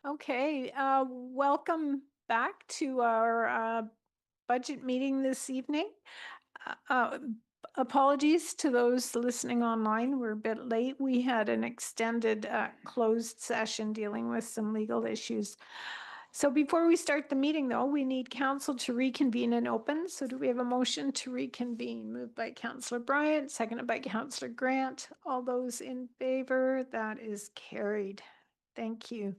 Okay, welcome back to our budget meeting this evening. Uh, uh, Apologies to those listening online. We're a bit late. We had an extended closed session dealing with some legal issues. So before we start the meeting, though, we need council to reconvene and open. So do we have a motion to reconvene? Moved by Councillor Bryant, seconded by Councillor Grant. All those in favor? That is carried. Thank you.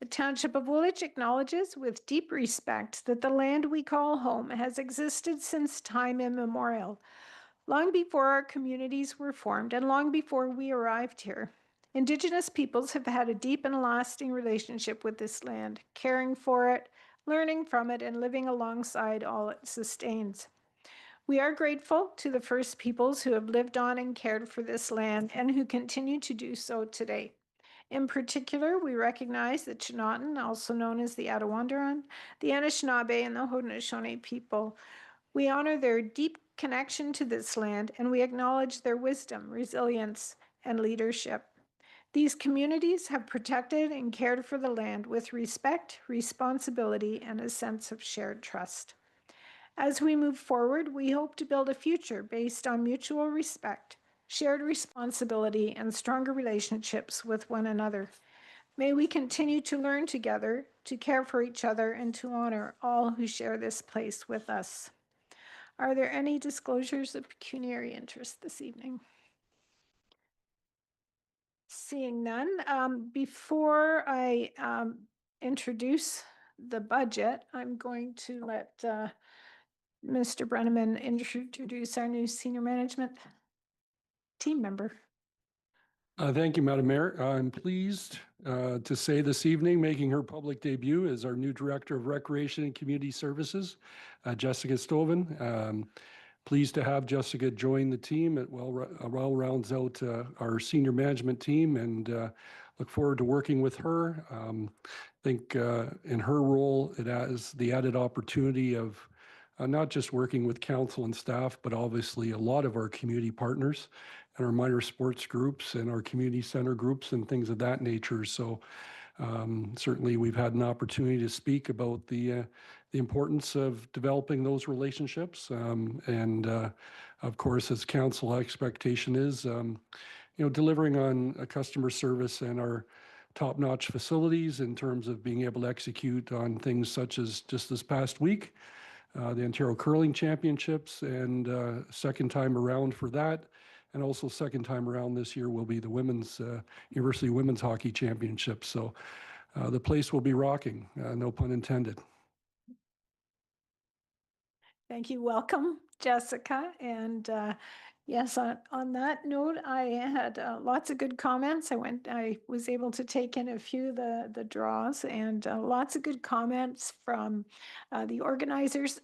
The Township of Woolwich acknowledges with deep respect that the land we call home has existed since time immemorial, long before our communities were formed and long before we arrived here. Indigenous peoples have had a deep and lasting relationship with this land, caring for it, learning from it, and living alongside all it sustains. We are grateful to the First Peoples who have lived on and cared for this land and who continue to do so today. In particular, we recognize the Chinatan, also known as the Attawandaron, the Anishinaabe, and the Haudenosaunee people. We honor their deep connection to this land, and we acknowledge their wisdom, resilience, and leadership. These communities have protected and cared for the land with respect, responsibility, and a sense of shared trust. As we move forward, we hope to build a future based on mutual respect, shared responsibility, and stronger relationships with one another. May we continue to learn together, to care for each other, and to honor all who share this place with us. Are there any disclosures of pecuniary interest this evening? Seeing none, before I introduce the budget, I'm going to let Mr. Brenneman introduce our new senior management team member. Thank you, Madam Mayor. I'm pleased to say this evening, making her public debut is our new Director of Recreation and Community Services, Jessica Stovin. Pleased to have Jessica join the team. It well rounds out our senior management team, and look forward to working with her. I think in her role, it has the added opportunity of not just working with council and staff, but obviously a lot of our community partners and our minor sports groups and our community center groups and things of that nature. So certainly we've had an opportunity to speak about the importance of developing those relationships. Of course, as council expectation is, delivering on a customer service and our top-notch facilities in terms of being able to execute on things such as just this past week, the Ontario Curling Championships, and second time around for that. And also second time around this year will be the women's University Women's Hockey Championships. So the place will be rocking, no pun intended. Thank you. Welcome, Jessica. And yes, on that note, I had lots of good comments. I was able to take in a few of the draws, and lots of good comments from the organizers,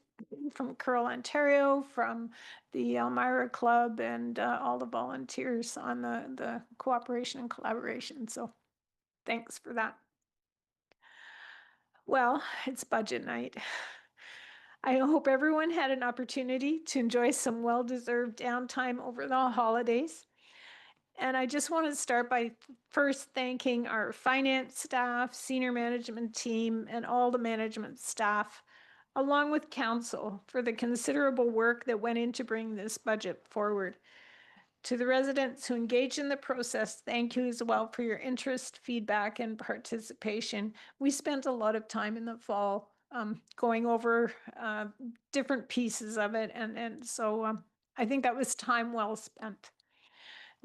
from Curl Ontario, from the Elmira Club, and all the volunteers on the cooperation and collaboration. So thanks for that. Well, it's budget night. I hope everyone had an opportunity to enjoy some well-deserved downtime over the holidays. And I just want to start by first thanking our finance staff, senior management team, and all the management staff, along with council, for the considerable work that went into bringing this budget forward. To the residents who engaged in the process, thank you as well for your interest, feedback, and participation. We spent a lot of time in the fall going over different pieces of it, and so I think that was time well spent.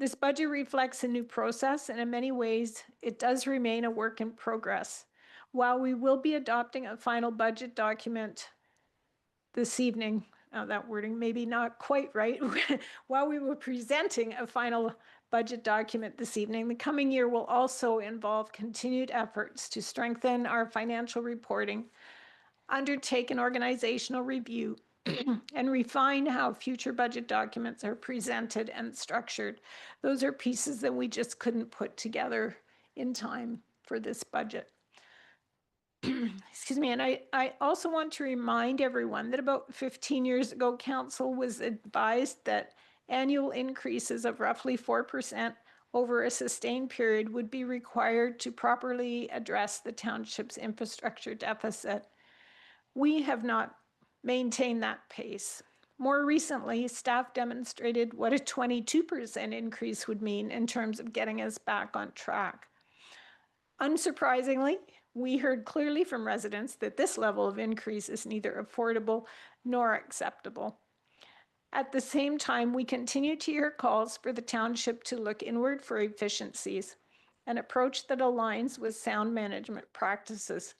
This budget reflects a new process, and in many ways, it does remain a work in progress. While we will be adopting a final budget document this evening, that wording maybe not quite right, while we were presenting a final budget document this evening, the coming year will also involve continued efforts to strengthen our financial reporting, undertake an organizational review, and refine how future budget documents are presented and structured. Those are pieces that we just couldn't put together in time for this budget. Excuse me. And I also want to remind everyone that about 15 years ago, council was advised that annual increases of roughly 4% over a sustained period would be required to properly address the township's infrastructure deficit. We have not maintained that pace. More recently, staff demonstrated what a 22% increase would mean in terms of getting us back on track. Unsurprisingly, we heard clearly from residents that this level of increase is neither affordable nor acceptable. At the same time, we continue to hear calls for the township to look inward for efficiencies, an approach that aligns with sound management practices.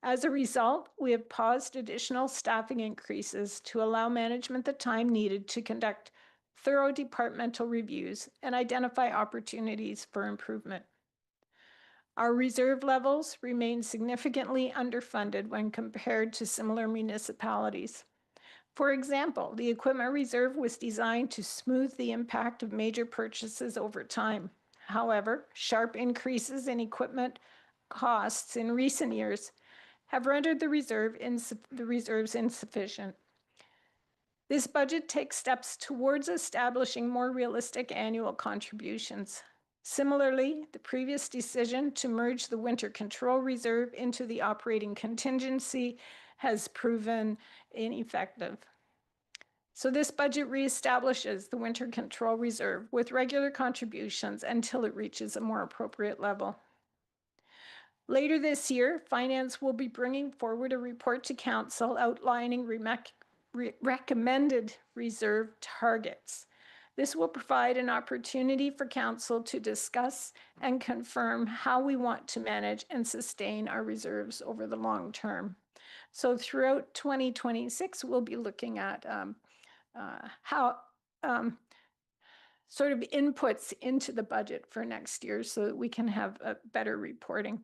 As a result, we have paused additional staffing increases to allow management the time needed to conduct thorough departmental reviews and identify opportunities for improvement. Our reserve levels remain significantly underfunded when compared to similar municipalities. For example, the equipment reserve was designed to smooth the impact of major purchases over time. However, sharp increases in equipment costs in recent years have rendered the reserves insufficient. This budget takes steps towards establishing more realistic annual contributions. Similarly, the previous decision to merge the winter control reserve into the operating contingency has proven ineffective. So this budget reestablishes the winter control reserve with regular contributions until it reaches a more appropriate level. Later this year, Finance will be bringing forward a report to Council outlining recommended reserve targets. This will provide an opportunity for Council to discuss and confirm how we want to manage and sustain our reserves over the long term. So throughout 2026, we'll be looking at how sort of inputs into the budget for next year so that we can have a better reporting.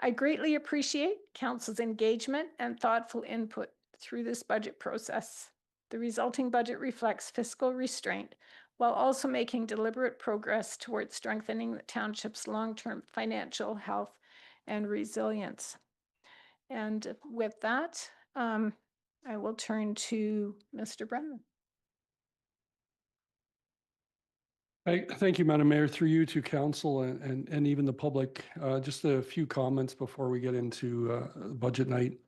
I greatly appreciate Council's engagement and thoughtful input through this budget process. The resulting budget reflects fiscal restraint while also making deliberate progress towards strengthening the township's long-term financial health and resilience. And with that, I will turn to Mr. Brennan. Thank you, Madam Mayor. Through you to Council and even the public, just a few comments before we get into budget night.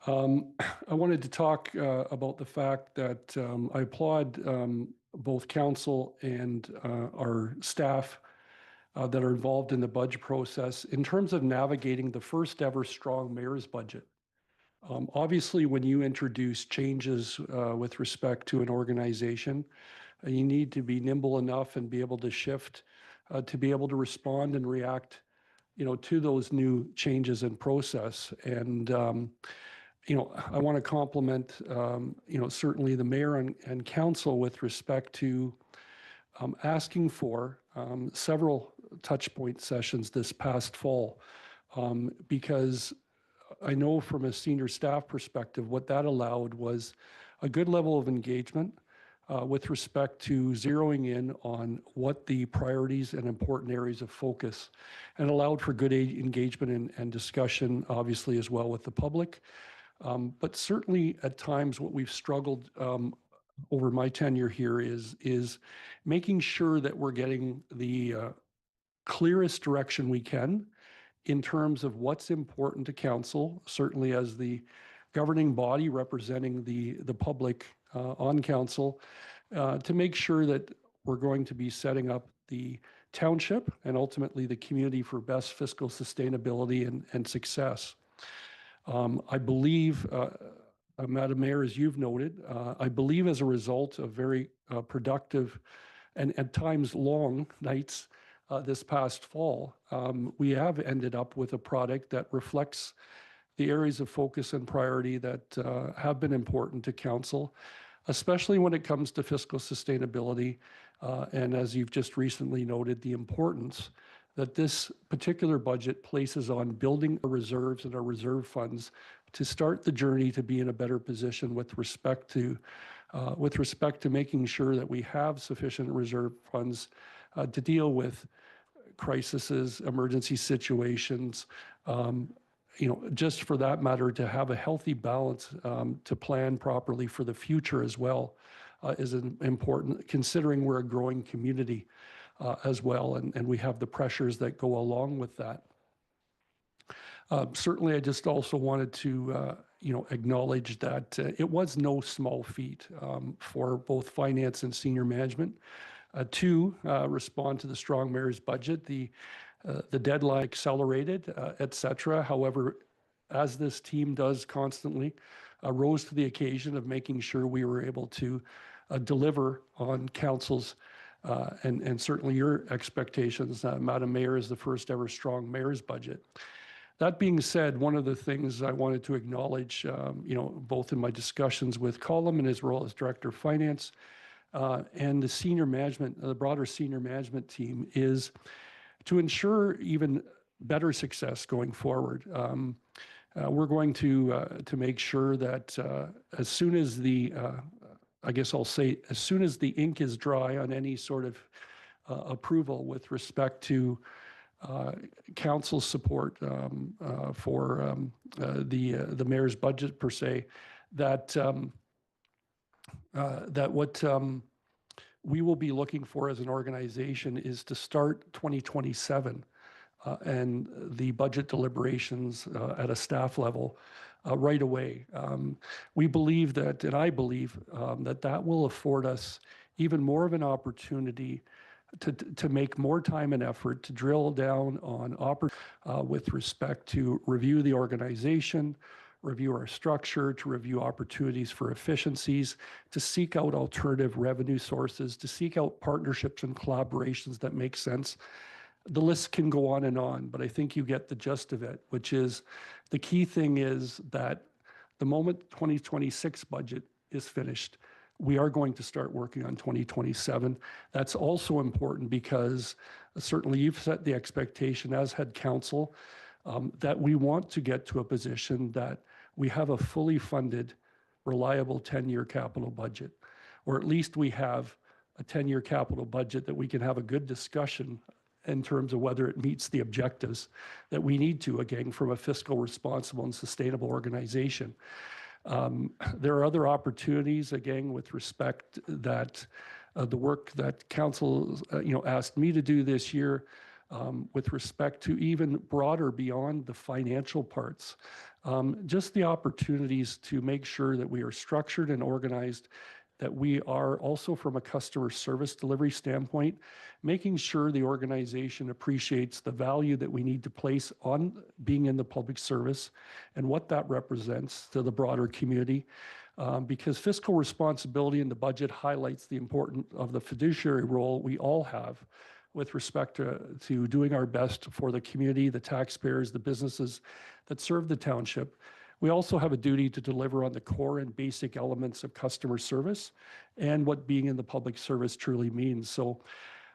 I wanted to talk about the fact that I applaud both Council and our staff that are involved in the budget process in terms of navigating the first ever strong mayor's budget. Obviously, when you introduce changes with respect to an organization, you need to be nimble enough and be able to shift to be able to respond and react, to those new changes in process. And, I want to compliment, certainly the mayor and council with respect to asking for several touch point sessions this past fall, because I know from a senior staff perspective, what that allowed was a good level of engagement with respect to zeroing in on what the priorities and important areas of focus, and allowed for good engagement and discussion, obviously, as well with the public. But certainly at times what we've struggled over my tenure here is making sure that we're getting the clearest direction we can in terms of what's important to council, certainly as the governing body representing the public on council, to make sure that we're going to be setting up the township and ultimately the community for best fiscal sustainability and success. I believe, Madam Mayor, as you've noted, I believe as a result of very productive and at times long nights this past fall, we have ended up with a product that reflects the areas of focus and priority that have been important to council, especially when it comes to fiscal sustainability. And as you've just recently noted, the importance that this particular budget places on building our reserves and our reserve funds to start the journey to be in a better position with respect to making sure that we have sufficient reserve funds to deal with crises, emergency situations, just for that matter, to have a healthy balance to plan properly for the future as well is important, considering we're a growing community. as well, and we have the pressures that go along with that. Certainly, I just also wanted to, acknowledge that it was no small feat for both finance and senior management to respond to the strong mayor's budget. The deadline accelerated, et cetera. However, as this team does constantly, rose to the occasion of making sure we were able to deliver on council's and certainly your expectations, Madam Mayor, is the first ever strong mayor's budget. That being said, one of the things I wanted to acknowledge, both in my discussions with Colum in his role as Director of Finance and the senior management, the broader senior management team, is to ensure even better success going forward. We're going to make sure that as soon as I guess I'll say, as soon as the ink is dry on any sort of approval with respect to council support for the mayor's budget per se, that what we will be looking for as an organization is to start 2027 and the budget deliberations at a staff level right away. We believe that, and I believe that will afford us even more of an opportunity to make more time and effort to drill down on with respect to review the organization, review our structure, to review opportunities for efficiencies, to seek out alternative revenue sources, to seek out partnerships and collaborations that make sense. The list can go on, but I think you get the gist of it, which is the key thing is that the moment 2026 budget is finished, we are going to start working on 2027. That's also important because certainly you've set the expectation, as had council, that we want to get to a position that we have a fully funded, reliable 10-year capital budget, or at least we have a 10-year capital budget that we can have a good discussion in terms of whether it meets the objectives that we need to, again, from a fiscal responsible and sustainable organization. There are other opportunities, again, with respect that the work that council, asked me to do this year with respect to even broader beyond the financial parts. Just the opportunities to make sure that we are structured and organized, that we are also from a customer service delivery standpoint, making sure the organization appreciates the value that we need to place on being in the public service and what that represents to the broader community. Because fiscal responsibility in the budget highlights the importance of the fiduciary role we all have with respect to doing our best for the community, the taxpayers, the businesses that serve the township. We also have a duty to deliver on the core and basic elements of customer service and what being in the public service truly means. So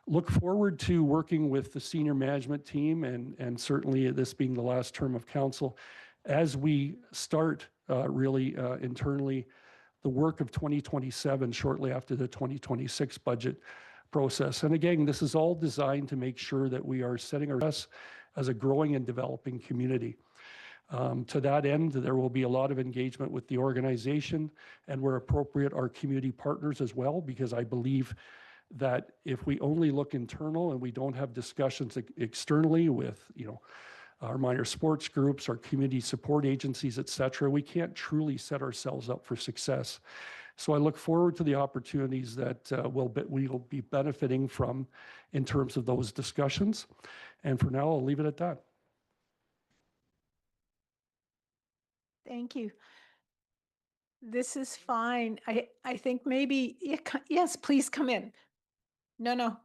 look forward to working with the senior management team and certainly this being the last term of council as we start really internally the work of 2027 shortly after the 2026 budget process. And again, this is all designed to make sure that we are setting ourselves as a growing and developing community. To that end, there will be a lot of engagement with the organization and where appropriate, our community partners as well, because I believe that if we only look internal and we don't have discussions externally with, our minor sports groups, our community support agencies, et cetera, we can't truly set ourselves up for success. So I look forward to the opportunities that we will be benefiting from in terms of those discussions. And for now, I'll leave it at that. Thank you. This is fine. I think maybe, yes, please come in. No.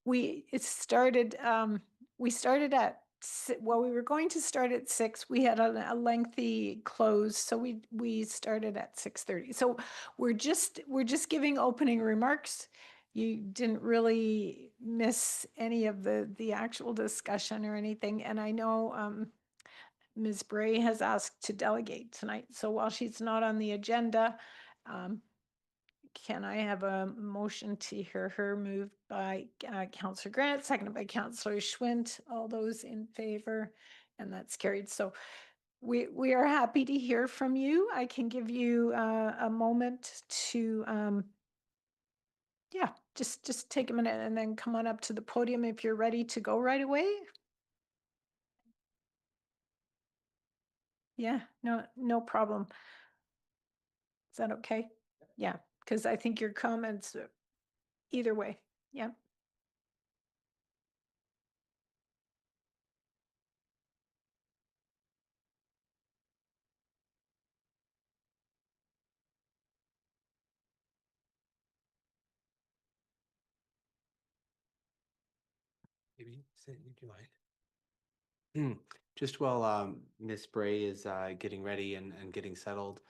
We started at, well, we were going to start at 6. We had a lengthy close, so we started at 6:30. So we're just giving opening remarks. You didn't really miss any of the actual discussion or anything. And I know Ms. Bray has asked to delegate tonight. So while she's not on the agenda, can I have a motion to hear her moved by Councillor Grant, seconded by Councillor Schwint? All those in favor? And that's carried. So we are happy to hear from you. I can give you a moment to Yeah, just take a minute and then come on up to the podium if you're ready to go right away. Yeah, no problem. Is that okay? Yeah, because I think your comments either way. Yeah. Maybe, would you mind? Just while Miss Bray is getting ready and getting settled,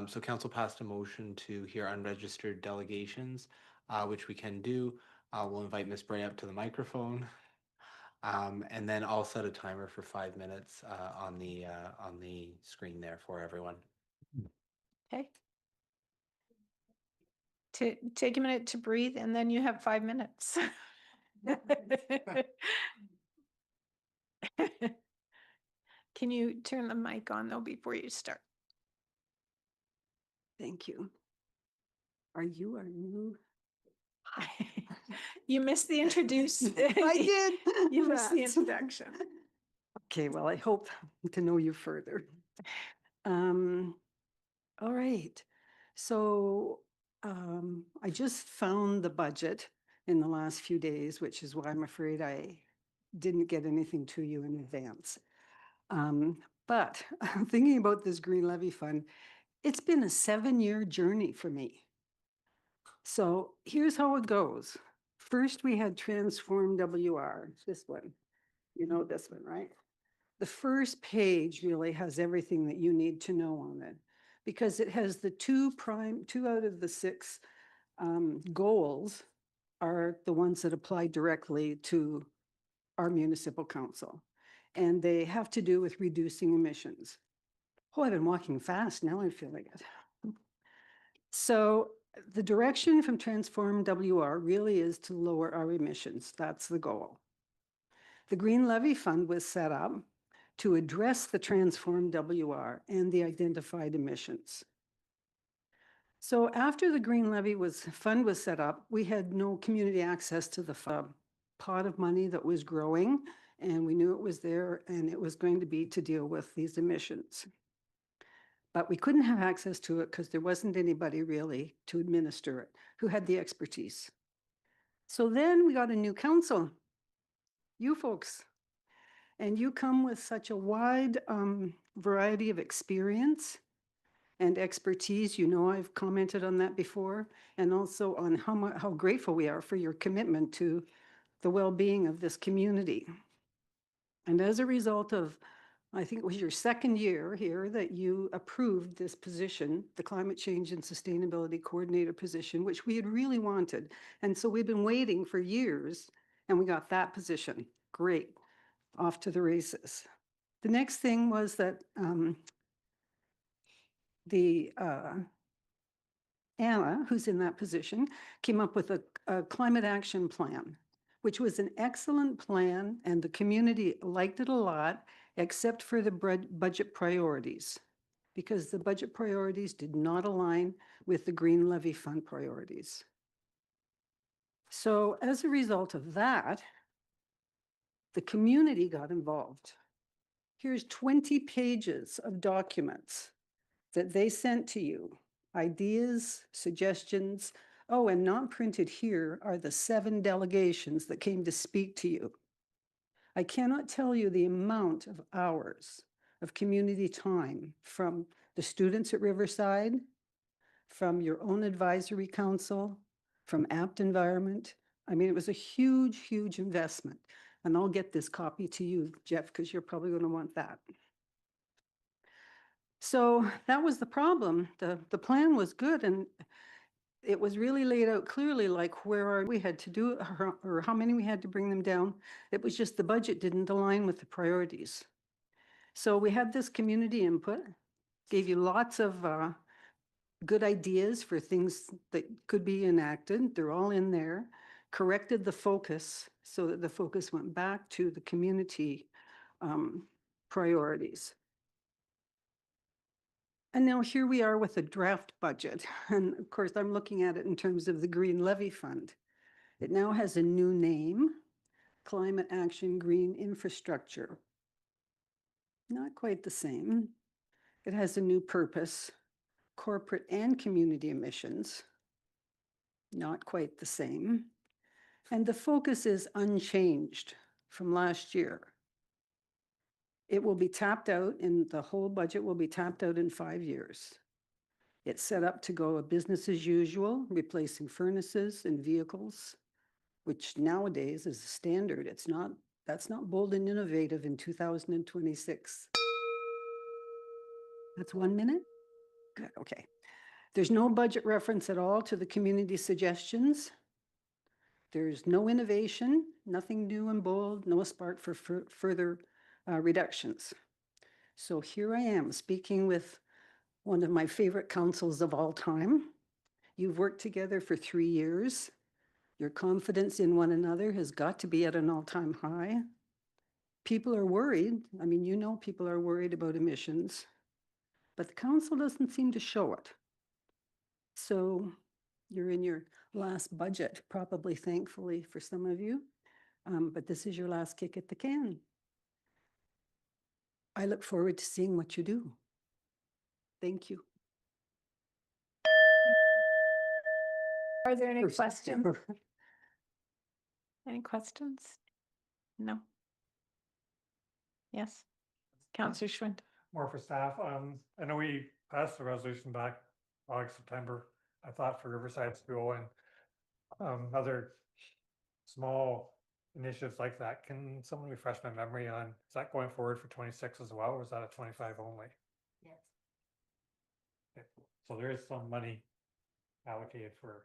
so council passed a motion to hear unregistered delegations, which we can do. We'll invite Miss Bray up to the microphone, and then I'll set a timer for 5 minutes on the screen there for everyone. Okay. Take a minute to breathe and then you have 5 minutes. Can you turn the mic on though before you start? Thank you. Are you our new? You missed the introduce. I did. You missed the Rats. introduction. Okay, well, I hope to know you further. All right. So I just found the budget in the last few days, which is why I'm afraid I didn't get anything to you in advance. But thinking about this Green Levy Fund, it's been a 7-year journey for me. So here's how it goes. First, we had Transform WR, this one. You know this one, right? The first page really has everything that you need to know on it because it has the two out of the 6 goals are the ones that apply directly to our municipal council. And they have to do with reducing emissions. Oh, I've been walking fast. Now I'm feeling it. So the direction from Transform WR really is to lower our emissions. That's the goal. The Green Levy Fund was set up to address the Transform WR and the identified emissions. So after the Green Levy Fund was set up, we had no community access to the pot of money that was growing, and we knew it was there and it was going to be to deal with these emissions. But we couldn't have access to it because there wasn't anybody really to administer it who had the expertise. So then we got a new council, you folks, and you come with such a wide variety of experience and expertise. You know, I've commented on that before, and also on how grateful we are for your commitment to the well-being of this community. And as a result of, I think it was your 2nd year here that you approved this position, the Climate Change and Sustainability Coordinator position, which we had really wanted. And so we've been waiting for years, and we got that position. Great, off to the races. The next thing was that Anna, who's in that position, came up with a climate action plan, which was an excellent plan, and the community liked it a lot, except for the budget priorities, because the budget priorities did not align with the Green Levy Fund priorities. So as a result of that, the community got involved. Here's 20 pages of documents that they sent to you, ideas, suggestions. Oh, and not printed here are the 7 delegations that came to speak to you. I cannot tell you the amount of hours of community time from the students at Riverside, from your own advisory council, from Apt Environment. I mean, it was a huge, huge investment. And I'll get this copy to you, Jeff, because you're probably going to want that. So that was the problem. The plan was good, and it was really laid out clearly, like where we had to do or how many we had to bring them down. It was just the budget didn't align with the priorities. So we had this community input, gave you lots of good ideas for things that could be enacted. They're all in there. Corrected the focus so that the focus went back to the community priorities. And now here we are with a draft budget. And of course, I'm looking at it in terms of the Green Levy Fund. It now has a new name, Climate Action Green Infrastructure. Not quite the same. It has a new purpose, corporate and community emissions. Not quite the same. And the focus is unchanged from last year. It will be tapped out the whole budget will be tapped out in 5 years. It's set up to go a business as usual, replacing furnaces and vehicles, which nowadays is standard. That's not bold and innovative in 2026. That's 1 minute? Good, okay. There's no budget reference at all to the community suggestions. There's no innovation, nothing new and bold, no spark for further reductions. So here I am speaking with one of my favorite councils of all time. You've worked together for 3 years. Your confidence in one another has got to be at an all-time high. People are worried. I mean, you know, people are worried about emissions, but the council doesn't seem to show it. So you're in your last budget, probably thankfully for some of you, but this is your last kick at the can. I look forward to seeing what you do. Thank you. Are there any questions? Any questions? No. Yes. Councillor Schwint. More for staff. I know we passed the resolution back August, September. I thought for Riverside School and other small initiatives like that. Can someone refresh my memory on, is that going forward for 26 as well, or is that a 25 only? Yes. Okay. So there is some money allocated for.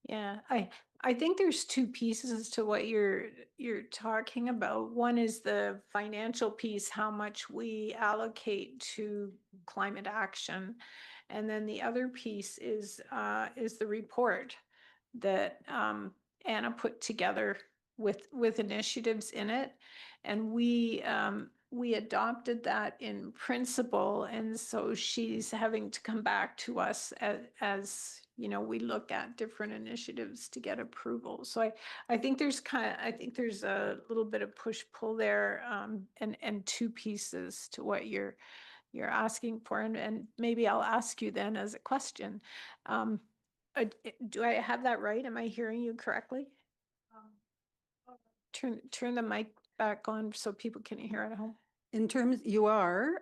Yeah, I think there's two pieces to what you're talking about. One is the financial piece, how much we allocate to climate action. And then the other piece is the report that Anna put together with initiatives in it. And we adopted that in principle. And so she's having to come back to us as you know, we look at different initiatives to get approval. So I think there's a little bit of push-pull there, and two pieces to what you're asking for. And maybe I'll ask you then as a question. Do I have that right? Am I hearing you correctly? Turn the mic back on so people can hear at home. In terms, you are,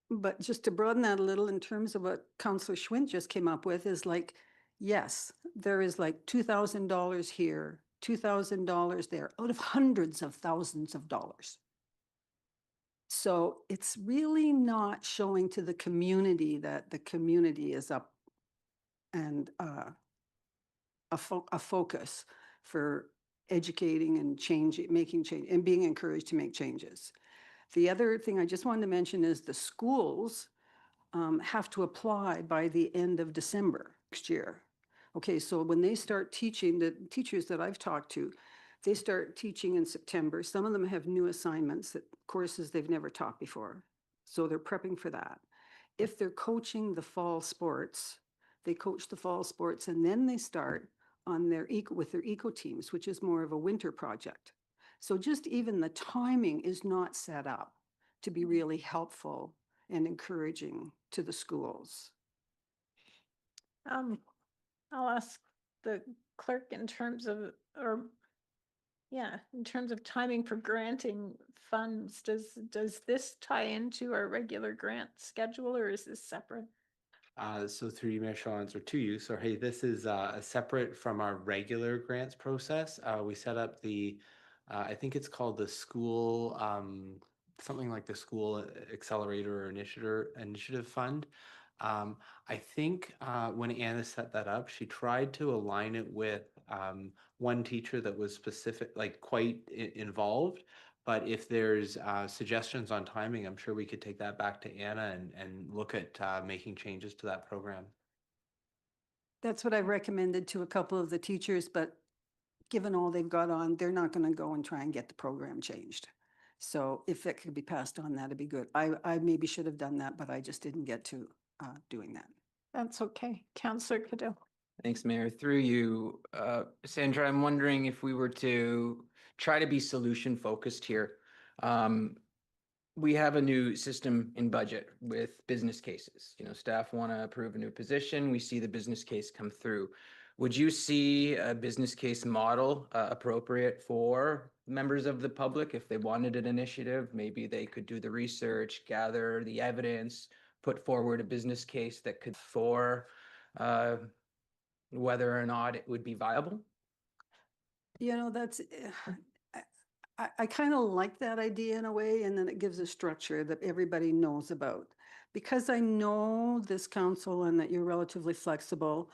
but just to broaden that a little in terms of what Councillor Schwint just came up with is like, yes, there is like $2,000 here, $2,000 there, out of hundreds of thousands of dollars. So it's really not showing to the community that the community is up and a focus for educating and making change and being encouraged to make changes. The other thing I just wanted to mention is the schools have to apply by the end of December next year. Okay, so when they start teaching, the teachers that I've talked to, they start teaching in September. Some of them have new assignments, courses they've never taught before. So they're prepping for that. If they're coaching the fall sports, they coach the fall sports and then they start on with their eco teams, which is more of a winter project. So just even the timing is not set up to be really helpful and encouraging to the schools. I'll ask the clerk in terms of, in terms of timing for granting funds. Does this tie into our regular grant schedule or is this separate? So through you, Mayor Shaw, answer to you. So hey, this is separate from our regular grants process. We set up the, I think it's called the school, something like the school accelerator or initiative fund. I think when Anna set that up, she tried to align it with one teacher that was specific, like quite involved. But if there's suggestions on timing, I'm sure we could take that back to Anna and look at making changes to that program. That's what I recommended to a couple of the teachers, but given all they've got on, they're not going to go and try and get the program changed. So if it could be passed on, that'd be good. I maybe should have done that, but I just didn't get to doing that. That's okay. Councillor Cadeau. Thanks, Mayor. Through you, Sandra, I'm wondering if we were to try to be solution focused here. We have a new system in budget with business cases. You know, staff want to approve a new position. We see the business case come through. Would you see a business case model appropriate for members of the public if they wanted an initiative? Maybe they could do the research, gather the evidence, put forward a business case that could for whether or not it would be viable? You know, that's, I kind of like that idea in a way, and then it gives a structure that everybody knows about. Because I know this council and that you're relatively flexible,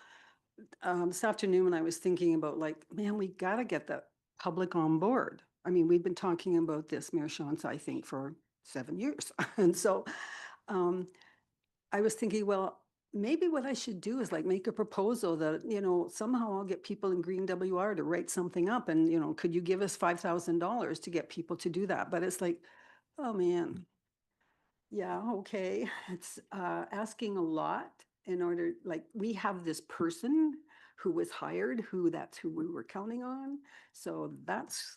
this afternoon when I was thinking about like, man, we got to get the public on board. I mean, we've been talking about this, Mayor Shantz, I think for 7 years. And so I was thinking, well, maybe what I should do is like make a proposal that, you know, somehow I'll get people in Green WR to write something up and, you know, could you give us $5,000 to get people to do that? But it's like, oh man, yeah, okay. It's asking a lot in order, like we have this person who was hired, that's who we were counting on. So that's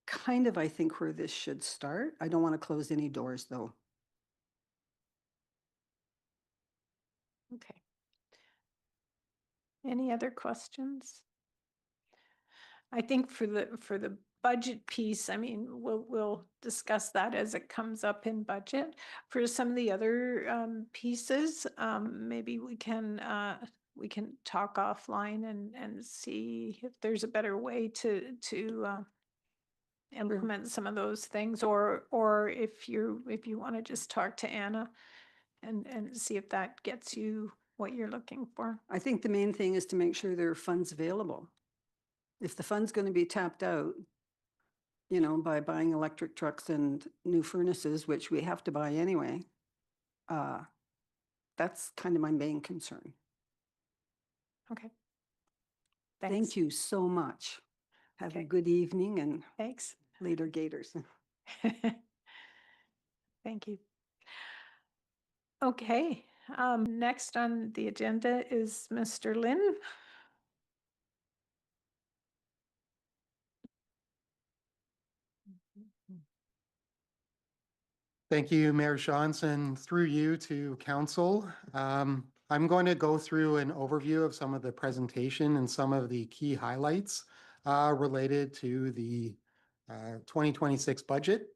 kind of, I think, where this should start. I don't want to close any doors though. Okay. Any other questions? I think for the budget piece, I mean, we'll discuss that as it comes up in budget. For some of the other pieces, maybe we can talk offline and see if there's a better way to implement some of those things, or if you want to just talk to Anna and see if that gets you what you're looking for. I think the main thing is to make sure there are funds available. If the fund's going to be tapped out, you know, by buying electric trucks and new furnaces, which we have to buy anyway, that's kind of my main concern. Okay. Thank you so much. Have a Okay. good evening and Thanks. later gators. Thank you. Okay, next on the agenda is Mr. Lynn. Thank you, Mayor Johnson. Through you to council. I'm going to go through an overview of some of the presentation and some of the key highlights related to the 2026 budget.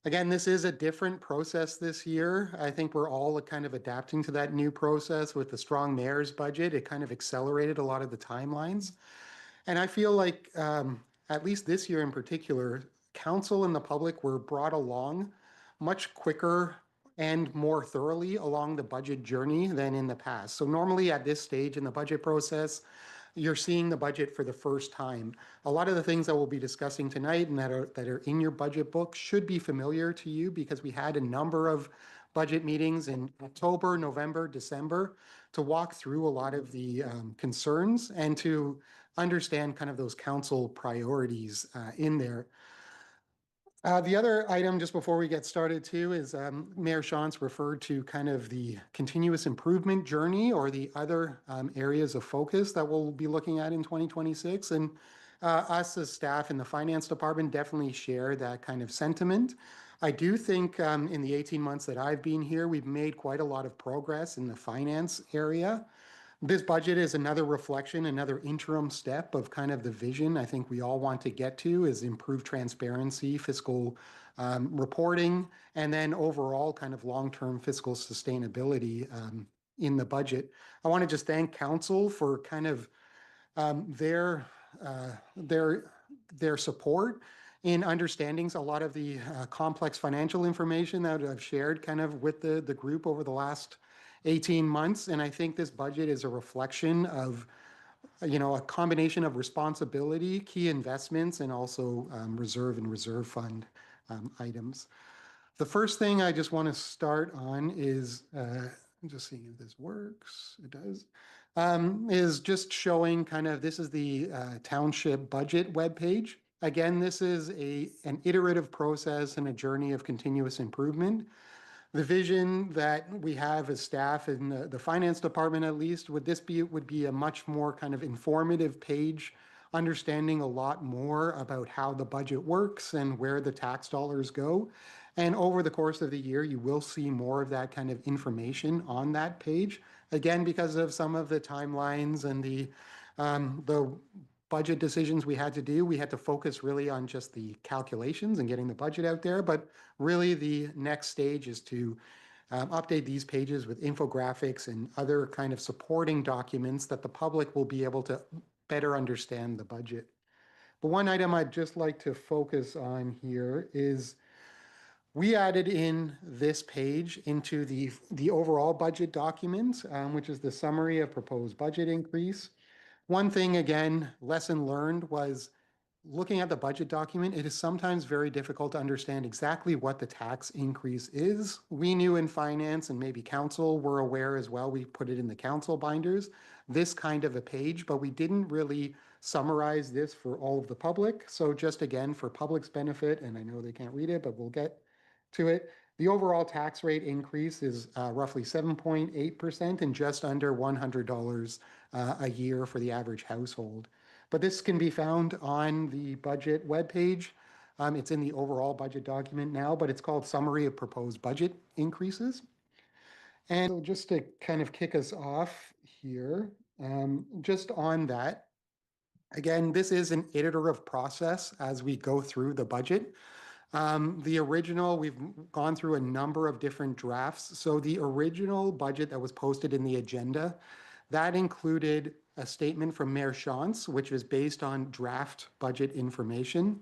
Again, this is a different process this year. I think we're all kind of adapting to that new process with the strong mayor's budget. It kind of accelerated a lot of the timelines. And I feel like, at least this year in particular, council and the public were brought along much quicker and more thoroughly along the budget journey than in the past. So normally at this stage in the budget process, you're seeing the budget for the first time. A lot of the things that we'll be discussing tonight and that are in your budget book should be familiar to you because we had a number of budget meetings in October, November, December to walk through a lot of the concerns and to understand kind of those council priorities in there. The other item just before we get started too is Mayor Shantz referred to kind of the continuous improvement journey or the other areas of focus that we'll be looking at in 2026. And us as staff in the finance department definitely share that kind of sentiment. I do think in the 18 months that I've been here, we've made quite a lot of progress in the finance area. This budget is another reflection, another interim step of kind of the vision I think we all want to get to is improved transparency, fiscal reporting, and then overall kind of long-term fiscal sustainability in the budget. I want to just thank council for kind of their support in understanding a lot of the complex financial information that I've shared kind of with the group over the last 18 months. And I think this budget is a reflection of, you know, a combination of responsibility, key investments, and also reserve and reserve fund items. The first thing I just want to start on is, I'm just seeing if this works. It does. Is just showing kind of, this is the township budget webpage. Again, this is an iterative process and a journey of continuous improvement. The vision that we have as staff in the finance department, at least, would be a much more kind of informative page, understanding a lot more about how the budget works and where the tax dollars go. And over the course of the year, you will see more of that kind of information on that page. Again, because of some of the timelines and the budget decisions we had to do, we had to focus really on just the calculations and getting the budget out there. But really the next stage is to update these pages with infographics and other kind of supporting documents that the public will be able to better understand the budget. But one item I'd just like to focus on here is we added in this page into the overall budget document, which is the summary of proposed budget increase. One thing, again, lesson learned was looking at the budget document, it is sometimes very difficult to understand exactly what the tax increase is. We knew in finance, and maybe council were aware as well, we put it in the council binders, this kind of a page, but we didn't really summarize this for all of the public. So just again, for public's benefit, and I know they can't read it, but we'll get to it. The overall tax rate increase is roughly 7.8% and just under $100 a year for the average household. But this can be found on the budget webpage. It's in the overall budget document now, but it's called Summary of Proposed Budget Increases. And so just to kind of kick us off here, just on that, again, this is an iterative process as we go through the budget. The original, we've gone through a number of different drafts. So the original budget that was posted in the agenda, that included a statement from Mayor Shantz, which was based on draft budget information.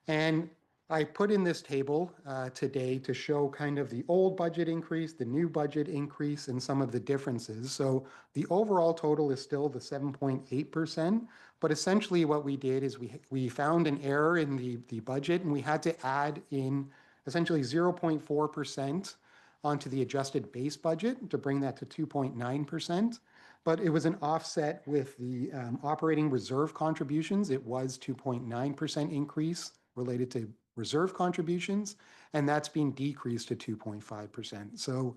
And I put in this table today to show kind of the old budget increase, the new budget increase, and some of the differences. So the overall total is still the 7.8%, but essentially what we did is we found an error in the budget, and we had to add in essentially 0.4% onto the adjusted base budget to bring that to 2.9%. But it was an offset with the operating reserve contributions. It was 2.9% increase related to reserve contributions, and that's being decreased to 2.5%. So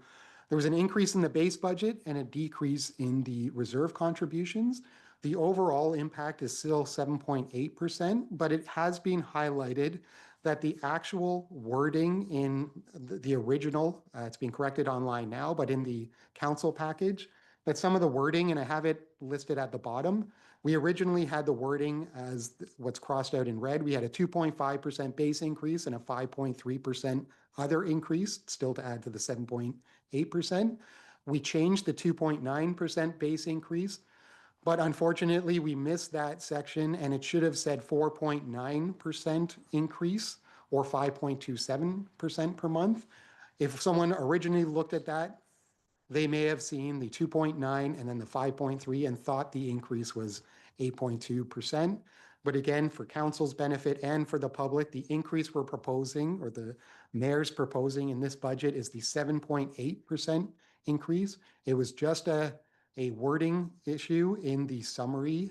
there was an increase in the base budget and a decrease in the reserve contributions. The overall impact is still 7.8%, but it has been highlighted that the actual wording in the original, it's being corrected online now, but in the council package, that some of the wording, and I have it listed at the bottom, we originally had the wording as what's crossed out in red. We had a 2.5% base increase and a 5.3% other increase, still to add to the 7.8%. We changed the 2.9% base increase, but unfortunately we missed that section, and it should have said 4.9% increase or 5.27% per month. If someone originally looked at that, they may have seen the 2.9 and then the 5.3 and thought the increase was 8.2%. But again, for council's benefit and for the public, the increase we're proposing, or the mayor's proposing in this budget, is the 7.8% increase. It was just a wording issue in the summary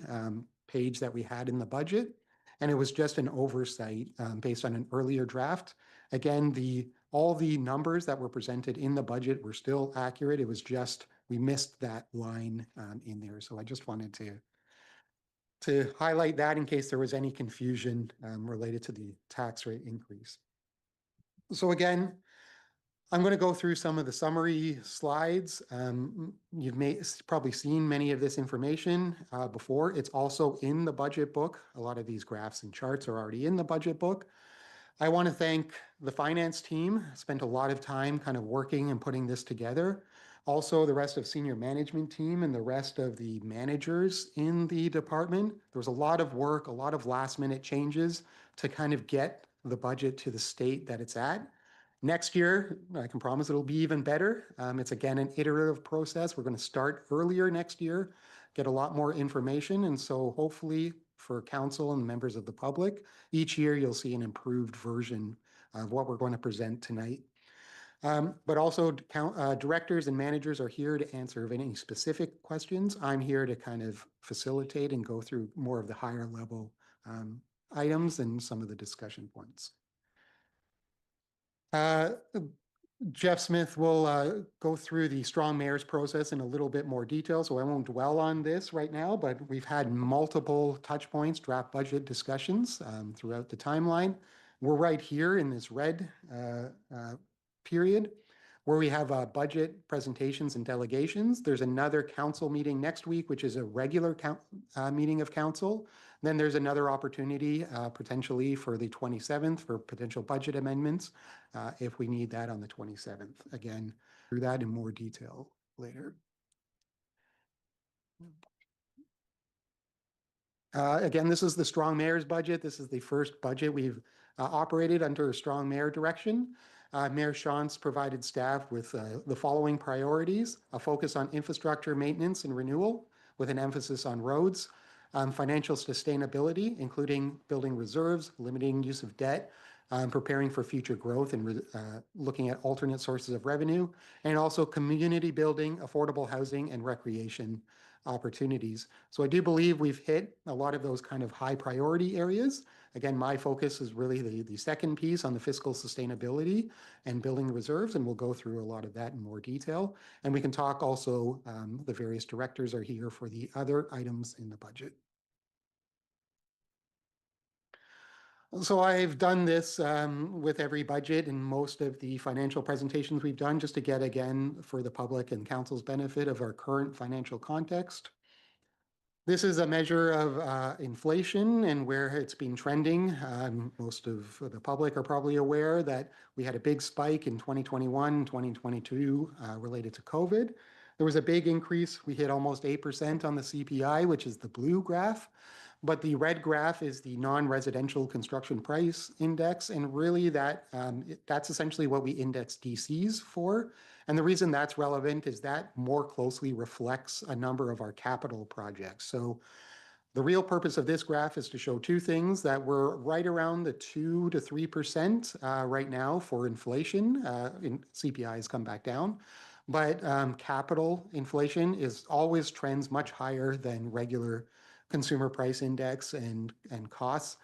page that we had in the budget. And it was just an oversight based on an earlier draft. Again, all the numbers that were presented in the budget were still accurate. It was just, we missed that line in there. So I just wanted to highlight that in case there was any confusion related to the tax rate increase. So again, I'm going to go through some of the summary slides. You've probably seen many of this information before. It's also in the budget book. A lot of these graphs and charts are already in the budget book. I want to thank the finance team. Spent a lot of time kind of working and putting this together. Also, the rest of senior management team and the rest of the managers in the department. There was a lot of work, a lot of last minute changes to kind of get the budget to the state that it's at. Next year, I can promise it'll be even better. It's again an iterative process. We're going to start earlier next year, get a lot more information. And so hopefully for council and members of the public, each year you'll see an improved version of what we're going to present tonight. But also directors and managers are here to answer any specific questions. I'm here to kind of facilitate and go through more of the higher level items and some of the discussion points. Jeff Smith will go through the strong mayors process in a little bit more detail, so I won't dwell on this right now, but we've had multiple touch points, draft budget discussions throughout the timeline. We're right here in this red period where we have budget presentations and delegations. There's another council meeting next week, which is a regular meeting of council. Then there's another opportunity potentially for the 27th for potential budget amendments if we need that on the 27th. Again, through that in more detail later. Again, this is the strong mayor's budget. This is the first budget we've operated under a strong mayor direction. Mayor Shantz provided staff with the following priorities: a focus on infrastructure maintenance and renewal with an emphasis on roads, financial sustainability, including building reserves, limiting use of debt, preparing for future growth and looking at alternate sources of revenue, and also community building, affordable housing, and recreation opportunities. So I do believe we've hit a lot of those kind of high priority areas. Again, my focus is really the second piece on the fiscal sustainability and building reserves, and we'll go through a lot of that in more detail. And we can talk also, the various directors are here for the other items in the budget. So I've done this with every budget and most of the financial presentations we've done, just to get, again, for the public and council's benefit of our current financial context. This is a measure of inflation and where it's been trending. Most of the public are probably aware that we had a big spike in 2021, 2022 related to COVID. There was a big increase. We hit almost 8% on the CPI, which is the blue graph. But the red graph is the non-residential construction price index. And really that's essentially what we index DCs for. And the reason that's relevant is that more closely reflects a number of our capital projects. So the real purpose of this graph is to show two things: that we're right around the 2 to 3% right now for inflation. CPI has come back down. But capital inflation is always trends much higher than regular consumer price index and costs.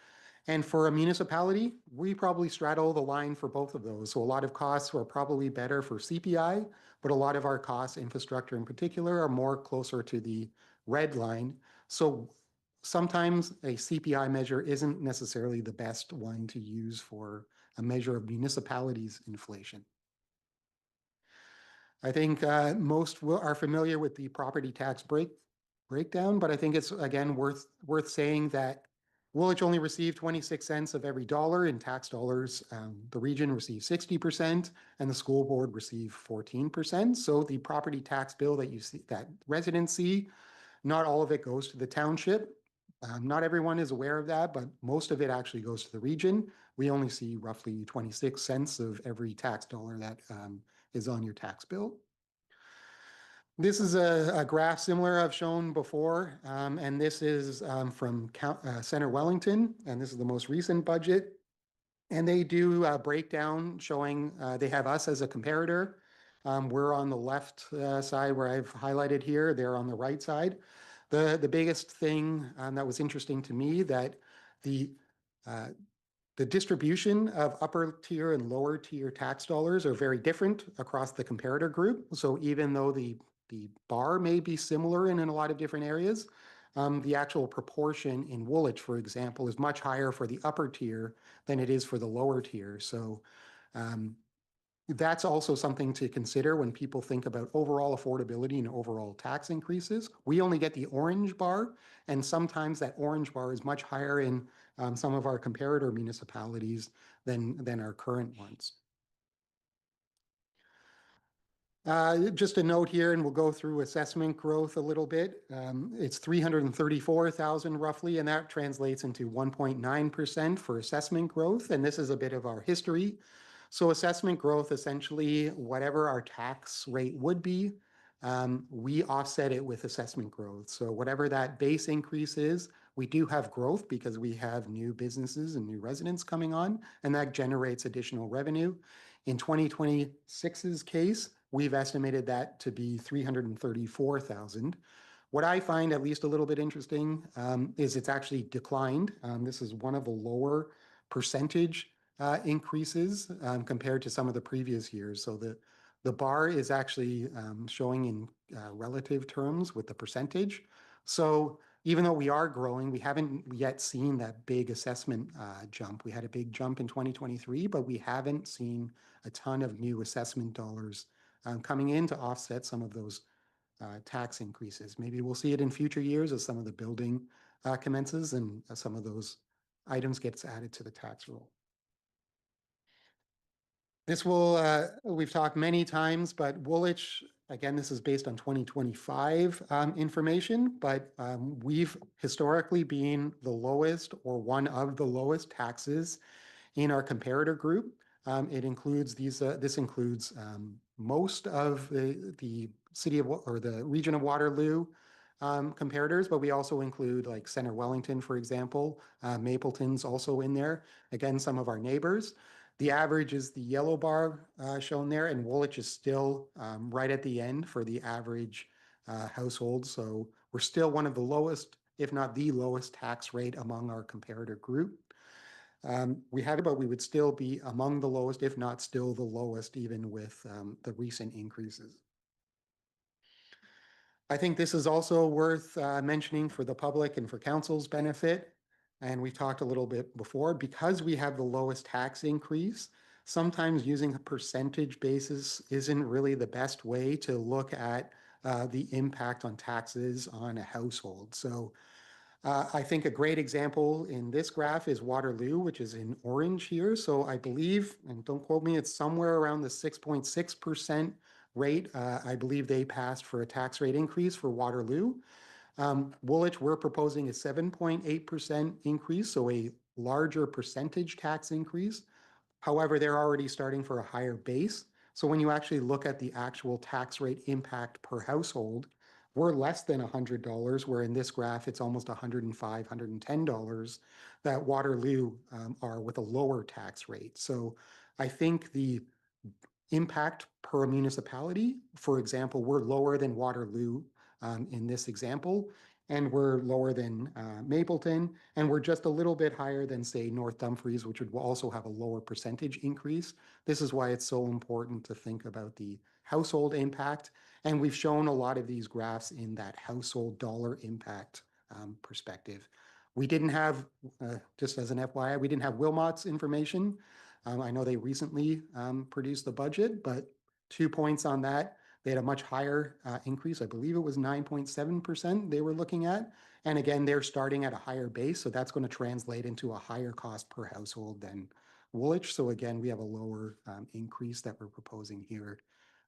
And for a municipality, we probably straddle the line for both of those. So a lot of costs are probably better for CPI, but a lot of our costs, infrastructure in particular, are more closer to the red line. So sometimes a CPI measure isn't necessarily the best one to use for a measure of municipalities' inflation. I think most are familiar with the property tax breakdown, but I think it's, again, worth saying that Woolwich only received 26 cents of every dollar in tax dollars. The region received 60% and the school board received 14%. So the property tax bill that you see, that residents see, not all of it goes to the township. Not everyone is aware of that, but most of it actually goes to the region. We only see roughly 26 cents of every tax dollar that is on your tax bill. This is a graph similar I've shown before, and this is from Center Wellington, and this is the most recent budget. And they do a breakdown showing they have us as a comparator. We're on the left side where I've highlighted here. They're on the right side. The biggest thing that was interesting to me, that the distribution of upper tier and lower tier tax dollars are very different across the comparator group. So even though the bar may be similar in a lot of different areas, the actual proportion in Woolwich, for example, is much higher for the upper tier than it is for the lower tier. So that's also something to consider when people think about overall affordability and overall tax increases. We only get the orange bar, and sometimes that orange bar is much higher in some of our comparator municipalities than our current ones. Just a note here, and we'll go through assessment growth a little bit. It's 334,000 roughly, and that translates into 1.9% for assessment growth. And this is a bit of our history. So assessment growth, essentially, whatever our tax rate would be, we offset it with assessment growth. So whatever that base increase is, we do have growth because we have new businesses and new residents coming on, and that generates additional revenue. In 2026's case, we've estimated that to be 334,000, What I find at least a little bit interesting is it's actually declined. This is one of the lower percentage increases compared to some of the previous years. So the bar is actually showing in relative terms with the percentage. So even though we are growing, we haven't yet seen that big assessment jump. We had a big jump in 2023, but we haven't seen a ton of new assessment dollars coming in to offset some of those tax increases. Maybe we'll see it in future years as some of the building commences and some of those items gets added to the tax roll. This will, we've talked many times, but Woolwich, again, this is based on 2025 information, but we've historically been the lowest or one of the lowest taxes in our comparator group. It includes these, this includes most of the city of, or the region of Waterloo comparators, but we also include like Center Wellington, for example. Mapleton's also in there. Again, some of our neighbors. The average is the yellow bar shown there, and Woolwich is still right at the end for the average household. So we're still one of the lowest, if not the lowest tax rate among our comparator group. We have it, but we would still be among the lowest, if not still the lowest, even with the recent increases. I think this is also worth mentioning for the public and for council's benefit. And we've talked a little bit before, because we have the lowest tax increase, sometimes using a percentage basis isn't really the best way to look at the impact on taxes on a household. So I think a great example in this graph is Waterloo, which is in orange here. So I believe, and don't quote me, it's somewhere around the 6.6% rate. I believe they passed for a tax rate increase for Waterloo. Woolwich, we're proposing a 7.8% increase, so a larger percentage tax increase. However, they're already starting for a higher base. So when you actually look at the actual tax rate impact per household, we're less than $100, where in this graph, it's almost $105, $110 that Waterloo are with a lower tax rate. So I think the impact per municipality, for example, we're lower than Waterloo in this example, and we're lower than Mapleton, and we're just a little bit higher than, say, North Dumfries, which would also have a lower percentage increase. This is why it's so important to think about the household impact, and we've shown a lot of these graphs in that household dollar impact perspective. We didn't have, just as an FYI, we didn't have Wilmot's information. I know they recently produced the budget, but 2 points on that. They had a much higher increase. I believe it was 9.7% they were looking at. And again, they're starting at a higher base, so that's going to translate into a higher cost per household than Woolwich. So again, we have a lower increase that we're proposing here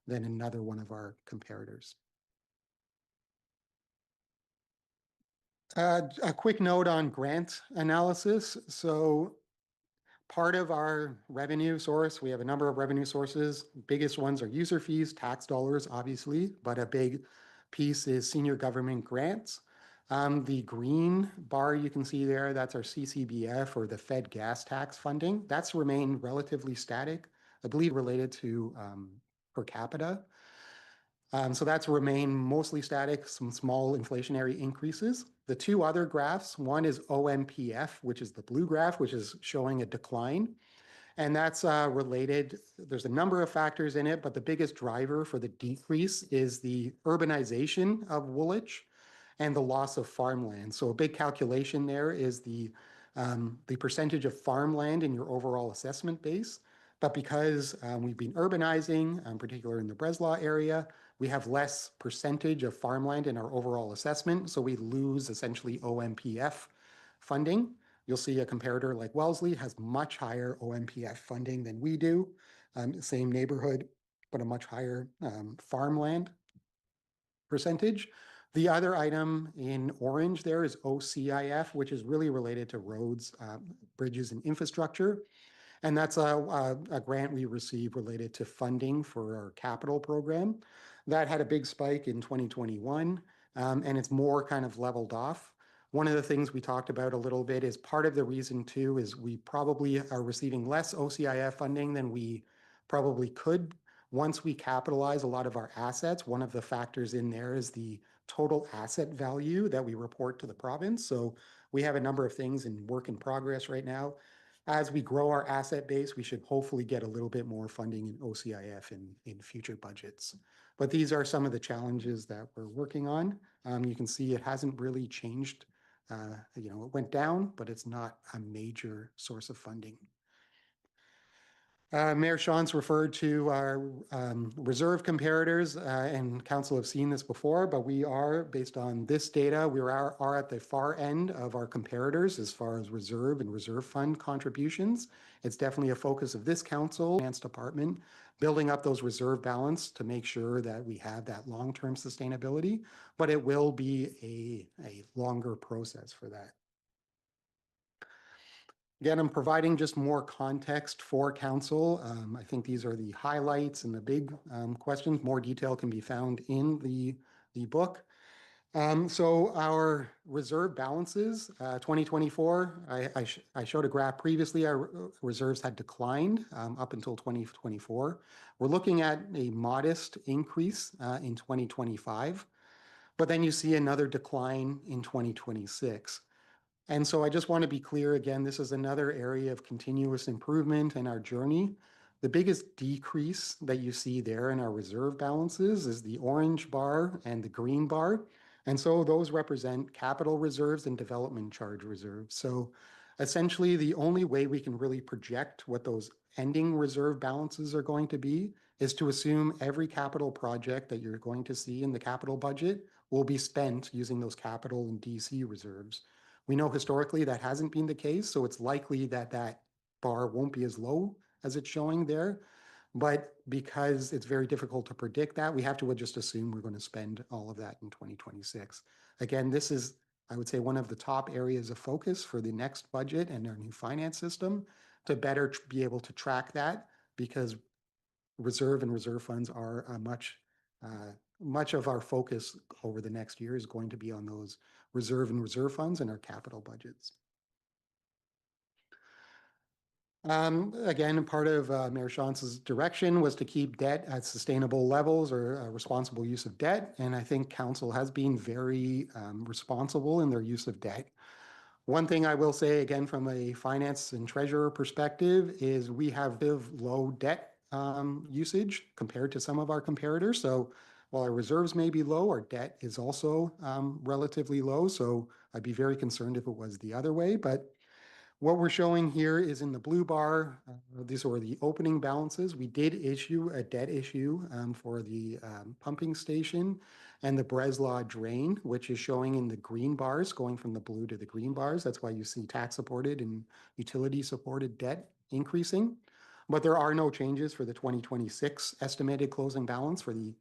than another one of our comparators. A quick note on grant analysis. So part of our revenue source, we have a number of revenue sources. Biggest ones are user fees, tax dollars, obviously, but a big piece is senior government grants. The green bar you can see there, that's our CCBF or the Fed gas tax funding. That's remained relatively static, I believe related to per capita. So that's remained mostly static, some small inflationary increases. The two other graphs, one is OMPF, which is the blue graph, which is showing a decline. And that's related, there's a number of factors in it, but the biggest driver for the decrease is the urbanization of Woolwich and the loss of farmland. So a big calculation there is the percentage of farmland in your overall assessment base. But because we've been urbanizing, particularly in the Breslau area, we have less percentage of farmland in our overall assessment, so we lose essentially OMPF funding. You'll see a comparator like Wellesley has much higher OMPF funding than we do, same neighborhood, but a much higher farmland percentage. The other item in orange there is OCIF, which is really related to roads, bridges, and infrastructure. And that's a grant we received related to funding for our capital program. That had a big spike in 2021, and it's more kind of leveled off. One of the things we talked about a little bit is part of the reason too is we probably are receiving less OCIF funding than we probably could once we capitalize a lot of our assets, one of the factors in there is the total asset value that we report to the province. So we have a number of things in work in progress right now. As we grow our asset base, we should hopefully get a little bit more funding in OCIF in future budgets. But these are some of the challenges that we're working on. You can see it hasn't really changed. It went down, but it's not a major source of funding. Mayor Sean's referred to our reserve comparators, and council have seen this before, but we are, based on this data, we are at the far end of our comparators as far as reserve and reserve fund contributions. It's definitely a focus of this council, finance department, building up those reserve balance to make sure that we have that long-term sustainability, but it will be a longer process for that. Again, I'm providing just more context for council. I think these are the highlights and the big questions. More detail can be found in the book. So our reserve balances, 2024, I showed a graph previously. Our reserves had declined up until 2024. We're looking at a modest increase in 2025, but then you see another decline in 2026. And so I just want to be clear again, this is another area of continuous improvement in our journey. The biggest decrease that you see there in our reserve balances is the orange bar and the green bar. And so those represent capital reserves and development charge reserves. So essentially the only way we can really project what those ending reserve balances are going to be is to assume every capital project that you're going to see in the capital budget will be spent using those capital and DC reserves. We know historically that hasn't been the case, so it's likely that that bar won't be as low as it's showing there. But because it's very difficult to predict that, we have to just assume we're going to spend all of that in 2026. Again, this is, I would say, one of the top areas of focus for the next budget and our new finance system to better be able to track that, because reserve and reserve funds are a much of our focus over the next year is going to be on those reserve and reserve funds and our capital budgets. Again, part of Mayor Chanc's direction was to keep debt at sustainable levels or responsible use of debt. And I think council has been very responsible in their use of debt. One thing I will say, again, from a finance and treasurer perspective, is we have low debt usage compared to some of our comparators. So while our reserves may be low, our debt is also relatively low. So I'd be very concerned if it was the other way. But what we're showing here is in the blue bar, these are the opening balances. We did issue a debt issue for the pumping station and the Breslau drain, which is showing in the green bars, going from the blue to the green bars. That's why you see tax supported and utility supported debt increasing. But there are no changes for the 2026 estimated closing balance for the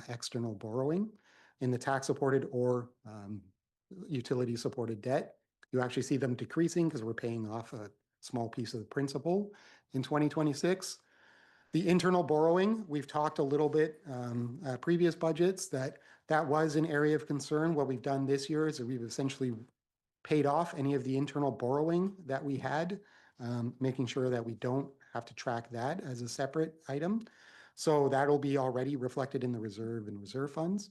external borrowing in the tax supported or utility supported debt. You actually see them decreasing because we're paying off a small piece of the principal in 2026. The internal borrowing, we've talked a little bit previous budgets that was an area of concern. What we've done this year is that we've essentially paid off any of the internal borrowing that we had, making sure that we don't have to track that as a separate item. So that'll be already reflected in the reserve and reserve funds.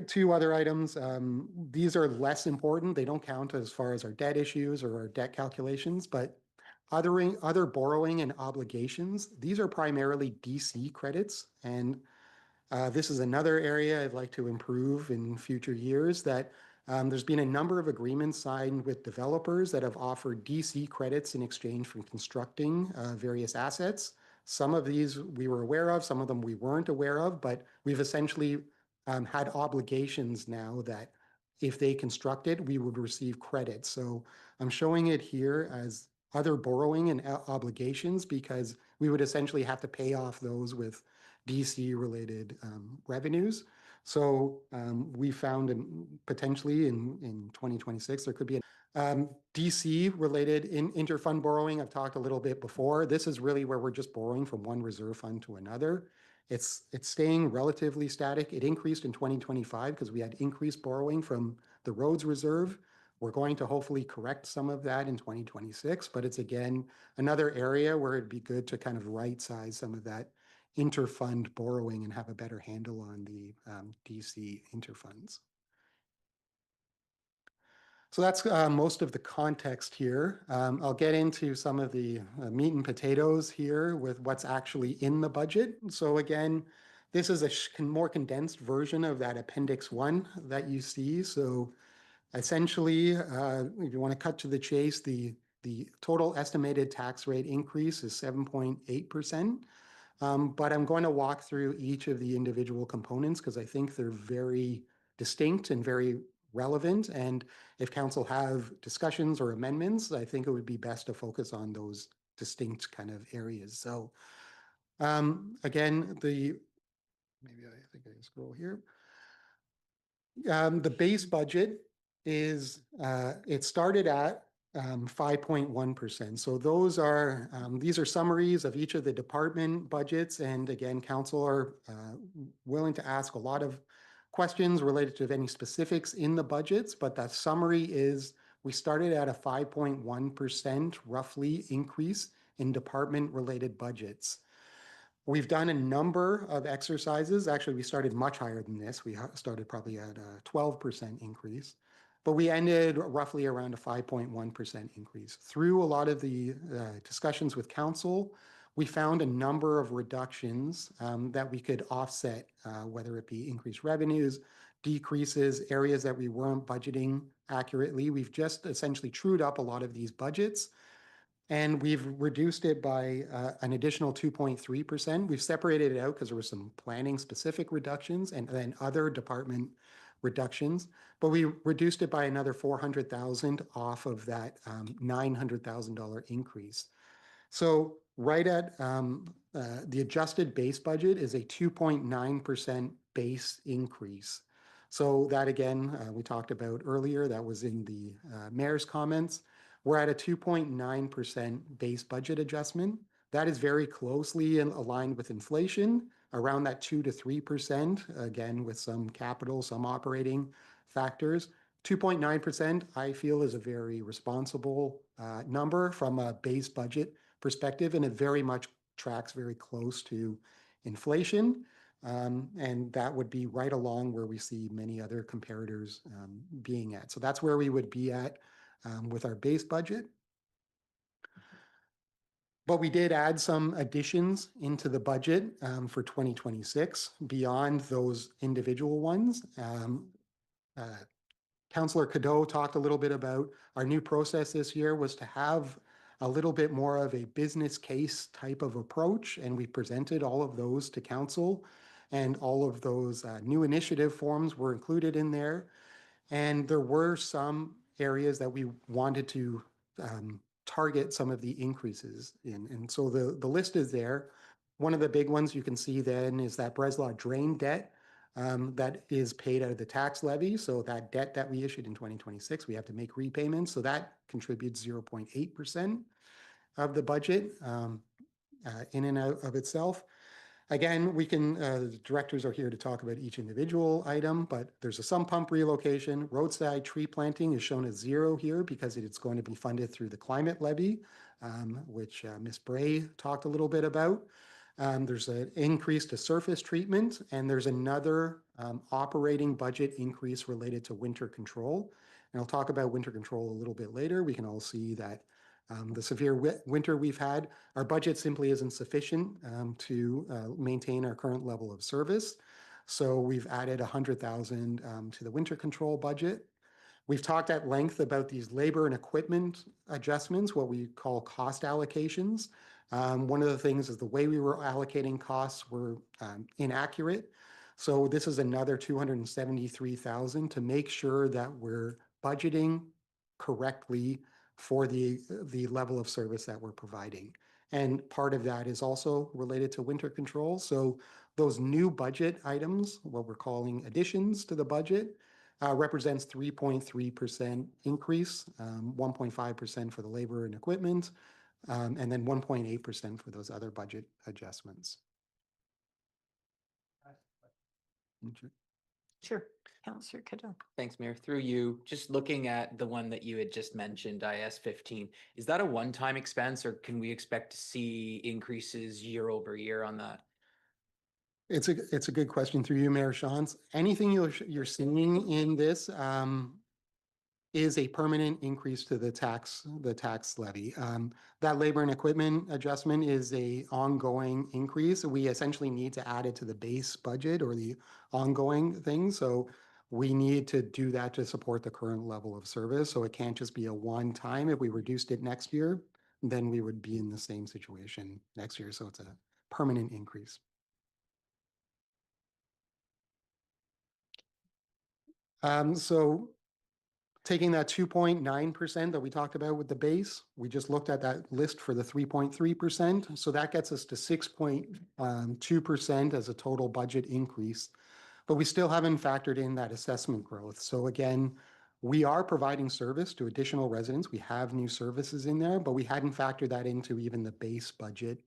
Two other items, these are less important. They don't count as far as our debt issues or our debt calculations, but other borrowing and obligations, these are primarily DC credits. And this is another area I'd like to improve in future years, that there's been a number of agreements signed with developers that have offered DC credits in exchange for constructing various assets. Some of these we were aware of, some of them we weren't aware of, but we've essentially had obligations now that if they constructed, we would receive credit. So I'm showing it here as other borrowing and obligations because we would essentially have to pay off those with DC related revenues. So we found potentially in 2026, there could be DC related interfund borrowing. I've talked a little bit before. This is really where we're just borrowing from one reserve fund to another. It's staying relatively static. It increased in 2025 because we had increased borrowing from the roads reserve. We're going to hopefully correct some of that in 2026, but it's again, another area where it'd be good to kind of right size some of that interfund borrowing and have a better handle on the DC interfunds. So that's most of the context here. I'll get into some of the meat and potatoes here with what's actually in the budget. So again, this is a more condensed version of that Appendix 1 that you see. So essentially, if you want to cut to the chase, the total estimated tax rate increase is 7.8%. But I'm going to walk through each of the individual components because I think they're very distinct and very relevant. And if council have discussions or amendments, I think it would be best to focus on those distinct kind of areas. So again, maybe I think I can scroll here. The base budget is, it started at 5.1%. So these are summaries of each of the department budgets. And again, council are willing to ask a lot of questions related to any specifics in the budgets, but that summary is we started at a 5.1% roughly increase in department related budgets. We've done a number of exercises. Actually, we started much higher than this. We started probably at a 12% increase, but we ended roughly around a 5.1% increase. Through a lot of the discussions with council, we found a number of reductions that we could offset, whether it be increased revenues, decreases, areas that we weren't budgeting accurately. We've just essentially trued up a lot of these budgets, and we've reduced it by an additional 2.3%. We've separated it out because there were some planning specific reductions and then other department reductions, but we reduced it by another 400,000 off of that $900,000 increase. So right at the adjusted base budget is a 2.9% base increase. So that again, we talked about earlier, that was in the mayor's comments. We're at a 2.9% base budget adjustment. That is very closely aligned with inflation, around that 2 to 3%, again, with some capital, some operating factors. 2.9%, I feel, is a very responsible number from a base budget perspective, and it very much tracks very close to inflation. And that would be right along where we see many other comparators being at. So that's where we would be at with our base budget. But we did add some additions into the budget for 2026 beyond those individual ones. Councillor Cadeau talked a little bit about our new process this year was to have a little bit more of a business case type of approach, and we presented all of those to council, and all of those new initiative forms were included in there. And there were some areas that we wanted to target some of the increases in. And so the list is there. One of the big ones you can see then is that Breslau drain debt that is paid out of the tax levy. So that debt that we issued in 2026, we have to make repayments. So that contributes 0.8% of the budget in and out of itself. Again, we can, the directors are here to talk about each individual item, but there's a sump pump relocation. Roadside tree planting is shown as 0 here because it's going to be funded through the climate levy, which Ms. Bray talked a little bit about. There's an increase to surface treatment, and there's another operating budget increase related to winter control. And I'll talk about winter control a little bit later. We can all see that the severe winter we've had, our budget simply isn't sufficient to maintain our current level of service. So we've added 100,000 to the winter control budget. We've talked at length about these labor and equipment adjustments, what we call cost allocations. One of the things is the way we were allocating costs were inaccurate. So this is another 273,000 to make sure that we're budgeting correctly for the level of service that we're providing. And part of that is also related to winter control. So those new budget items, what we're calling additions to the budget, represents 3.3% increase, 1.5% for the labor and equipment, and then 1.8% for those other budget adjustments. Sure. Councillor Cadeau. Thanks, Mayor. Through you, just looking at the one that you had just mentioned, IS 15, is that a one-time expense, or can we expect to see increases year over year on that? It's a good question through you, Mayor Shantz. Anything you're seeing in this is a permanent increase to the tax levy. That labor and equipment adjustment is a ongoing increase. We essentially need to add it to the base budget or the ongoing thing. So we need to do that to support the current level of service. So it can't just be a one time. If we reduced it next year, then we would be in the same situation next year. So it's a permanent increase. So taking that 2.9% that we talked about with the base, we just looked at that list for the 3.3%. So that gets us to 6.2% as a total budget increase. But we still haven't factored in that assessment growth. So again, we are providing service to additional residents. We have new services in there, but we hadn't factored that into even the base budget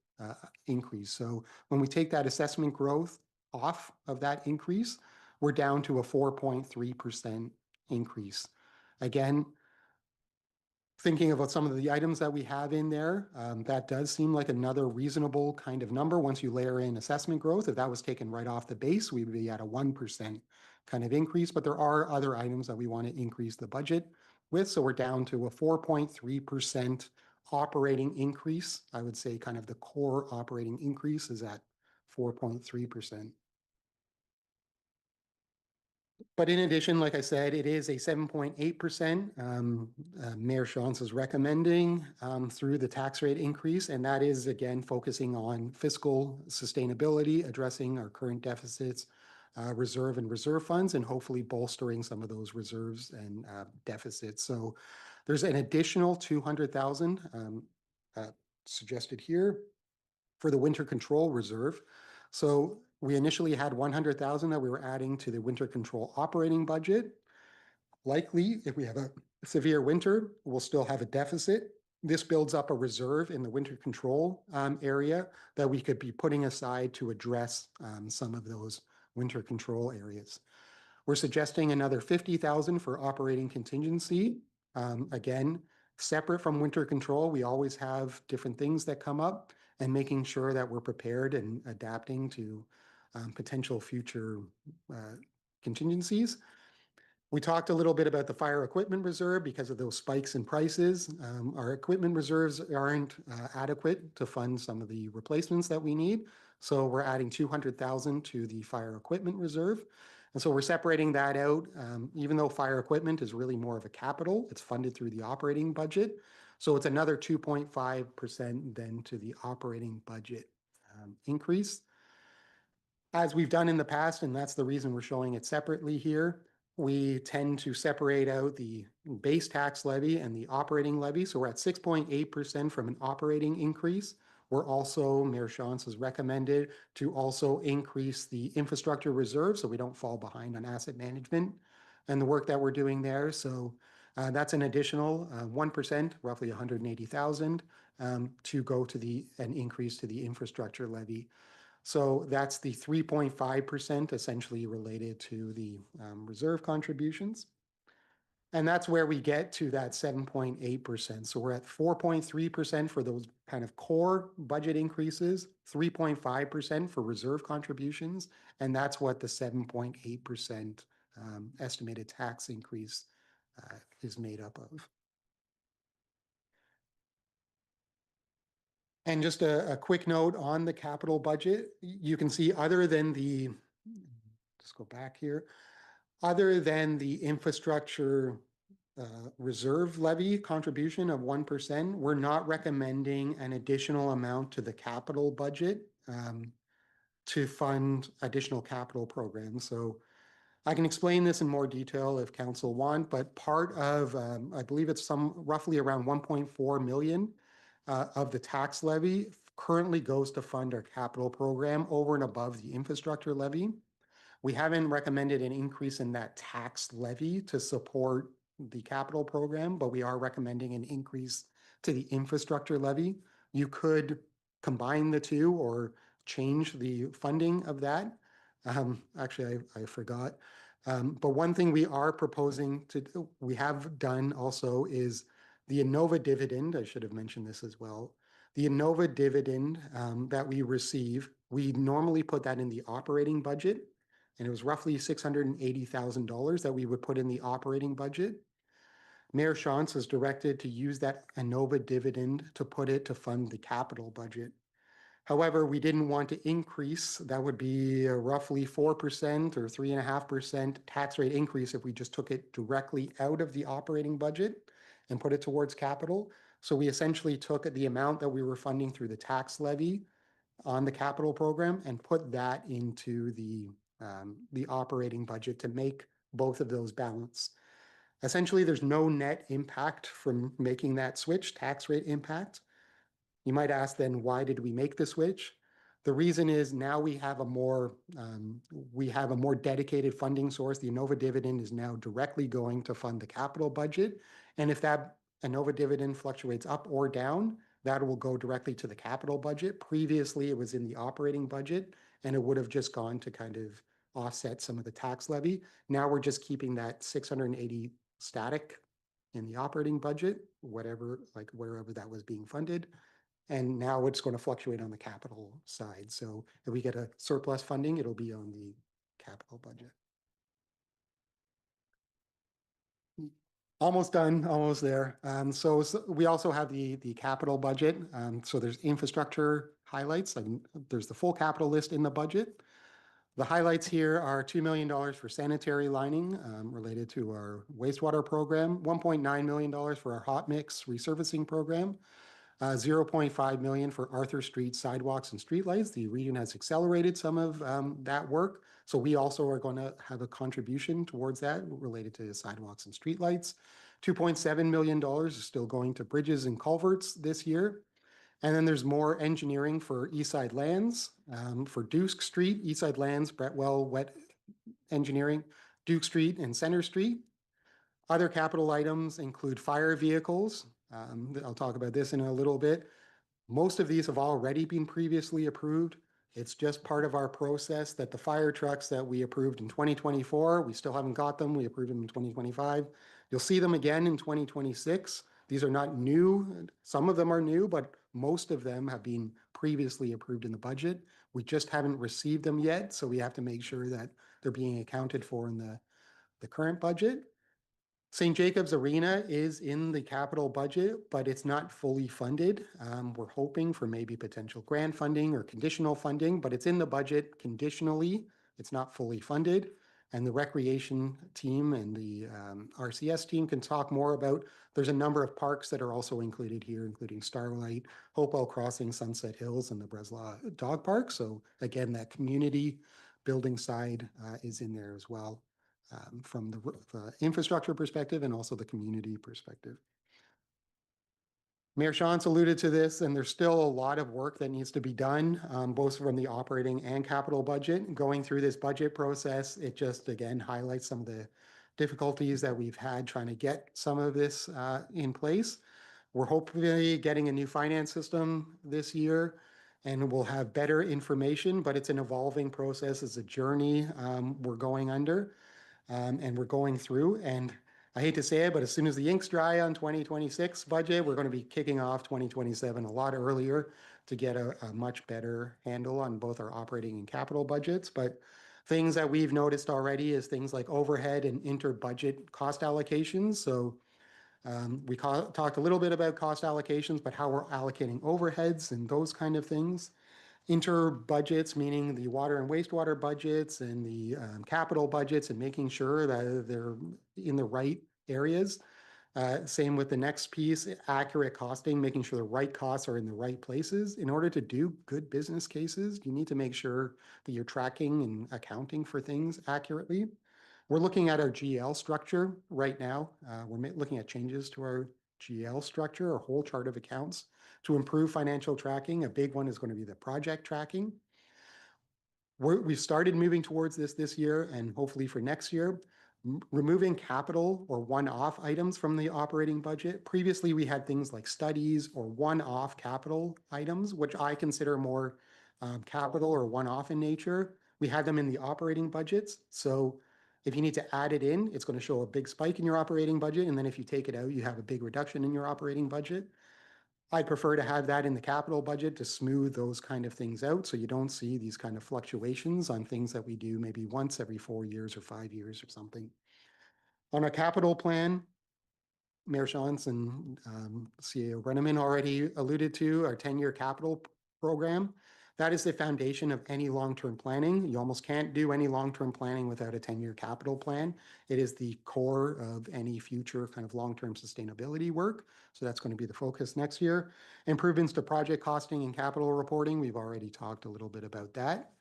increase. So when we take that assessment growth off of that increase, we're down to a 4.3% increase. Again, thinking about some of the items that we have in there, that does seem like another reasonable kind of number once you layer in assessment growth. If that was taken right off the base, we would be at a 1% kind of increase, but there are other items that we want to increase the budget with. So we're down to a 4.3% operating increase. I would say kind of the core operating increase is at 4.3%. But in addition, like I said, it is a 7.8%. Mayor Shantz is recommending through the tax rate increase, and that is, again, focusing on fiscal sustainability, addressing our current deficits, reserve and reserve funds, and hopefully bolstering some of those reserves and deficits. So there's an additional 200,000 suggested here for the winter control reserve. So we initially had 100,000 that we were adding to the winter control operating budget. Likely, if we have a severe winter, we'll still have a deficit. This builds up a reserve in the winter control area that we could be putting aside to address some of those winter control areas. We're suggesting another 50,000 for operating contingency. Again, separate from winter control, we always have different things that come up, and making sure that we're prepared and adapting to potential future contingencies. We talked a little bit about the fire equipment reserve because of those spikes in prices. Our equipment reserves aren't adequate to fund some of the replacements that we need. So we're adding 200,000 to the fire equipment reserve. And so we're separating that out, even though fire equipment is really more of a capital, it's funded through the operating budget. So it's another 2.5% then to the operating budget increase. As we've done in the past, and that's the reason we're showing it separately here, we tend to separate out the base tax levy and the operating levy. So we're at 6.8% from an operating increase. We're also, Mayor Shantz has recommended to also increase the infrastructure reserve so we don't fall behind on asset management and the work that we're doing there. So that's an additional 1%, roughly 180,000, to go to an increase to the infrastructure levy. So that's the 3.5% essentially related to the reserve contributions. And that's where we get to that 7.8%. So we're at 4.3% for those kind of core budget increases, 3.5% for reserve contributions, and that's what the 7.8% estimated tax increase is made up of. And just a quick note on the capital budget, you can see other than the, let's go back here, other than the infrastructure reserve levy contribution of 1%, we're not recommending an additional amount to the capital budget to fund additional capital programs. So I can explain this in more detail if council want, but part of, I believe it's roughly around 1.4 million of the tax levy currently goes to fund our capital program over and above the infrastructure levy. We haven't recommended an increase in that tax levy to support the capital program, but we are recommending an increase to the infrastructure levy. You could combine the two or change the funding of that. Actually, I forgot. But one thing we are proposing to do, we have done also is the Innova dividend. I should have mentioned this as well. The Innova dividend that we receive We normally put that in the operating budget, and it was roughly $680,000 that we would put in the operating budget. Mayor Shantz is directed to use that ANOVA dividend to put it to fund the capital budget. However, we didn't want to increase. That would be a roughly 4% or 3.5% tax rate increase if we just took it directly out of the operating budget and put it towards capital. So we essentially took the amount that we were funding through the tax levy on the capital program and put that into the operating budget to make both of those balance. Essentially, there's no net impact from making that switch, tax rate impact. You might ask then, why did we make the switch? The reason is now we have a more dedicated funding source. The ANOVA dividend is now directly going to fund the capital budget. And if that ANOVA dividend fluctuates up or down, that will go directly to the capital budget. Previously, it was in the operating budget, and it would have just gone to kind of offset some of the tax levy. Now we're just keeping that 680 static in the operating budget, whatever, like wherever that was being funded. And now it's going to fluctuate on the capital side. So if we get a surplus funding, it'll be on the capital budget. Almost done, almost there. So we also have the capital budget. So there's infrastructure highlights. There's the full capital list in the budget. The highlights here are $2 million for sanitary lining related to our wastewater program, $1.9 million for our hot mix resurfacing program, $0.5 million for Arthur Street sidewalks and streetlights. The region has accelerated some of that work. So we also are going to have a contribution towards that related to sidewalks and streetlights. $2.7 million is still going to bridges and culverts this year. And then there's more engineering for Eastside Lands, for Duke Street, Eastside Lands, Bretwell, Wet Engineering, Duke Street and Center Street. Other capital items include fire vehicles. I'll talk about this in a little bit. Most of these have already been previously approved. It's just part of our process that the fire trucks that we approved in 2024, we still haven't got them. We approved them in 2025. You'll see them again in 2026. These are not new. Some of them are new, but most of them have been previously approved in the budget. We just haven't received them yet, so we have to make sure that they're being accounted for in the current budget. St. Jacobs Arena is in the capital budget, but it's not fully funded. We're hoping for maybe potential grant funding or conditional funding, but it's in the budget conditionally. It's not fully funded. And the recreation team and the RCS team can talk more about, there's a number of parks that are also included here, including Starlight, Hopewell Crossing, Sunset Hills, and the Breslau Dog Park. So again, that community building side is in there as well. From the infrastructure perspective and also the community perspective. Mayor Shantz alluded to this, and there's still a lot of work that needs to be done, both from the operating and capital budget. Going through this budget process, it just, again, highlights some of the difficulties that we've had trying to get some of this in place. We're hopefully getting a new finance system this year, and we'll have better information, but it's an evolving process. It's a journey we're going under. And we're going through, and I hate to say it, but as soon as the ink's dry on 2026 budget, we're going to be kicking off 2027 a lot earlier to get a much better handle on both our operating and capital budgets. But things that we've noticed already is things like overhead and inter-budget cost allocations. So we talked a little bit about cost allocations, but how we're allocating overheads and those kind of things. Inter-budgets, meaning the water and wastewater budgets and the capital budgets, and making sure that they're in the right areas. Same with the next piece, accurate costing, making sure the right costs are in the right places. In order to do good business cases, you need to make sure that you're tracking and accounting for things accurately. We're looking at our GL structure right now. We're looking at changes to our GL structure, our whole chart of accounts, to improve financial tracking. A big one is going to be the project tracking. We've started moving towards this year, and hopefully for next year, removing capital or one-off items from the operating budget. Previously, we had things like studies or one-off capital items, which I consider more capital or one-off in nature. We had them in the operating budgets. So if you need to add it in, it's going to show a big spike in your operating budget. And then if you take it out, you have a big reduction in your operating budget. I prefer to have that in the capital budget to smooth those kind of things out, so you don't see these kind of fluctuations on things that we do maybe once every 4 years or 5 years or something. On our capital plan, Mayor Shantz and CAO Brenneman already alluded to our 10-year capital program. That is the foundation of any long-term planning. You almost can't do any long-term planning without a 10-year capital plan. It is the core of any future kind of long-term sustainability work. So that's going to be the focus next year. Improvements to project costing and capital reporting. We've already talked a little bit about that.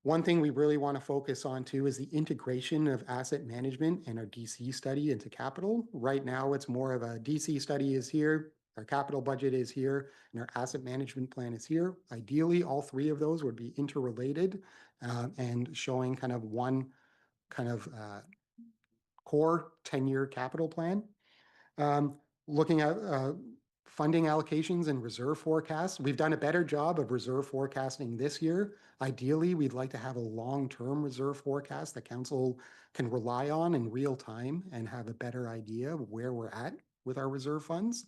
One thing we really want to focus on too is the integration of asset management and our DC study into capital. Right now, it's more of a DC study is here, our capital budget is here, and our asset management plan is here. Ideally, all three of those would be interrelated and showing kind of one kind of core 10-year capital plan. Looking at funding allocations and reserve forecasts. We've done a better job of reserve forecasting this year. Ideally, we'd like to have a long-term reserve forecast that council can rely on in real time and have a better idea of where we're at with our reserve funds.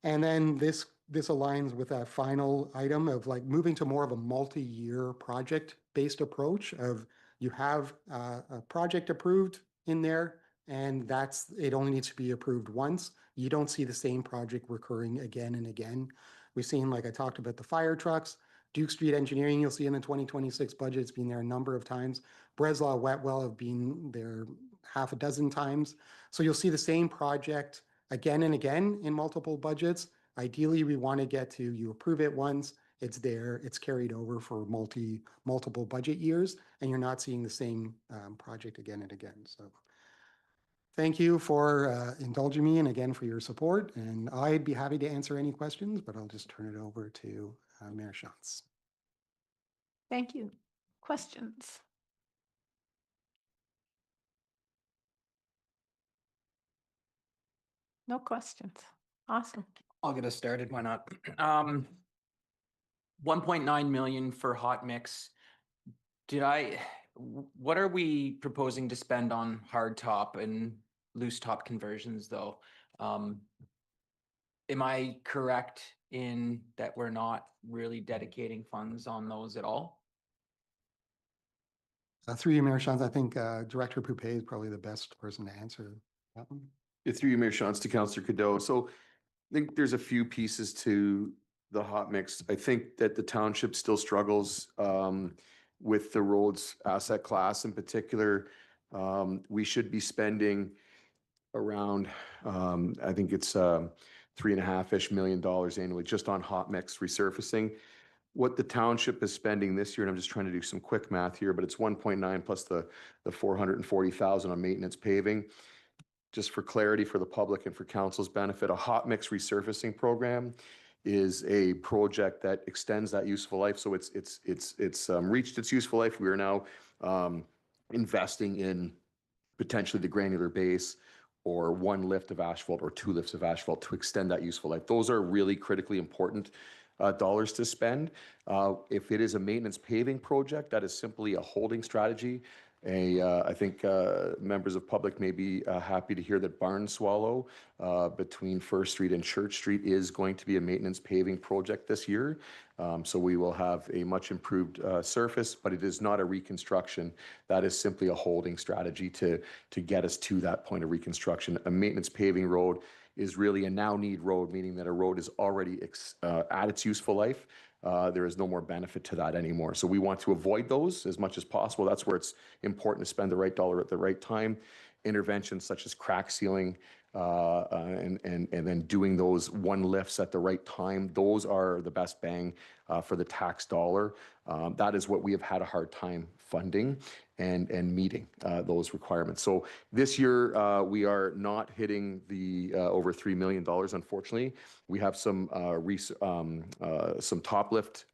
And then this aligns with that final item of like moving to more of a multi-year project-based approach of you have a project approved in there, and it only needs to be approved once. You don't see the same project recurring again and again. We've seen, like I talked about, the fire trucks, Duke Street Engineering, you'll see in the 2026 budget, it's been there a number of times. Breslau Wetwell have been there half a dozen times. So you'll see the same project again and again in multiple budgets. Ideally, we want to get to you approve it once, it's there, it's carried over for multiple budget years, and you're not seeing the same project again and again. So thank you for indulging me and again for your support. And I'd be happy to answer any questions, but I'll just turn it over to Mayor Shantz. Thank you. Questions? No questions. Awesome. I'll get us started. Why not? 1.9 million for hot mix. What are we proposing to spend on hard top and loose top conversions though? Am I correct in that we're not really dedicating funds on those at all? Through you, Mayor Shantz, I think Director Poupé is probably the best person to answer that one. Through you, Mayor Shantz, to Councillor Cadeau. So I think there's a few pieces to the hot mix. I think that the township still struggles with the roads asset class in particular. We should be spending around, I think it's $3.5-ish million annually just on hot mix resurfacing. What the township is spending this year, and I'm just trying to do some quick math here, but it's 1.9 plus the 440,000 on maintenance paving. Just for clarity for the public and for council's benefit, a hot mix resurfacing program is a project that extends that useful life. So it's reached its useful life. We are now investing in potentially the granular base or one lift of asphalt or two lifts of asphalt to extend that useful life. Those are really critically important dollars to spend. If it is a maintenance paving project, that is simply a holding strategy. I think members of public may be happy to hear that Barn Swallow between First Street and Church Street is going to be a maintenance paving project this year. So we will have a much improved surface, but it is not a reconstruction. That is simply a holding strategy to get us to that point of reconstruction. A maintenance paving road is really a now need road, meaning that a road is already at its useful life. There is no more benefit to that anymore. So we want to avoid those as much as possible. That's where it's important to spend the right dollar at the right time. Interventions such as crack sealing and then doing those one lifts at the right time, those are the best bang for the tax dollar. That is what we have had a hard time funding and meeting those requirements. So this year we are not hitting the over $3 million, unfortunately. We have some top lift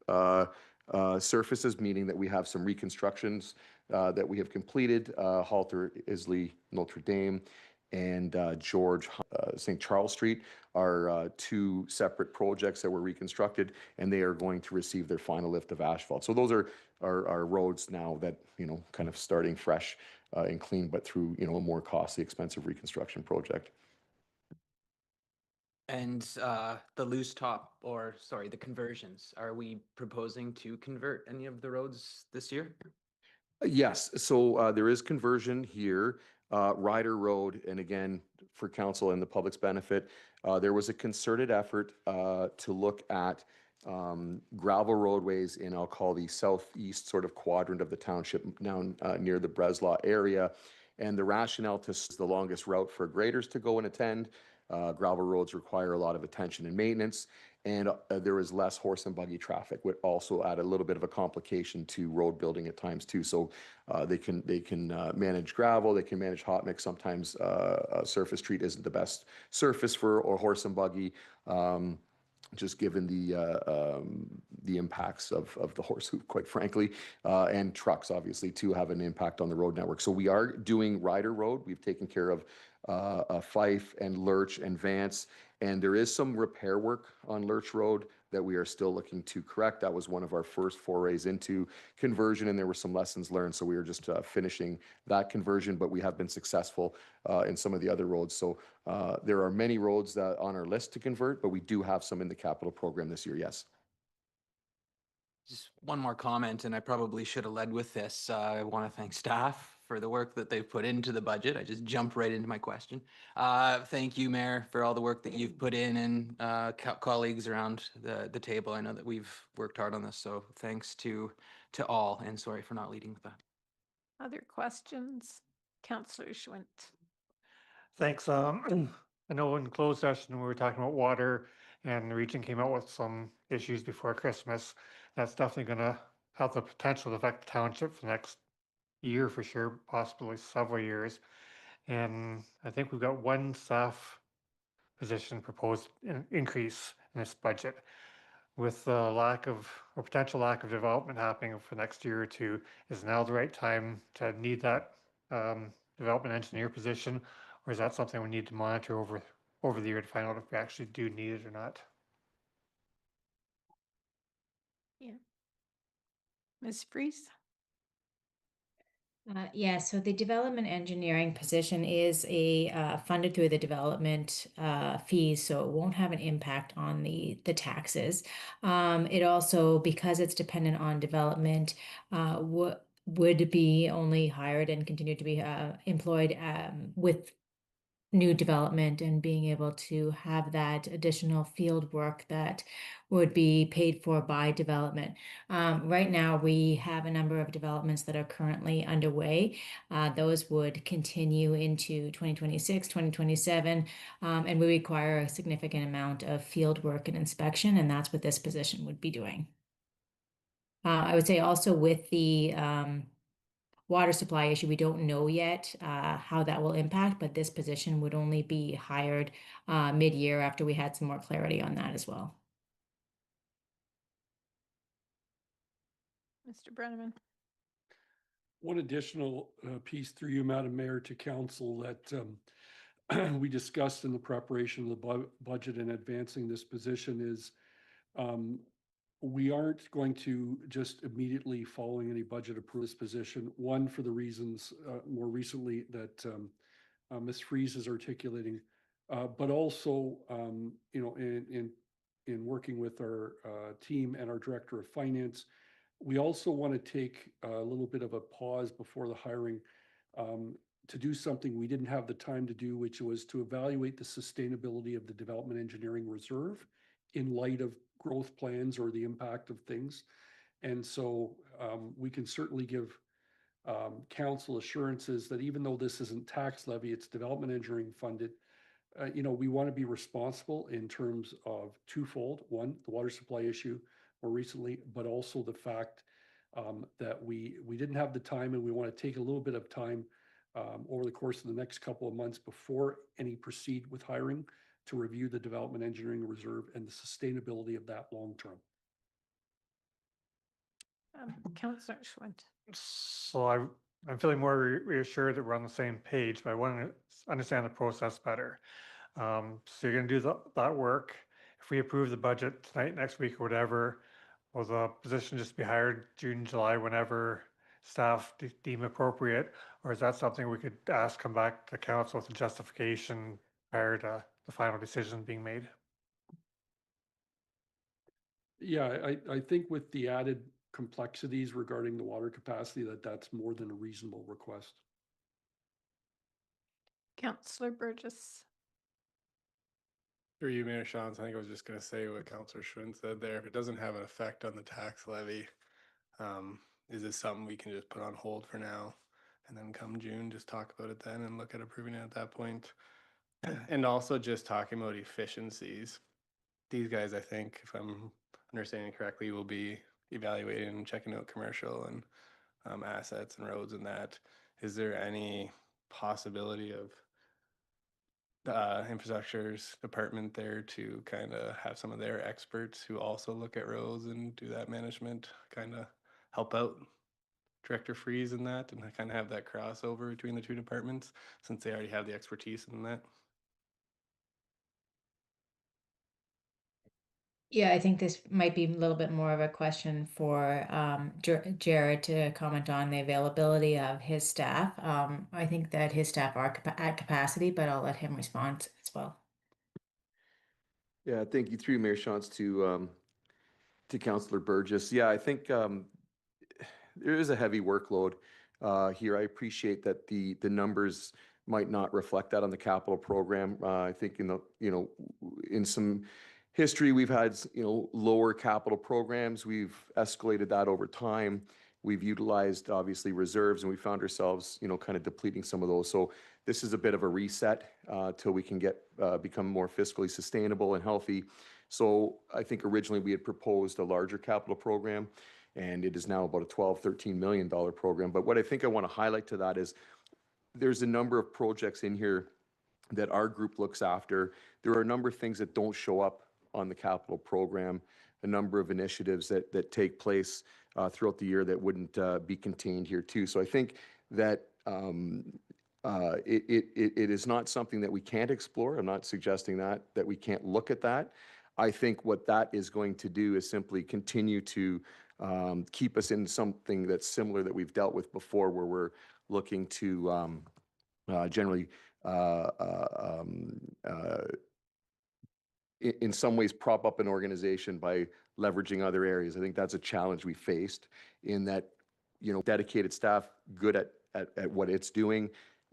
surfaces, meaning that we have some reconstructions that we have completed, Halter, Isley, Notre Dame, and George St. Charles Street are two separate projects that were reconstructed, and they are going to receive their final lift of asphalt. So those are roads now that, kind of starting fresh and clean, but through, a more costly, expensive reconstruction project. And the loose top, or sorry, the conversions, are we proposing to convert any of the roads this year? Yes, so there is conversion here, Ryder Road, and again, for council and the public's benefit, there was a concerted effort to look at gravel roadways in, I'll call the southeast sort of quadrant of the township, down near the Breslau area. And the rationale to the longest route for graders to go and attend. Gravel roads require a lot of attention and maintenance, and there is less horse and buggy traffic, which also add a little bit of a complication to road building at times too. So they can manage gravel, they can manage hot mix. Sometimes surface street isn't the best surface for or horse and buggy. Just given the impacts of the horse hoop, quite frankly, and trucks obviously too have an impact on the road network. So we are doing Ryder Road. We've taken care of Fife and Lurch and Vance, and there is some repair work on Lurch Road that we are still looking to correct. That was one of our first forays into conversion, and there were some lessons learned. So we are just finishing that conversion, but we have been successful in some of the other roads. So there are many roads that on our list to convert, but we do have some in the capital program this year, yes. Just one more comment, and I probably should have led with this. I want to thank staff for the work that they've put into the budget. I just jumped right into my question. Thank you, Mayor, for all the work that you've put in, and colleagues around the table. I know that we've worked hard on this, so thanks to all, and sorry for not leading with that. Other questions? Councillor Schwint. Thanks. I know in closed session, we were talking about water, and the region came out with some issues before Christmas. That's definitely going to have the potential to affect the township for the next year for sure, possibly several years. And I think we've got one staff position proposed increase in this budget. With the lack of, or potential lack of development happening for next year or two, is now the right time to need that development engineer position? Or is that something we need to monitor over the year to find out if we actually do need it or not? Yeah. Ms. Freeze? Yeah, so the development engineering position is funded through the development fees, so it won't have an impact on the taxes. It also, because it's dependent on development, would be only hired and continue to be employed with new development, and being able to have that additional field work that would be paid for by development. Right now, we have a number of developments that are currently underway. Those would continue into 2026, 2027, and we require a significant amount of field work and inspection, and that's what this position would be doing. I would say also with the water supply issue, we don't know yet how that will impact, but this position would only be hired mid-year after we had some more clarity on that as well. Mr. Brenneman? One additional piece through you, Madam Mayor, to council that we discussed in the preparation of the budget and advancing this position is we aren't going to just immediately following any budget approve this position. One, for the reasons more recently that Ms. Freeze is articulating, but also, in working with our team and our Director of Finance, we also want to take a little bit of a pause before the hiring to do something we didn't have the time to do, which was to evaluate the sustainability of the development engineering reserve in light of growth plans or the impact of things. And so we can certainly give council assurances that even though this isn't tax levy, it's development engineering funded, we want to be responsible in terms of twofold. One, the water supply issue more recently, but also the fact that we didn't have the time, and we want to take a little bit of time over the course of the next couple of months before any proceed with hiring to review the development engineering reserve and the sustainability of that long term. Councillor Schwint. So I'm feeling more reassured that we're on the same page, but I want to understand the process better. So you're going to do that work. If we approve the budget tonight, next week, or whatever, will the position just be hired June, July, whenever staff deem appropriate? Or is that something we could ask come back to council with a justification prior to the final decision being made? Yeah, I think with the added complexities regarding the water capacity, that's more than a reasonable request. Councillor Burgess. Through you, Mayor Shawns, I think I was just gonna say what Councillor Schwinn said there. If it doesn't have an effect on the tax levy, is this something we can just put on hold for now? And then come June, just talk about it then and look at approving it at that point. And also just talking about efficiencies. These guys, I think, if I'm understanding correctly, will be evaluating and checking out commercial and assets and roads and that. Is there any possibility of the infrastructure's department there to kind of have some of their experts who also look at roads and do that management, kind of help out Director Freeze in that, and kind of have that crossover between the two departments since they already have the expertise in that? Yeah, I think this might be a little bit more of a question for Jared to comment on the availability of his staff. I think that his staff are at capacity, but I'll let him respond as well. Yeah, thank you through Mayor Shantz to Councillor Burgess. Yeah, I think there is a heavy workload here. I appreciate that the numbers might not reflect that on the capital program. I think in some history we've had lower capital programs. We've escalated that over time. We've utilized obviously reserves, and we found ourselves kind of depleting some of those. So this is a bit of a reset till we can become more fiscally sustainable and healthy. So I think originally we had proposed a larger capital program, and it is now about a $12-13 million program. But what I think I want to highlight to that is there's a number of projects in here that our group looks after. There are a number of things that don't show up on the capital program, a number of initiatives that take place throughout the year that wouldn't be contained here too. So I think that it is not something that we can't explore. I'm not suggesting that we can't look at that. I think what that is going to do is simply continue to keep us in something that's similar that we've dealt with before, where we're looking to generally in some ways prop up an organization by leveraging other areas. I think that's a challenge we faced, in that dedicated staff good at what it's doing.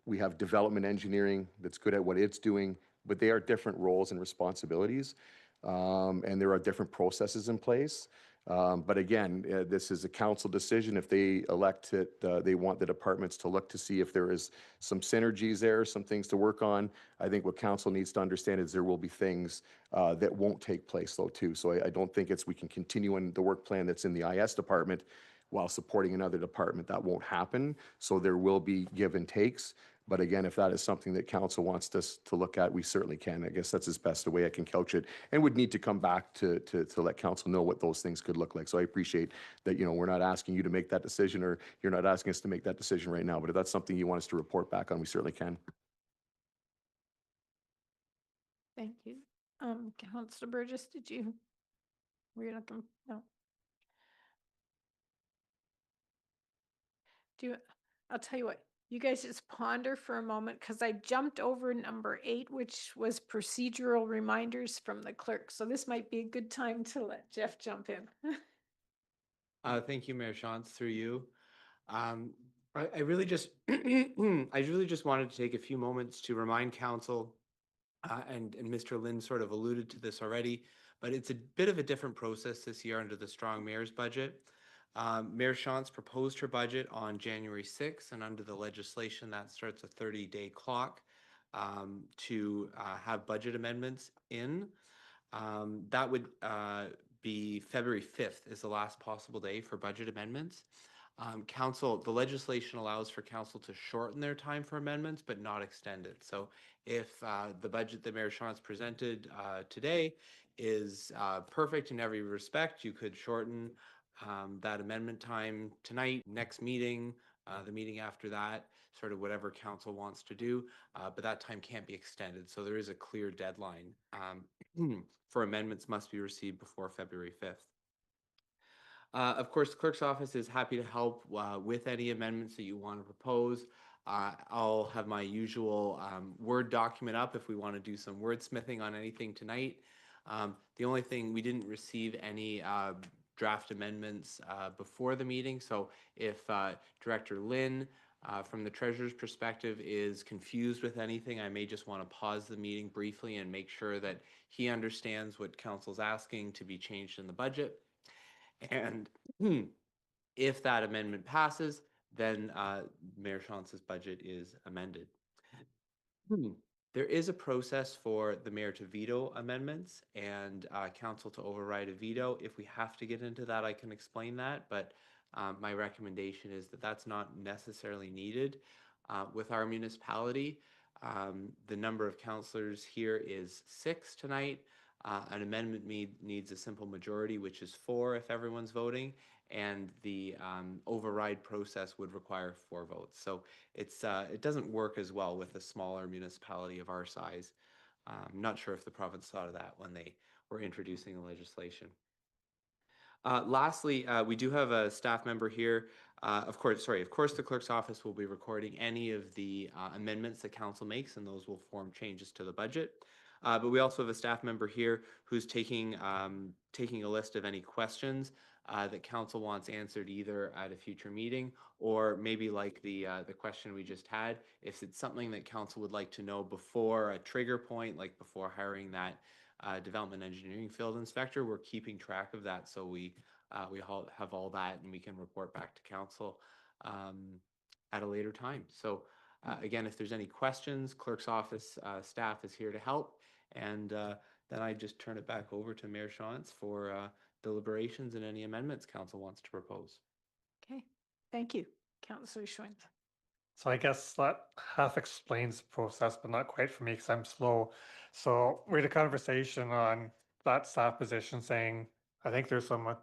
We have development engineering that's good at what it's doing, but they are different roles and responsibilities, and there are different processes in place. But again, this is a council decision. If they elect it, they want the departments to look to see if there is some synergies there, some things to work on. I think what council needs to understand is there will be things that won't take place though too. So I don't think we can continue in the work plan that's in the IS department while supporting another department. That won't happen. So there will be give and takes. But again, if that is something that council wants us to look at, we certainly can. I guess that's as best a way I can couch it, and would need to come back to let council know what those things could look like. So I appreciate that, we're not asking you to make that decision, or you're not asking us to make that decision right now. But if that's something you want us to report back on, we certainly can. Thank you. Councillor Burgess, were you looking? No. I'll tell you what, you guys just ponder for a moment, because I jumped over number 8, which was procedural reminders from the clerk. So this might be a good time to let Jeff jump in. Thank you, Mayor Shantz, through you. I really just wanted to take a few moments to remind council, and Mr. Lynn sort of alluded to this already, but it's a bit of a different process this year under the Strong Mayor's budget. Mayor Shantz proposed her budget on January 6th, and under the legislation that starts a 30-day clock to have budget amendments in. That would be February 5th is the last possible day for budget amendments. The legislation allows for council to shorten their time for amendments, but not extend it. So if the budget that Mayor Shantz presented today is perfect in every respect, you could shorten that amendment time tonight, next meeting, the meeting after that, sort of whatever council wants to do, but that time can't be extended. So there is a clear deadline for amendments must be received before February 5th. Of course, the clerk's office is happy to help with any amendments that you want to propose. I'll have my usual Word document up if we want to do some wordsmithing on anything tonight. The only thing, we didn't receive any draft amendments before the meeting. So if Director Lynn, from the treasurer's perspective, is confused with anything, I may just want to pause the meeting briefly and make sure that he understands what council's asking to be changed in the budget. And if that amendment passes, then Mayor Chance's budget is amended. There is a process for the mayor to veto amendments and council to override a veto. If we have to get into that, I can explain that, but my recommendation is that that's not necessarily needed. With our municipality, the number of councillors here is 6 tonight. An amendment needs a simple majority, which is 4 if everyone's voting, and the override process would require 4 votes. So it doesn't work as well with a smaller municipality of our size. I'm not sure if the province thought of that when they were introducing the legislation. Lastly, we do have a staff member here. Of course, the clerk's office will be recording any of the amendments that council makes, and those will form changes to the budget. But we also have a staff member here who's taking a list of any questions that council wants answered either at a future meeting or maybe like the question we just had. If it's something that council would like to know before a trigger point, like before hiring that development engineering field inspector, we're keeping track of that, so we have all that and we can report back to council at a later time. So again, if there's any questions, clerk's office staff is here to help. And then I just turn it back over to Mayor Chance for deliberations and any amendments council wants to propose. Okay, thank you, Councillor Schwinn. So I guess that half explains the process, but not quite for me because I'm slow. So we had a conversation on that staff position saying, I think there's some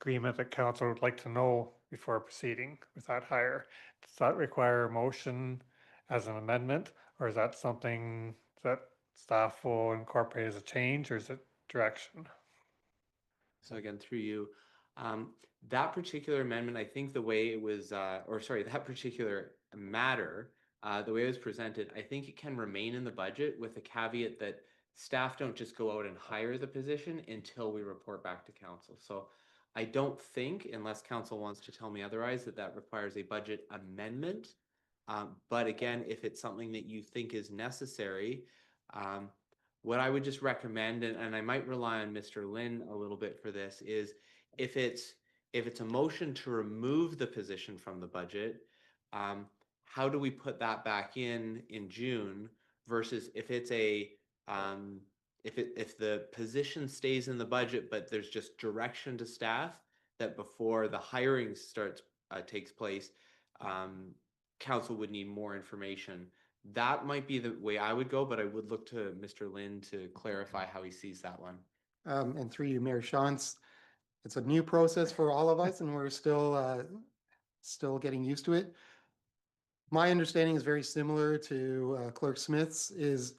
agreement that council would like to know before proceeding with that hire. Does that require a motion as an amendment, or is that something that staff will incorporate as a change, or is it direction? So again, through you, that particular amendment, I think the way it was, that particular matter, the way it was presented, I think it can remain in the budget with the caveat that staff don't just go out and hire the position until we report back to council. So I don't think, unless council wants to tell me otherwise, that requires a budget amendment. But again, if it's something that you think is necessary, what I would just recommend, and I might rely on Mr. Lynn a little bit for this, is if it's a motion to remove the position from the budget, how do we put that back in June versus if it's a if the position stays in the budget but there's just direction to staff that before the hiring takes place, council would need more information. That might be the way I would go, but I would look to Mr. Lynn to clarify how he sees that one. And through you, Mayor Chance, it's a new process for all of us and we're still getting used to it. My understanding is very similar to Clerk Smith's, is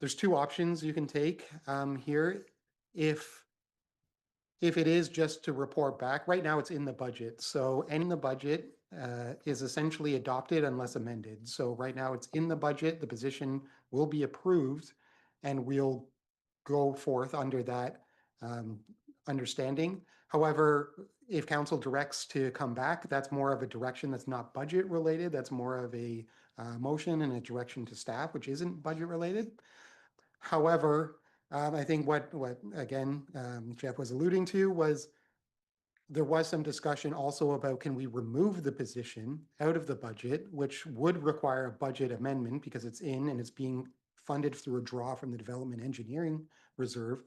there's 2 options you can take here. If it is just to report back, right now it's in the budget. So any in the budget is essentially adopted unless amended. So right now it's in the budget, the position will be approved and we'll go forth under that understanding. However, if council directs to come back, that's more of a direction that's not budget related. That's more of a motion and a direction to staff, which isn't budget related. However, I think what again, Jeff was alluding to was there was some discussion also about can we remove the position out of the budget, which would require a budget amendment because it's in and it's being funded through a draw from the development engineering reserve.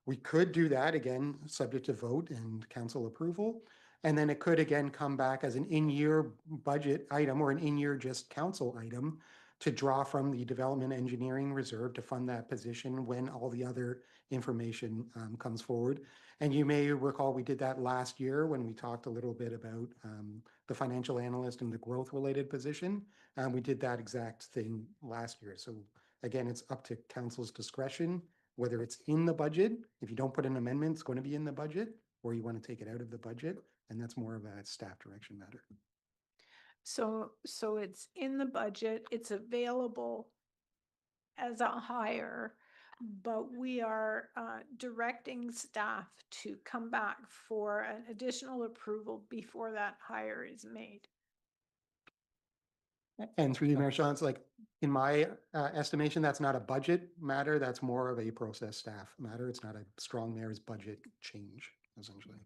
We could do that again, subject to vote and council approval. And then it could again come back as an in-year budget item or an in-year just council item to draw from the development engineering reserve to fund that position when all the other information comes forward. And you may recall we did that last year when we talked a little bit about the financial analyst and the growth related position. We did that exact thing last year. So again, it's up to council's discretion, whether it's in the budget. If you don't put an amendment, it's going to be in the budget, or you want to take it out of the budget. And that's more of a staff direction matter. So it's in the budget, it's available as a hire. but we are directing staff to come back for an additional approval before that hire is made. And through the Mayor Sean, it's like, in my estimation, that's not a budget matter. That's more of a process staff matter. It's not a strong mayor's budget change, essentially.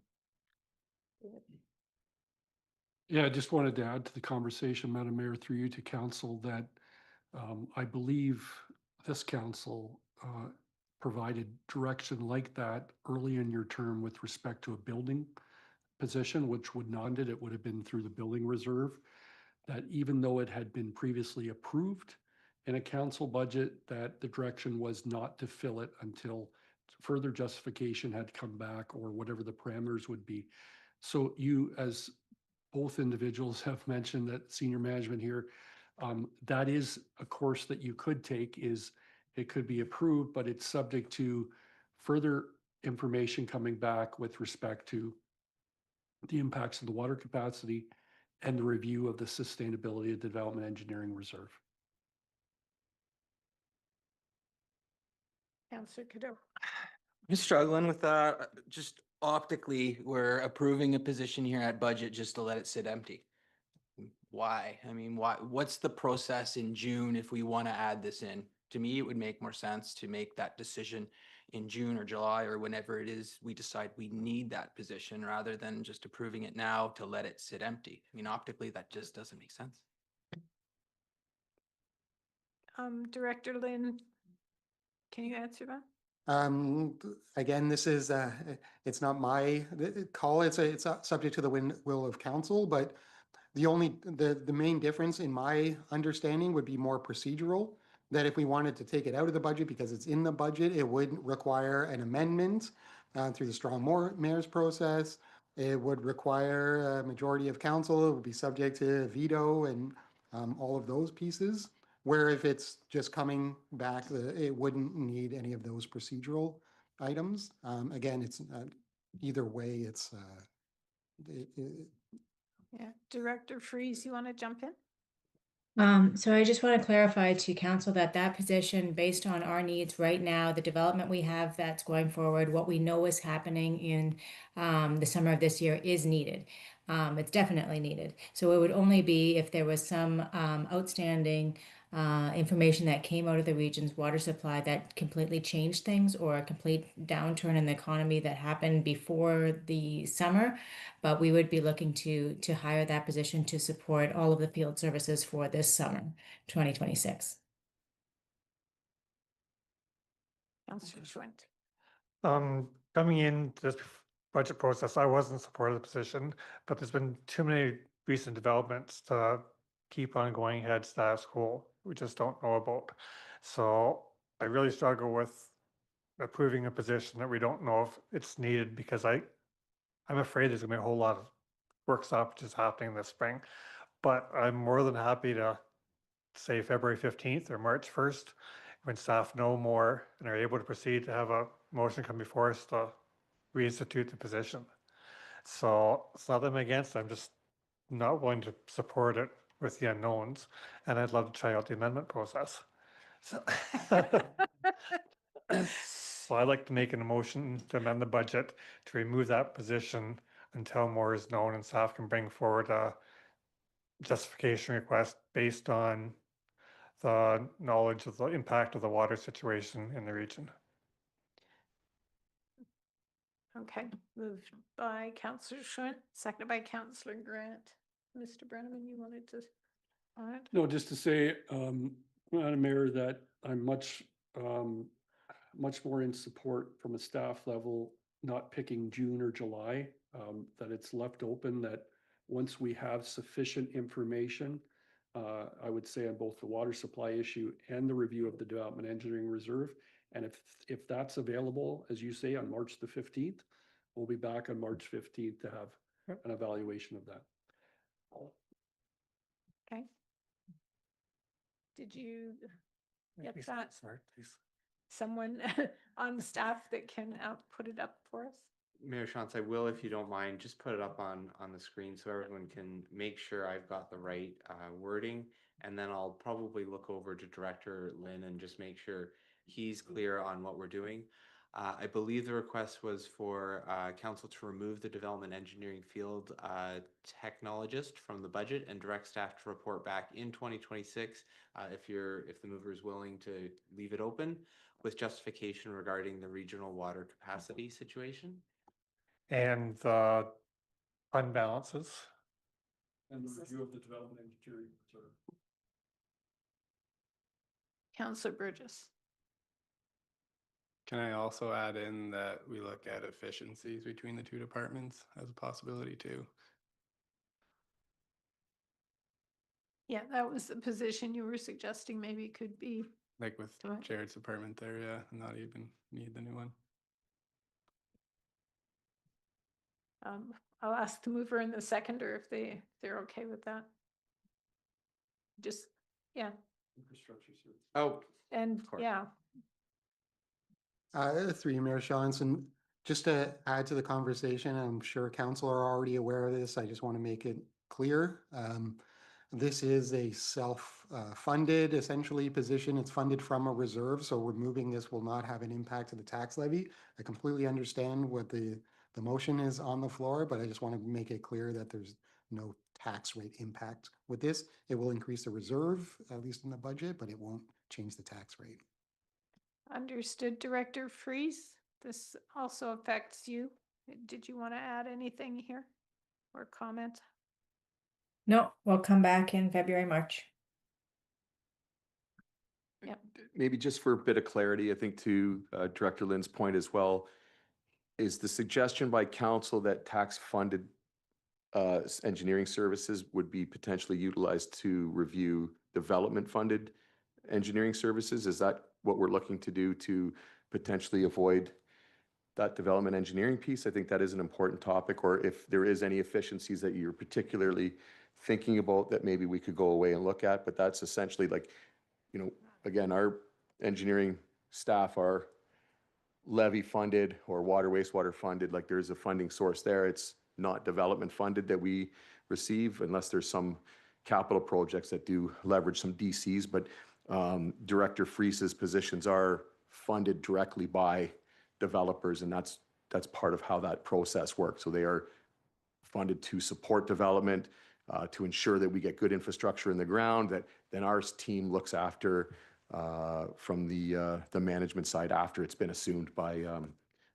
Yeah, I just wanted to add to the conversation, Madam Mayor, through you to council, that I believe this council provided direction like that early in your term with respect to a building position, which would not, it would have been through the building reserve, that even though it had been previously approved in a council budget, that the direction was not to fill it until further justification had come back or whatever the parameters would be. So you, as both individuals have mentioned, that senior management here, that is a course that you could take. Is it could be approved, but it's subject to further information coming back with respect to the impacts of the water capacity and the review of the sustainability of development engineering reserve. Councillor Cadeau. I'm struggling with that. Just optically, we're approving a position here at budget just to let it sit empty. Why? I mean, why? What's the process in June if we want to add this in? To me, it would make more sense to make that decision in June or July or whenever it is we decide we need that position rather than just approving it now to let it sit empty. I mean, optically, that just doesn't make sense. Director Lynn, can you answer that? Again, this is, it's not my call. It's subject to the will of council, but the main difference in my understanding would be more procedural, that if we wanted to take it out of the budget because it's in the budget, it would require an amendment through the strong mayor's process. It would require a majority of council. It would be subject to veto and all of those pieces. Where if it's just coming back, it wouldn't need any of those procedural items. Again, it's either way, it's Yeah, Director Freeze, you want to jump in? So I just want to clarify to council that that position, based on our needs right now, the development we have that's going forward, what we know is happening in the summer of this year is needed. It's definitely needed. So it would only be if there was some outstanding information that came out of the region's water supply that completely changed things, or a complete downturn in the economy that happened before the summer. But we would be looking to hire that position to support all of the field services for this summer, 2026. Councillor Schwint. Coming in this budget process, I wasn't supportive of the position, but there's been too many recent developments to keep on going ahead status quo. We just don't know about. So I really struggle with approving a position that we don't know if it's needed, because I'm afraid there's gonna be a whole lot of work stoppages happening this spring. But I'm more than happy to say February 15th or March 1st, when staff know more and are able to proceed, to have a motion come before us to reinstitute the position. So it's not that I'm against it, I'm just not willing to support it with the unknowns, and I'd love to try out the amendment process. So, so I'd like to make an motion to amend the budget to remove that position until more is known and staff can bring forward a justification request based on the knowledge of the impact of the water situation in the region. Okay, moved by Councillor Schwint, seconded by Councillor Grant. Mr. Brenneman, you wanted to add? No, just to say, Madam Mayor, that I'm much more in support from a staff level, not picking June or July, that it's left open, that once we have sufficient information, I would say on both the water supply issue and the review of the development engineering reserve. And if that's available, as you say, on March the 15th, we'll be back on March 15th to have an evaluation of that. Okay. Did you get that? Smart, please. Someone on staff that can put it up for us? Mayor Shantz, I will, if you don't mind, just put it up on the screen so everyone can make sure I've got the right wording. And then I'll probably look over to Director Lynn and just make sure he's clear on what we're doing. I believe the request was for council to remove the development engineering field technologist from the budget and direct staff to report back in 2026 if the mover is willing to leave it open with justification regarding the regional water capacity situation. And the fund balances. And the review of the development engineering reserve. Councillor Burgess. Can I also add in that we look at efficiencies between the two departments as a possibility too? Yeah, that was the position you were suggesting maybe it could be. Like with Do I- Jared's department there, yeah, and not even need the new one. I'll ask the mover and the seconder if they're okay with that. Just, yeah, Infrastructure service. Oh, and Of course. yeah, Through you, Mayor Johnson, just to add to the conversation, I'm sure council are already aware of this. I just want to make it clear. This is a self-funded essentially position. It's funded from a reserve, so removing this will not have an impact to the tax levy. I completely understand what the motion is on the floor, but I just want to make it clear that there's no tax rate impact with this. It will increase the reserve, at least in the budget, but it won't change the tax rate. understood, Director Freeze. This also affects you. Did you want to add anything here or comment? No, we'll come back in February, March. Yep. Maybe just for a bit of clarity, I think to Director Lynn's point as well, is the suggestion by council that tax-funded engineering services would be potentially utilized to review development-funded engineering services? Is that what we're looking to do to potentially avoid that development engineering piece? I think that is an important topic, or if there is any efficiencies that you're particularly thinking about that maybe we could go away and look at, but that's essentially like, you know, again, our engineering staff are levy funded or water wastewater funded, like there's a funding source there. It's not development funded that we receive unless there's some capital projects that do leverage some DCs, but Director Freese's positions are funded directly by developers, and that's part of how that process works. So they are funded to support development, to ensure that we get good infrastructure in the ground, that then our team looks after from the management side after it's been assumed by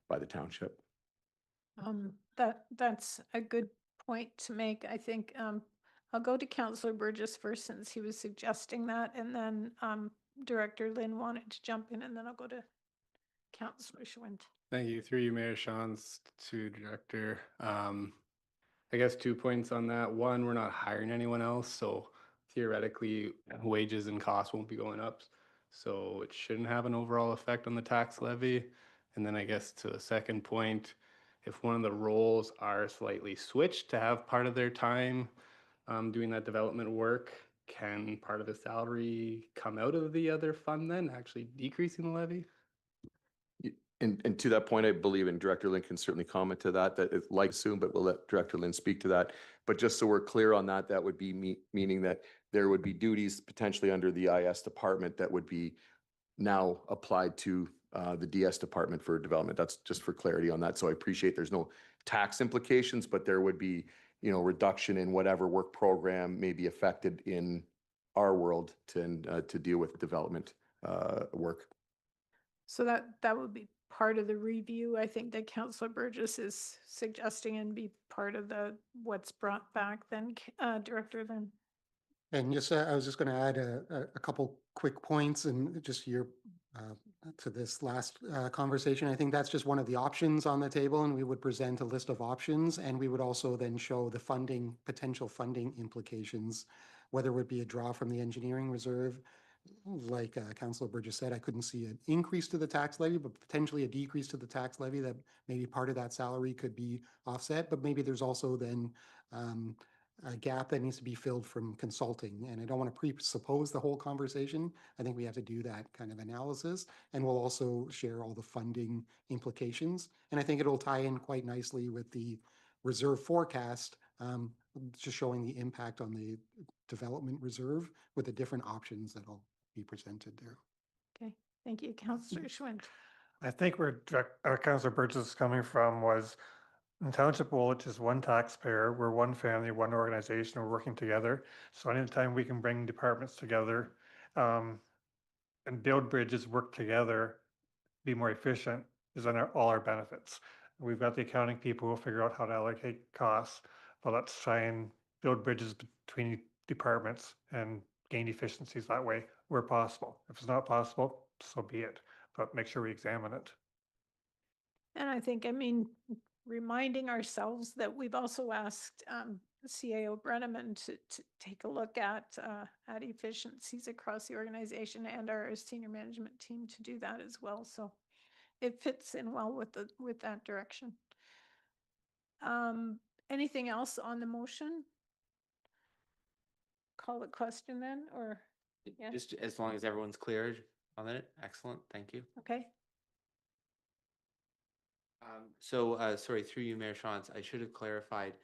the township. That's a good point to make. I think I'll go to Councillor Burgess first since he was suggesting that, and then Director Lynn wanted to jump in, and then I'll go to Councillor Schwint. Thank you. Through you, Mayor Shawns, to Director. I guess 2 points on that. One, we're not hiring anyone else, so theoretically wages and costs won't be going up. So it shouldn't have an overall effect on the tax levy. And then I guess to the second point, if one of the roles are slightly switched to have part of their time doing that development work, can part of the salary come out of the other fund then, actually decreasing the levy? And to that point, I believe, and Director Lynn can certainly comment to that, that it's like soon, but we'll let Director Lynn speak to that. But just so we're clear on that, that would be meaning that there would be duties potentially under the IS department that would be now applied to the DS department for development. That's just for clarity on that. So I appreciate there's no tax implications, but there would be, you know, reduction in whatever work program may be affected in our world to deal with development work. So that would be part of the review, I think, that Councillor Burgess is suggesting, and be part of what's brought back then, Director Lynn. And just, I was just going to add a couple quick points and just to this last conversation. I think that's just one of the options on the table, and we would present a list of options, and we would also then show the potential funding implications, whether it would be a draw from the engineering reserve. Like Councillor Burgess said, I couldn't see an increase to the tax levy, but potentially a decrease to the tax levy, that maybe part of that salary could be offset, but maybe there's also then a gap that needs to be filled from consulting. And I don't want to presuppose the whole conversation. I think we have to do that kind of analysis, and we'll also share all the funding implications. And I think it'll tie in quite nicely with the reserve forecast, just showing the impact on the development reserve with the different options that'll be presented there. Okay, Thank you, Councillor Schwint. I think where Councillor Burgess is coming from was in Township Woolwich is one taxpayer, we're one family, one organization, we're working together. So anytime we can bring departments together and build bridges, work together, be more efficient, is on all our benefits. We've got the accounting people who will figure out how to allocate costs, but let's try and build bridges between departments and gain efficiencies that way where possible. If it's not possible, so be it, but make sure we examine it. And I think, I mean, reminding ourselves that we've also asked CAO Brenneman to take a look at efficiencies across the organization and our senior management team to do that as well. So it fits in well with that direction. Anything else on the motion? Call the question then, or? Yeah. Just as long as everyone's clear on it. Excellent. Thank you. Okay. Sorry, through you, Mayor Shantz, I should have clarified.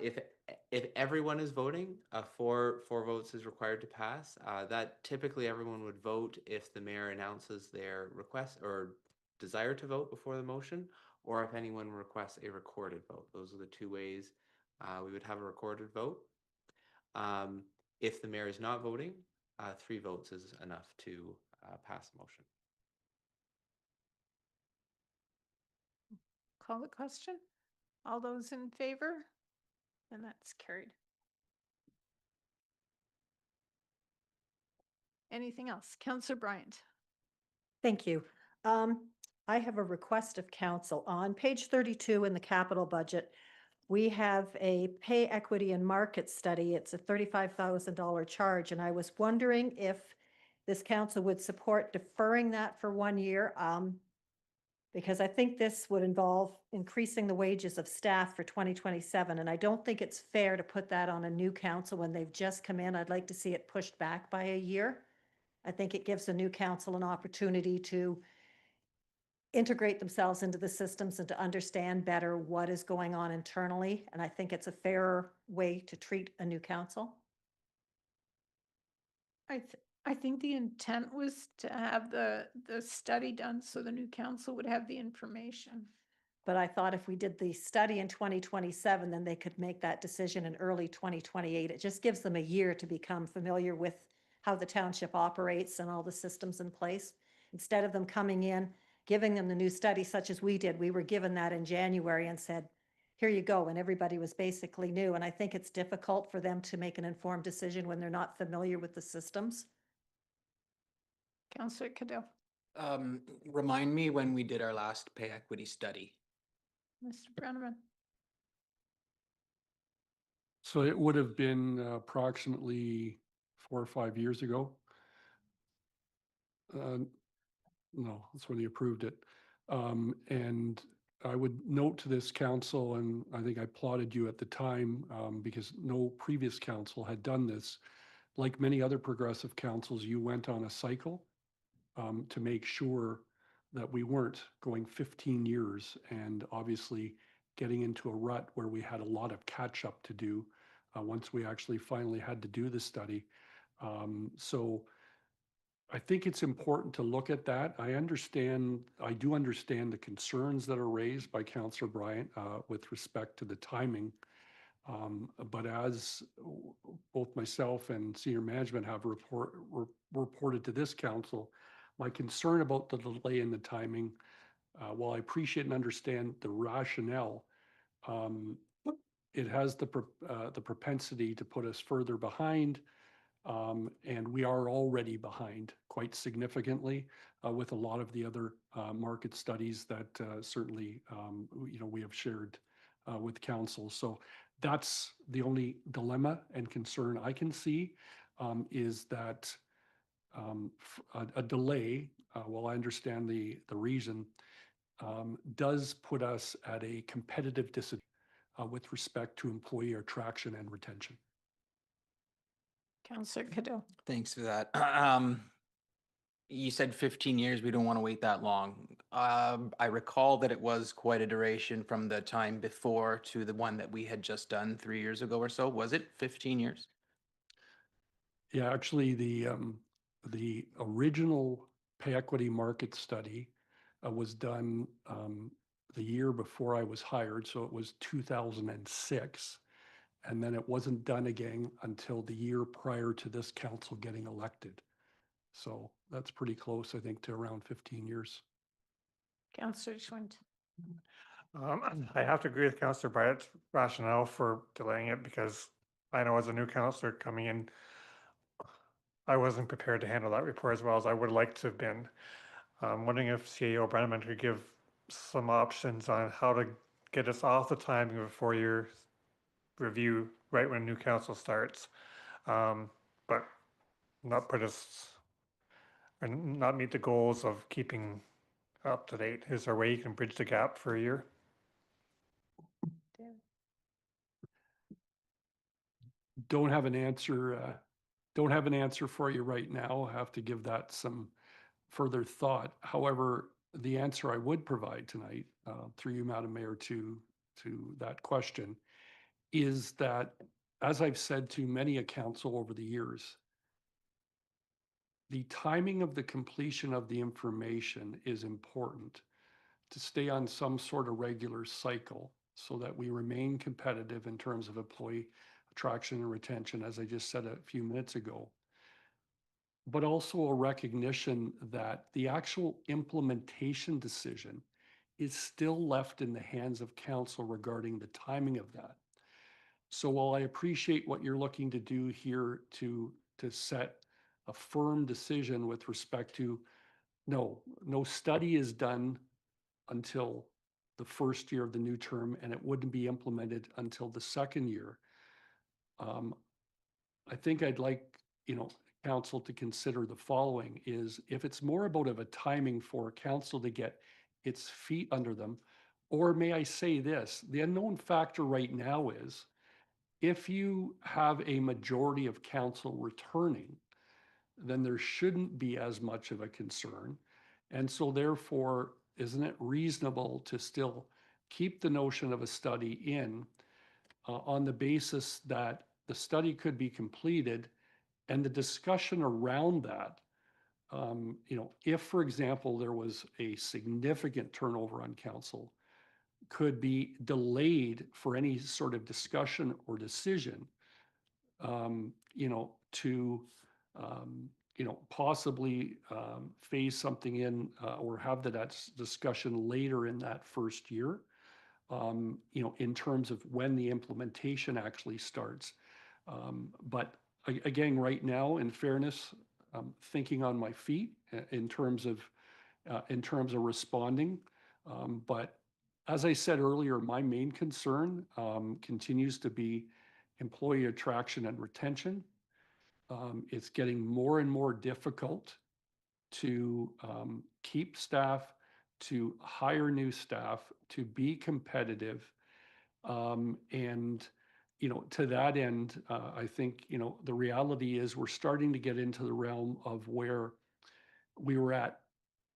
If everyone is voting, four votes is required to pass. That typically everyone would vote if the mayor announces their request or desire to vote before the motion, or if anyone requests a recorded vote. Those are the two ways we would have a recorded vote. If the mayor is not voting, 3 votes is enough to pass the motion. Call the question. All those in favor? And that's carried. Anything else? Councillor Bryant. Thank you. I have a request of council. On page 32 in the capital budget, we have a pay equity and market study. It's a $35,000 charge, and I was wondering if this council would support deferring that for 1 year. Because I think this would involve increasing the wages of staff for 2027, and I don't think it's fair to put that on a new council when they've just come in. I'd like to see it pushed back by a year. I think it gives the new council an opportunity to integrate themselves into the systems and to understand better what is going on internally, and I think it's a fairer way to treat a new council. I think the intent was to have the study done so the new council would have the information. But I thought if we did the study in 2027, then they could make that decision in early 2028. It just gives them a year to become familiar with how the township operates and all the systems in place. Instead of them coming in, giving them the new study such as we did, we were given that in January and said, here you go, and everybody was basically new. And I think it's difficult for them to make an informed decision when they're not familiar with the systems. Councillor Cadell. Remind me when we did our last pay equity study. Mr. Brenneman. So it would have been approximately 4 or 5 years ago. No, that's when he approved it. And I would note to this council, and I think I applauded you at the time because no previous council had done this. Like many other progressive councils, you went on a cycle to make sure that we weren't going 15 years and obviously getting into a rut where we had a lot of catch up to do once we actually finally had to do the study. So I think it's important to look at that. I do understand the concerns that are raised by Councillor Bryant with respect to the timing. But as both myself and senior management have reported to this council, my concern about the delay in the timing, while I appreciate and understand the rationale, it has the propensity to put us further behind. And we are already behind quite significantly with a lot of the other market studies that certainly we have shared with council. So that's the only dilemma and concern I can see is that a delay, while I understand the reason, does put us at a competitive disadvantage with respect to employee attraction and retention. Councillor Cadell. Thanks for that. You said 15 years, we don't want to wait that long. I recall that it was quite a duration from the time before to the one that we had just done 3 years ago or so. Was it 15 years? Yeah, actually the original pay equity market study was done the year before I was hired, so it was 2006. And then it wasn't done again until the year prior to this council getting elected. So that's pretty close, I think, to around 15 years. Councillor Schwint. I have to agree with Councillor Bryatt's rationale for delaying it because I know as a new councillor coming in, I wasn't prepared to handle that report as well as I would like to have been. I'm wondering if CAO Brenneman could give some options on how to get us off the timing of a 4-year review right when new council starts, but not put us or not meet the goals of keeping up to date. Is there a way you can bridge the gap for a year? Don't have an answer. Don't have an answer for you right now. I have to give that some further thought. However, the answer I would provide tonight, through you, Madam Mayor, to that question, is that, as I've said to many a council over the years, the timing of the completion of the information is important to stay on some sort of regular cycle so that we remain competitive in terms of employee attraction and retention, as I just said a few minutes ago, but also a recognition that the actual implementation decision is still left in the hands of council regarding the timing of that. So while I appreciate what you're looking to do here to set a firm decision with respect to no study is done until the first year of the new term, and it wouldn't be implemented until the second year. I think I'd like, council to consider the following is if it's more about of a timing for council to get its feet under them, or may I say this, the unknown factor right now is if you have a majority of council returning, then there shouldn't be as much of a concern. And so therefore, isn't it reasonable to still keep the notion of a study in on the basis that the study could be completed and the discussion around that, if, for example, there was a significant turnover on council, could be delayed for any sort of discussion or decision, to possibly phase something in or have that discussion later in that first year, in terms of when the implementation actually starts. But again, right now, in fairness, I'm thinking on my feet in terms of responding. But as I said earlier, my main concern continues to be employee attraction and retention. It's getting more and more difficult to keep staff, to hire new staff, to be competitive. And, to that end, I think, the reality is we're starting to get into the realm of where we were at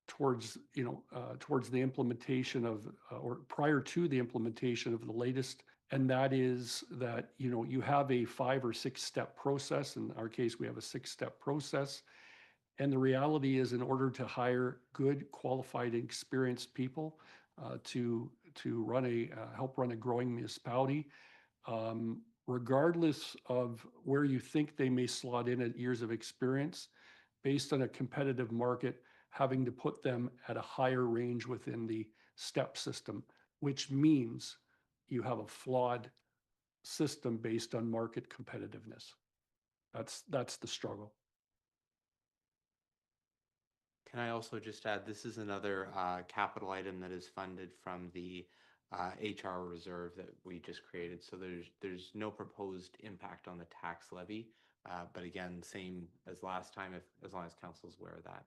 towards the implementation of, or prior to the implementation of the latest. And that is that, you have a 5 or 6 step process. In our case, we have a 6-step process. And the reality is in order to hire good, qualified, experienced people to help run a growing municipality, regardless of where you think they may slot in at years of experience, based on a competitive market, having to put them at a higher range within the step system, which means you have a flawed system based on market competitiveness. That's the struggle. Can I also just add, this is another capital item that is funded from the HR reserve that we just created. So there's no proposed impact on the tax levy. But again, same as last time, as long as council's aware of that.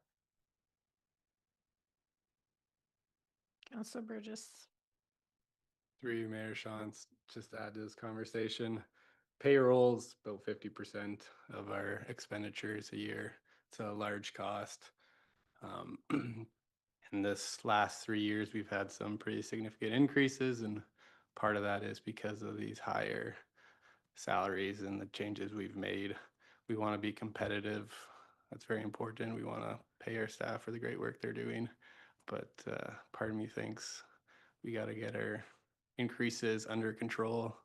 Councillor Burgess. Through you, Mayor Sean, just to add to this conversation, payroll's about 50% of our expenditures a year. It's a large cost. In this last 3 years, we've had some pretty significant increases, and part of that is because of these higher salaries and the changes we've made. We want to be competitive That's very important. We want to pay our staff for the great work they're doing. But part of me thinks we got to get our increases under control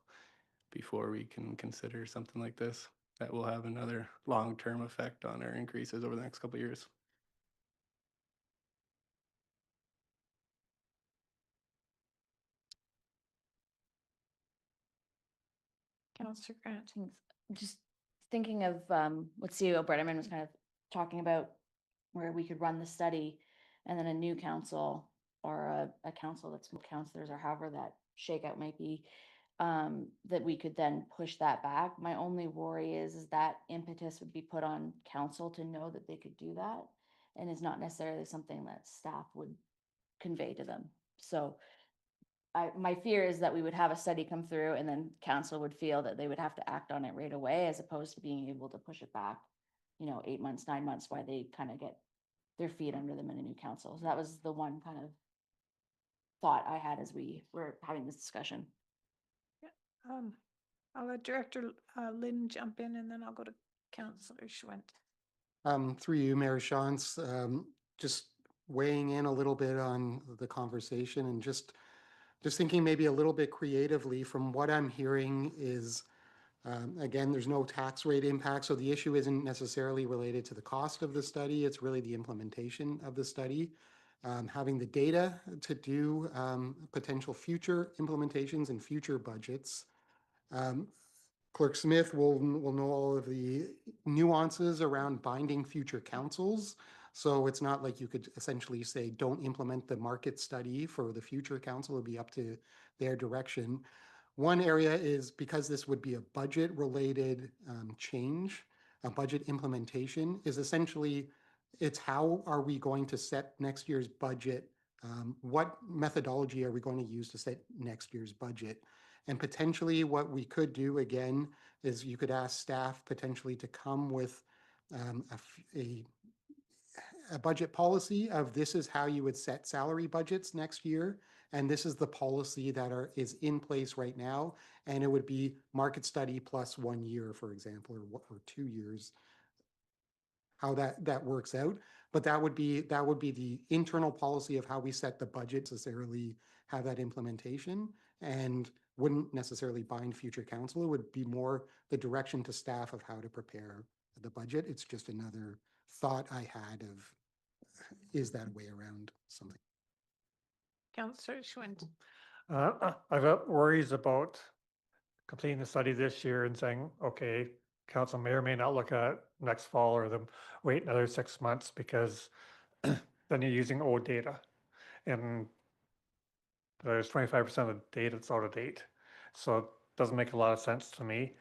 before we can consider something like this. That will have another long-term effect on our increases over the next couple of years. Councillor Grant. Thanks. Just thinking of what CEO Brenneman was kind of talking about, where we could run the study and then a new council or a council that's counselors or however that shakeout might be, that we could then push that back. My only worry is that impetus would be put on council to know that they could do that, and is not necessarily something that staff would convey to them. So my fear is that we would have a study come through and then council would feel that they would have to act on it right away, as opposed to being able to push it back, 8 months, 9 months, while they kind of get their feet under them in a new council. So that was the one kind of thought I had as we were having this discussion. I'll let Director Lynn jump in, and then I'll go to Councillor Schwent. Through you, Mayor Shantz, just weighing in a little bit on the conversation and just thinking maybe a little bit creatively. From what I'm hearing is, again, there's no tax rate impact, so the issue isn't necessarily related to the cost of the study. It's really the implementation of the study. Having the data to do potential future implementations and future budgets. Clerk Smith will know all of the nuances around binding future councils. So it's not like you could essentially say, don't implement the market study for the future council. It'll be up to their direction. One area is, because this would be a budget related change, a budget implementation, is essentially, it's how are we going to set next year's budget? What methodology are we going to use to set next year's budget? And potentially what we could do again is you could ask staff potentially to come with a budget policy of, this is how you would set salary budgets next year. And this is the policy that is in place right now. And it would be market study plus 1 year, for example, or 2 years, how that works out. But that would be the internal policy of how we set the budget, necessarily have that implementation, and wouldn't necessarily bind future council. It would be more the direction to staff of how to prepare the budget. It's just another thought I had of, is that a way around something? Councillor Schwent. I've got worries about completing the study this year and saying, okay, council may or may not look at it next fall, or them wait another 6 months, because then you're using old data. And there's 25% of the data that's out of date. So it doesn't make a lot of sense to me.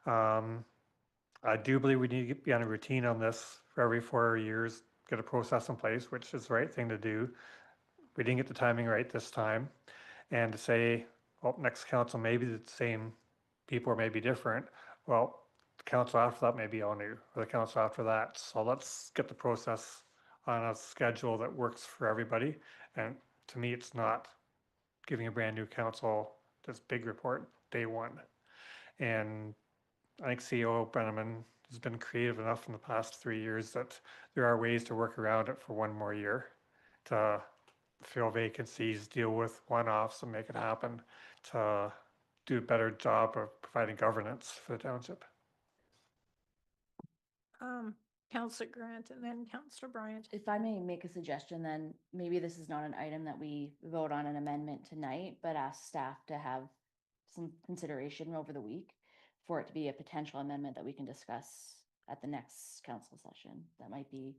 I do believe we need to be on a routine on this for every 4 years, get a process in place, which is the right thing to do. We didn't get the timing right this time. And to say, well, next council may be the same people or may be different. Well, the council after that may be all new, or the council after that. So let's get the process on a schedule that works for everybody. And to me, it's not giving a brand new council this big report day one. And I think CEO Brenneman has been creative enough in the past 3 years that there are ways to work around it for 1 more year, to fill vacancies, deal with one-offs and make it happen, to do a better job of providing governance for the township. Councillor Grant, and then Councillor Bryant. If I may make a suggestion, then maybe this is not an item that we vote on an amendment tonight, but ask staff to have some consideration over the week for it to be a potential amendment that we can discuss at the next council session. That might be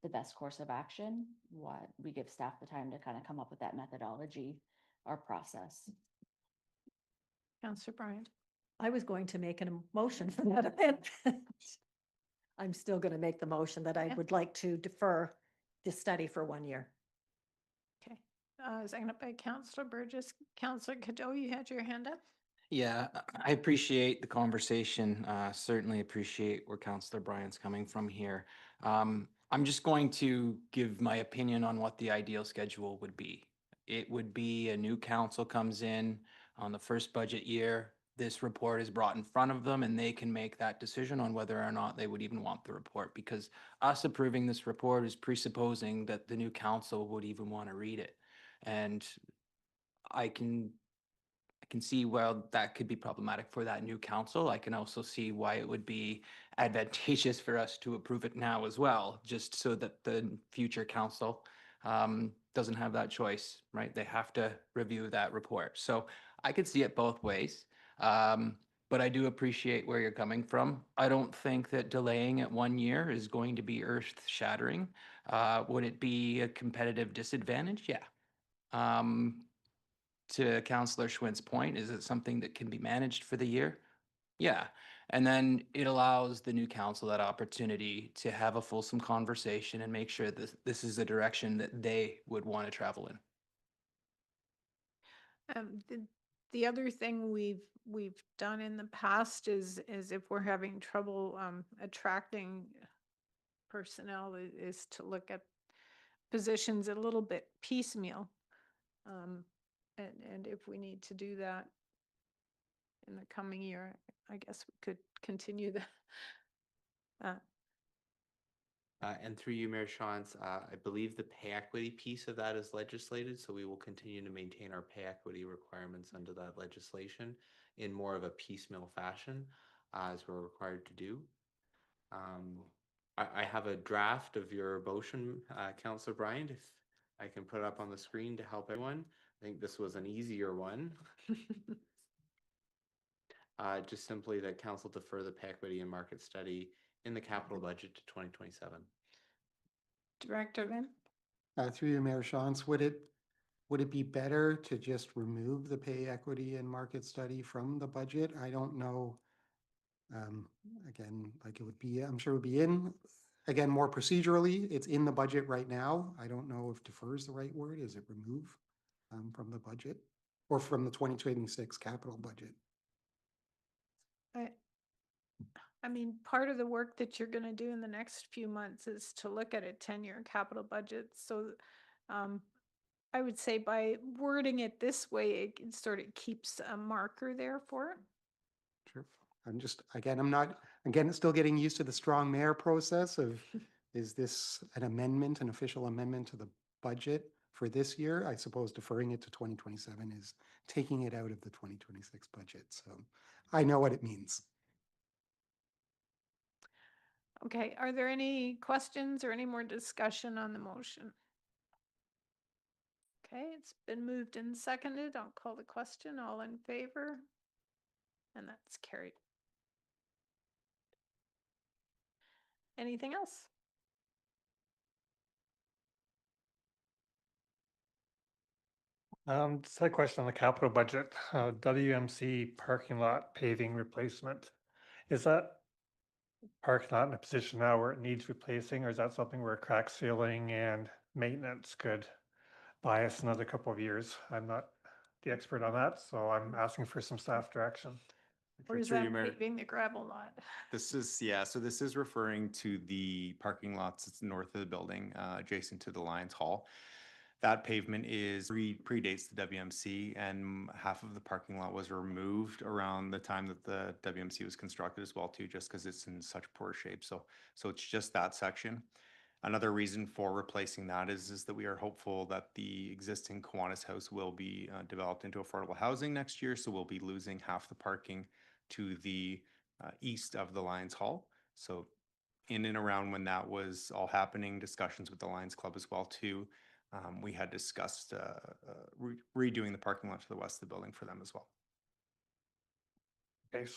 the best course of action. What we give staff the time to kind of come up with that methodology or process. Councillor Bryant. I was going to make a motion for that amendment. I'm still going to make the motion that I Yeah. would like to defer this study for 1 year. Okay. Seconded by Councillor Burgess. Councillor Cadeau, you had your hand up? Yeah, I appreciate the conversation. Certainly appreciate where Councillor Bryan's coming from here. I'm just going to give my opinion on what the ideal schedule would be. It would be a new council comes in on the first budget year. this report is brought in front of them and they can make that decision on whether or not they would even want the report, because us approving this report is presupposing that the new council would even want to read it. And I can see, well, that could be problematic for that new council. I can also see why it would be advantageous for us to approve it now as well, just so that the future council doesn't have that choice, right? They have to review that report. So I could see it both ways. But I do appreciate where you're coming from. I don't think that delaying it 1 year is going to be earth shattering. Would it be a competitive disadvantage? Yeah. To Councillor Schwint's point, is it something that can be managed for the year? Yeah. And then it allows the new council that opportunity to have a fulsome conversation and make sure that this is the direction that they would want to travel in. The other thing we've done in the past is if we're having trouble attracting personnel is to look at positions a little bit piecemeal. And if we need to do that in the coming year, I guess we could continue that. And through you, Mayor Shawns, I believe the pay equity piece of that is legislated, so we will continue to maintain our pay equity requirements under that legislation in more of a piecemeal fashion, as we're required to do. I have a draft of your motion, Councillor Bryant, if I can put it up on the screen to help everyone. I think this was an easier one. Just simply that council defer the pay equity and market study in the capital budget to 2027. Director Vin? Through you, Mayor Shantz, would it be better to just remove the pay equity and market study from the budget? I don't know. Again, like it would be, I'm sure it would be in, again, more procedurally, it's in the budget right now. I don't know if defer is the right word. Is it remove from the budget or from the 2026 capital budget? I mean, part of the work that you're going to do in the next few months is to look at a 10-year capital budget. So I would say by wording it this way, it sort of keeps a marker there for it. Sure. I'm just, again, still getting used to the strong mayor process of, is this an amendment, an official amendment to the budget for this year? I suppose deferring it to 2027 is taking it out of the 2026 budget. So I know what it means. Okay, are there any questions or any more discussion on the motion? Okay, it's been moved and seconded. I'll call the question. All in favor? And that's carried. Anything else? Just had a question on the capital budget, WMC parking lot paving replacement. Is that parking lot in a position now where it needs replacing, or is that something where crack sealing and maintenance could buy us another couple of years? I'm not the expert on that, so I'm asking for some staff direction. Or is that paving the gravel lot? This is referring to the parking lots that's north of the building, adjacent to the Lions Hall. That pavement predates the WMC, and half of the parking lot was removed around the time that the WMC was constructed as well too, just because it's in such poor shape. So it's just that section. Another reason for replacing that is that we are hopeful that the existing Kiwanis House will be developed into affordable housing next year. So we'll be losing half the parking to the east of the Lions Hall. So in and around when that was all happening, discussions with the Lions Club as well too. We had discussed redoing the parking lot to the west of the building for them as well. Okay,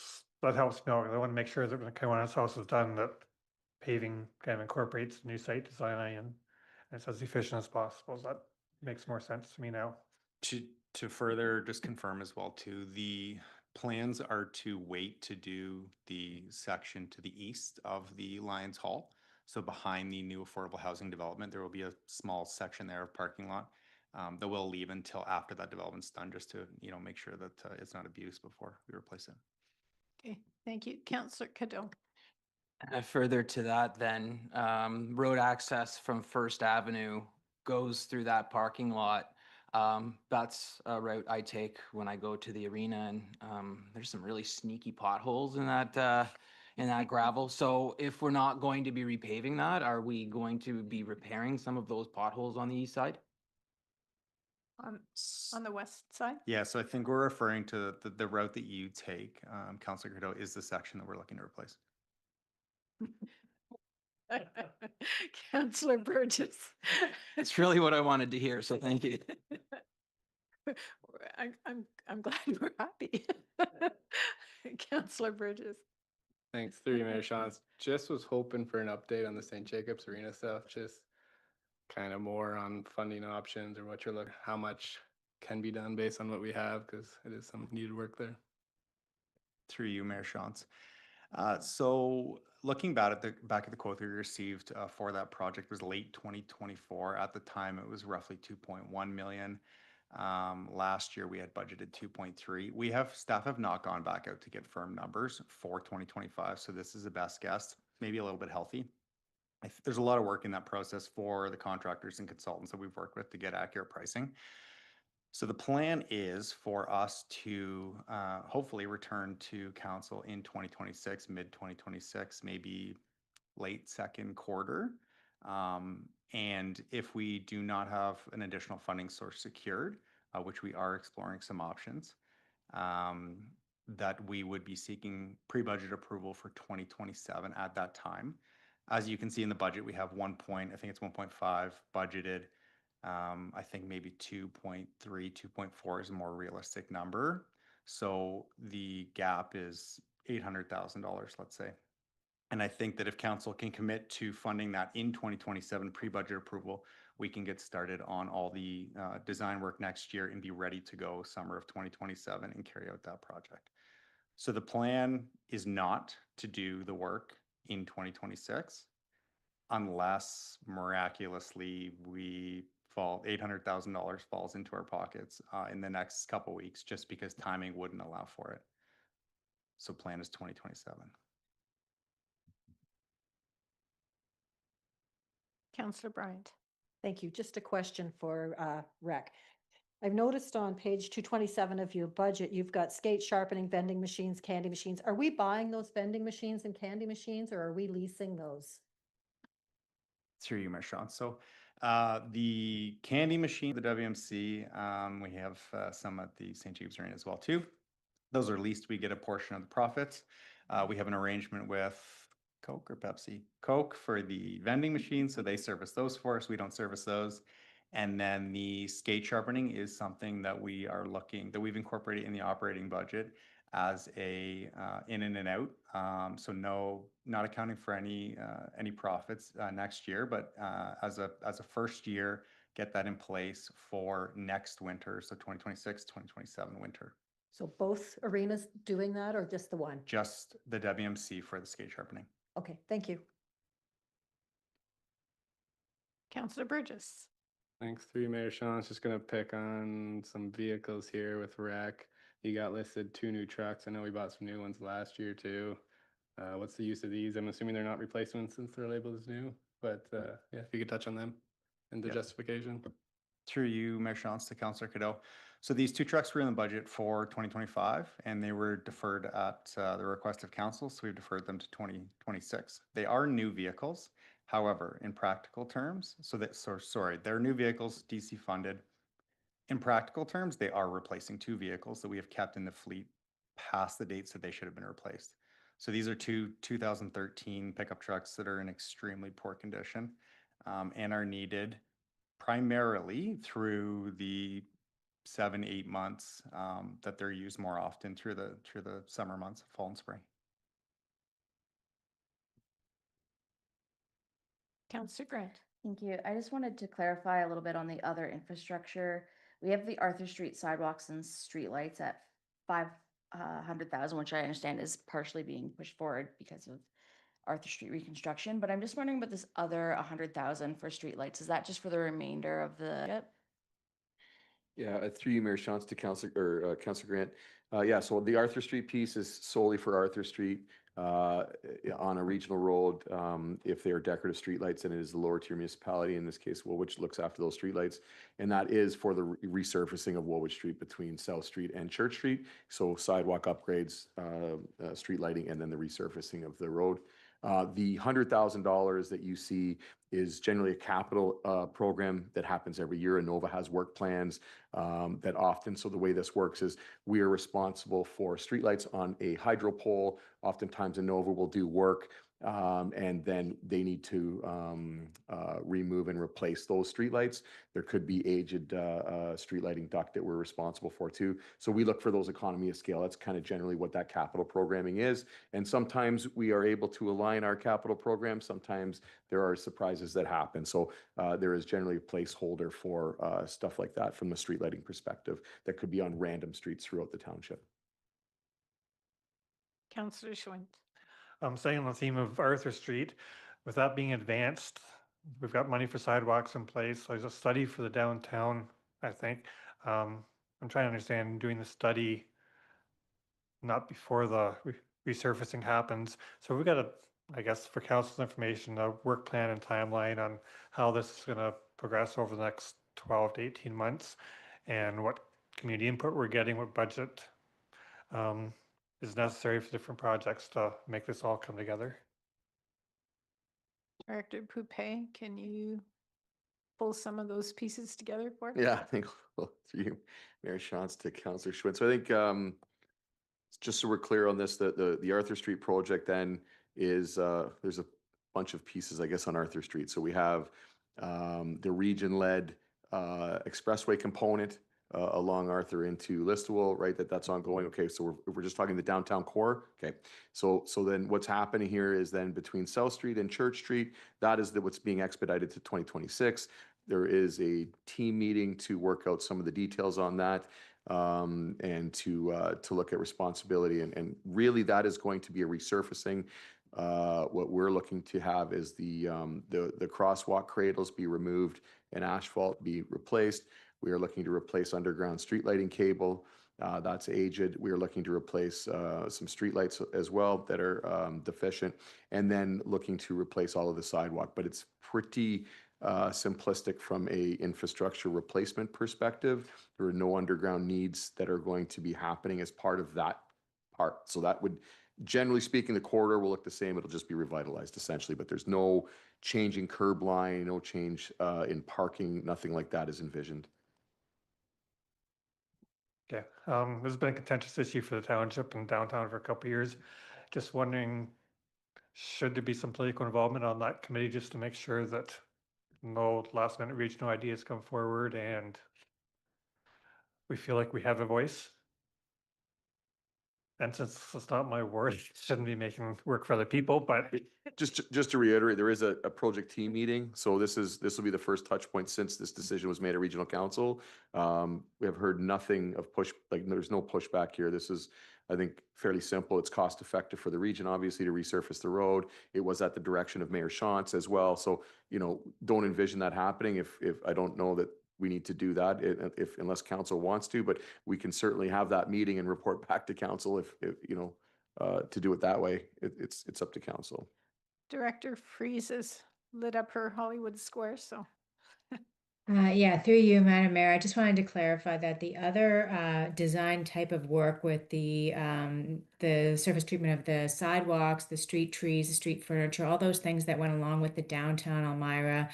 that helps me out. I want to make sure that when the Kiwanis House is done, that paving kind of incorporates the new site design and it's as efficient as possible. That makes more sense to me now. To further just confirm as well too, the plans are to wait to do the section to the east of the Lions Hall. So behind the new affordable housing development, there will be a small section there of parking lot that we'll leave until after that development's done, just to make sure that it's not abused before we replace it. Okay, thank you. Councillor Cadeau. Further to that then, road access from First Avenue goes through that parking lot That's a route I take when I go to the arena, and there's some really sneaky potholes in that gravel. So if we're not going to be repaving that, are we going to be repairing some of those potholes on the east side? On the west side? Yeah, so I think we're referring to the route that you take, Councillor Cadeau, is the section that we're looking to replace. Councillor Burgess. It's really what I wanted to hear, so thank you. I'm glad we're happy. Councillor Burgess. Thanks, through you, Mayor Sean. Just was hoping for an update on the St. Jacobs Arena stuff, just kind of more on funding options or what you're looking, how much can be done based on what we have, because it is some needed work there. Through you, Mayor Shantz. So looking back at the quote we received for that project was late 2024. At the time, it was roughly 2.1 million. Last year we had budgeted 2.3. Staff have not gone back out to get firm numbers for 2025. So this is a best guess, maybe a little bit healthy. There's a lot of work in that process for the contractors and consultants that we've worked with to get accurate pricing. So the plan is for us to hopefully return to council in 2026, mid 2026, maybe late second quarter. And if we do not have an additional funding source secured, which we are exploring some options, that we would be seeking pre-budget approval for 2027 at that time. As you can see in the budget, we have I think it's 1.5 budgeted. I think maybe 2.3, 2.4 is a more realistic number. So the gap is $800,000, let's say. And I think that if council can commit to funding that in 2027 pre-budget approval, we can get started on all the design work next year and be ready to go summer of 2027 and carry out that project. So the plan is not to do the work in 2026 unless miraculously $800,000 falls into our pockets in the next couple of weeks, just because timing wouldn't allow for it. So plan is 2027. Councillor Bryant. Thank you. Just a question for Rec. I've noticed on page 227 of your budget, you've got skate sharpening, vending machines, candy machines. Are we buying those vending machines and candy machines, or are we leasing those? Through you, Mayor Sean. So the candy machine, the WMC, we have some at the St. James Arena as well too. Those are leased. We get a portion of the profits. We have an arrangement with Coke or Pepsi? Coke for the vending machines. So they service those for us. We don't service those. And then the skate sharpening is something that we've incorporated in the operating budget as a in and out. So not accounting for any profits next year, but as a first year, get that in place for next winter. So 2026, 2027 winter. So both arenas doing that, or just the one? Just the WMC for the skate sharpening. Okay, thank you. Councillor Burgess. Thanks, through you, Mayor Sean. I was just gonna pick on some vehicles here with Rec. You got listed 2 new trucks. I know we bought some new ones last year too. What's the use of these? I'm assuming they're not replacements since they're labeled as new, but yeah, if you could touch on them and the justification. Through you, Mayor Sean, to Councillor Cadeau. So these 2 trucks were in the budget for 2025 and they were deferred at the request of council. So we've deferred them to 2026. They are new vehicles. However, in practical terms, they're new vehicles, DC funded. In practical terms, they are replacing 2 vehicles that we have kept in the fleet past the dates that they should have been replaced. So these are 2 2013 pickup trucks that are in extremely poor condition and are needed primarily through the 7-8 months that they're used more often through the summer months, fall and spring. Councillor Grant. Thank you. I just wanted to clarify a little bit on the other infrastructure. We have the Arthur Street sidewalks and streetlights at 500,000, which I understand is partially being pushed forward because of Arthur Street reconstruction. But I'm just wondering about this other 100,000 for streetlights. Is that just for the remainder of the? Yeah, through you, Mayor Shantz, to Councillor Grant. Yeah, so the Arthur Street piece is solely for Arthur Street. on a regional road, if they are decorative streetlights, and it is the lower tier municipality, in this case, Woolwich looks after those streetlights. And that is for the resurfacing of Woolwich Street between South Street and Church Street. So sidewalk upgrades, street lighting, and then the resurfacing of the road. The $100,000 that you see is generally a capital program that happens every year. Innova has work plans that often, so the way this works is we are responsible for streetlights on a hydro pole. Oftentimes Innova will do work and then they need to remove and replace those streetlights. There could be aged street lighting duct that we're responsible for too. So we look for those economy of scale. That's kind of generally what that capital programming is. And sometimes we are able to align our capital program. Sometimes there are surprises that happen. So there is generally a placeholder for stuff like that from the street lighting perspective that could be on random streets throughout the township. Councillor Schwint. Staying on the theme of Arthur Street, with that being advanced, we've got money for sidewalks in place. There's a study for the downtown, I think. I'm trying to understand doing the study not before the resurfacing happens. So we've got I guess for council's information, a work plan and timeline on how this is going to progress over the next 12 to 18 months and what community input we're getting, what budget is necessary for different projects to make this all come together. Director Poupé, can you pull some of those pieces together for us? Yeah, I think through you, Mayor Shantz to Councillor Schwinn. So I think just so we're clear on this, the Arthur Street project then is there's a bunch of pieces, I guess, on Arthur Street. So we have the region-led expressway component along Arthur into Listowel, right? That's ongoing. Okay, so we're just talking the downtown core. Okay, so then what's happening here is then between South Street and Church Street, that is what's being expedited to 2026. There is a team meeting to work out some of the details on that and to look at responsibility. And really that is going to be a resurfacing. What we're looking to have is the crosswalk cradles be removed and asphalt be replaced. We are looking to replace underground street lighting cable. That's aged. We are looking to replace some street lights as well that are deficient, and then looking to replace all of the sidewalk. But it's pretty simplistic from a infrastructure replacement perspective. There are no underground needs that are going to be happening as part of that part. So that would, generally speaking, the corridor will look the same. It'll just be revitalized essentially, but there's no change in curb line, no change in parking, nothing like that is envisioned. Okay, this has been a contentious issue for the township and downtown for a couple of years. Just wondering, should there be some political involvement on that committee just to make sure that no last minute regional ideas come forward and we feel like we have a voice? And since it's not my word, it shouldn't be making work for other people, but Just to reiterate, there is a project team meeting. So this will be the first touch point since this decision was made at Regional Council. We have heard nothing of there's no pushback here. This is, I think, fairly simple. It's cost effective for the region, obviously, to resurface the road. It was at the direction of Mayor Shantz as well. So, don't envision that happening if I don't know that we need to do that unless council wants to, but we can certainly have that meeting and report back to council if to do it that way. It's up to council. Director Freezes lit up her Hollywood Square, so. Yeah, through you, Madam Mayor, I just wanted to clarify that the other design type of work with the surface treatment of the sidewalks, the street trees, the street furniture, all those things that went along with the downtown Elmira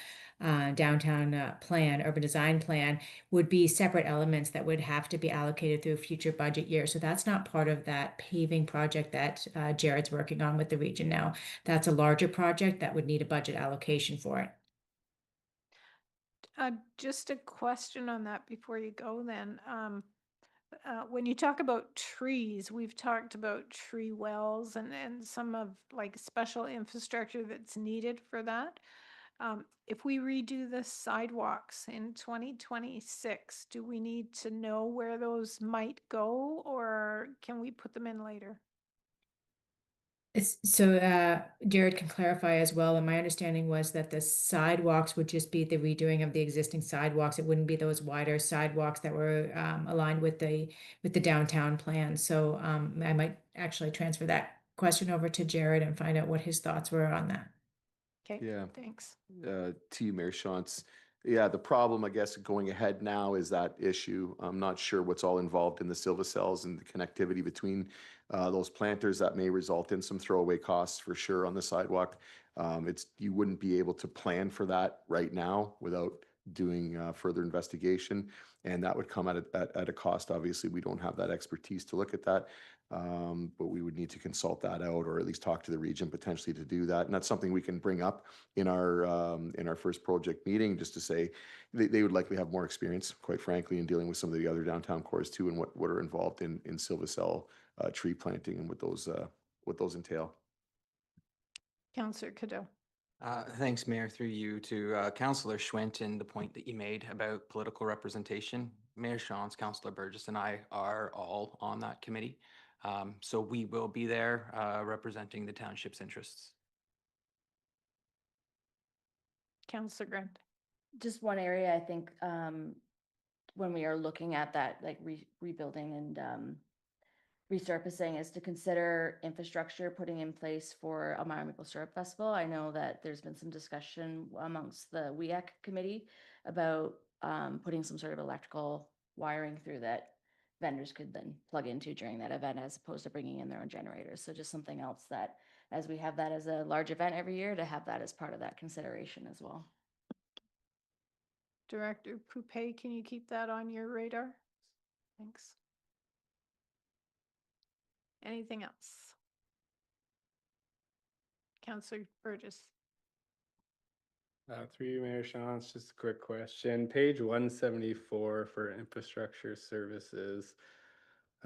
downtown plan, urban design plan, would be separate elements that would have to be allocated through a future budget year. So that's not part of that paving project that Jared's working on with the region now. That's a larger project that would need a budget allocation for it. Just a question on that before you go then. When you talk about trees, we've talked about tree wells and some of like special infrastructure that's needed for that. If we redo the sidewalks in 2026, do we need to know where those might go or can we put them in later? So Jared can clarify as well. And my understanding was that the sidewalks would just be the redoing of the existing sidewalks. It wouldn't be those wider sidewalks that were aligned with the downtown plan. So I might actually transfer that question over to Jared and find out what his thoughts were on that. Okay, Yeah. thanks. To you, Mayor Shantz. Yeah, the problem, I guess, going ahead now is that issue. I'm not sure what's all involved in the Silva cells and the connectivity between those planters that may result in some throwaway costs for sure on the sidewalk. You wouldn't be able to plan for that right now without doing further investigation, and that would come at a cost. Obviously, we don't have that expertise to look at that. But we would need to consult that out, or at least talk to the region potentially to do that. And that's something we can bring up in our first project meeting, just to say they would likely have more experience, quite frankly, in dealing with some of the other downtown cores too, and what are involved in Silva cell tree planting and what those entail. Councillor Cadeau. Thanks, Mayor, through you to Councillor Schwint, and the point that you made about political representation. Mayor Shantz, Councillor Burgess, and I are all on that committee. So we will be there representing the township's interests. Councillor Grant. Just one area, I think, when we are looking at that, like rebuilding and resurfacing, is to consider infrastructure putting in place for a Maple Syrup Festival. I know that there's been some discussion amongst the WEAC committee about putting some sort of electrical wiring through that vendors could then plug into during that event, as opposed to bringing in their own generators. So just something else that, as we have that as a large event every year, to have that as part of that consideration as well. Director Poupé, can you keep that on your radar? Thanks. Anything else? Councillor Burgess. Through you, Mayor Shantz, just a quick question. Page 174 for infrastructure services.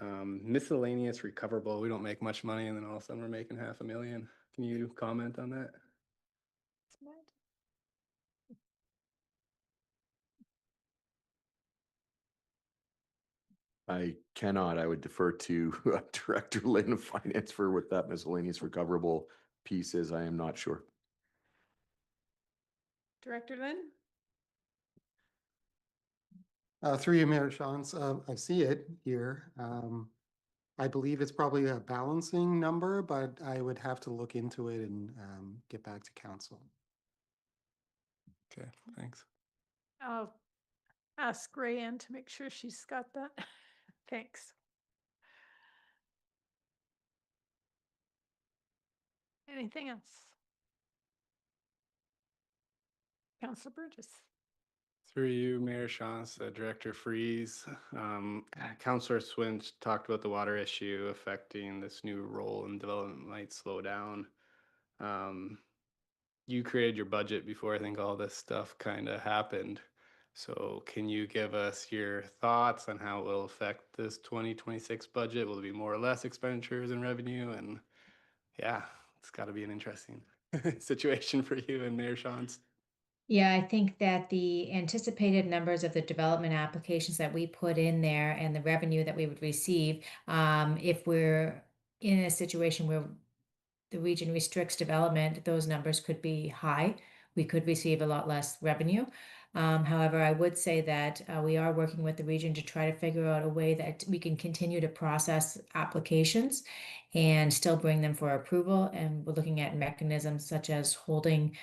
Miscellaneous recoverable, we don't make much money, and then all of a sudden we're making $500,000. Can you comment on that? I cannot. I would defer to Director Lynn of Finance for what that miscellaneous recoverable piece is. I am not sure. Director Lynn? Through you, Mayor Shantz, I see it here. I believe it's probably a balancing number, but I would have to look into it and get back to council. Okay, thanks. I'll ask Rayanne to make sure she's got that. Thanks. Anything else? Councillor Burgess. Through you, Mayor Shantz, Director Freeze. Councillor Swint talked about the water issue affecting this new role, and development might slow down. You created your budget before I think all this stuff kind of happened. So can you give us your thoughts on how it will affect this 2026 budget? Will there be more or less expenditures and revenue? And yeah, it's got to be an interesting situation for you and Mayor Shantz. Yeah, I think that the anticipated numbers of the development applications that we put in there and the revenue that we would receive, if we're in a situation where the region restricts development, those numbers could be high. We could receive a lot less revenue. However, I would say that we are working with the region to try to figure out a way that we can continue to process applications and still bring them for approval. And we're looking at mechanisms such as holding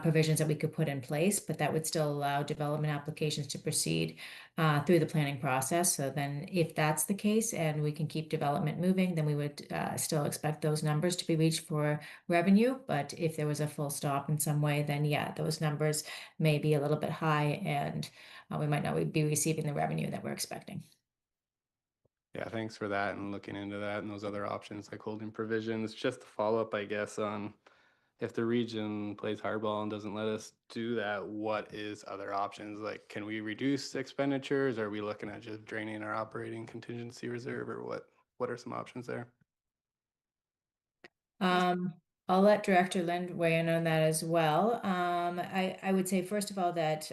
provisions that we could put in place, but that would still allow development applications to proceed through the planning process. So then if that's the case and we can keep development moving, then we would still expect those numbers to be reached for revenue. But if there was a full stop in some way, then yeah, those numbers may be a little bit high, and we might not be receiving the revenue that we're expecting. Yeah, thanks for that, and looking into that and those other options like holding provisions. Just to follow up, I guess, on if the region plays hardball and doesn't let us do that, what is other options? Like, can we reduce expenditures? Are we looking at just draining our operating contingency reserve, or what are some options there? I'll let Director Lind weigh in on that as well. I would say, first of all, that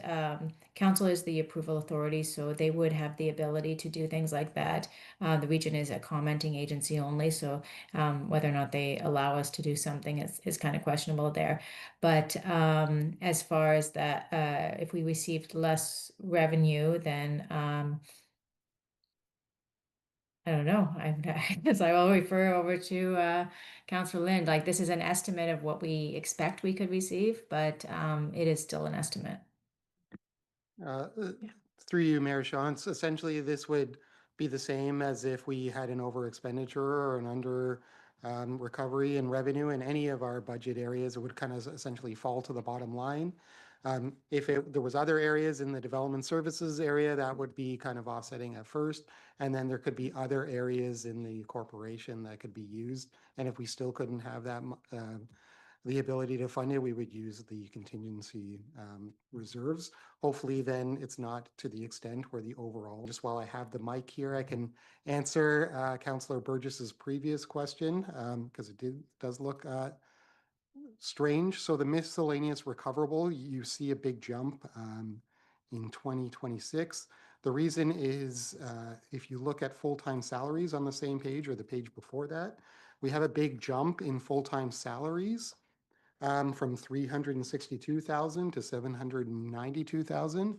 council is the approval authority, so they would have the ability to do things like that. The region is a commenting agency only, so whether or not they allow us to do something is kind of questionable there. But as far as that, if we received less revenue, then I don't know. I guess I will refer over to Councillor Lind. Like, this is an estimate of what we expect we could receive, but it is still an estimate. Uh, Through you, Mayor Sean, essentially this would be the same as if we had an over expenditure or an under recovery in revenue in any of our budget areas. It would kind of essentially fall to the bottom line. If there was other areas in the development services area, that would be kind of offsetting at first. And then there could be other areas in the corporation that could be used. And if we still couldn't have that the ability to fund it, we would use the contingency reserves. Hopefully then it's not to the extent where the overall, just while I have the mic here, I can answer Councillor Burgess's previous question because it does look strange. So the miscellaneous recoverable, you see a big jump in 2026. The reason is if you look at full-time salaries on the same page or the page before that, we have a big jump in full-time salaries from 362,000 to 792,000.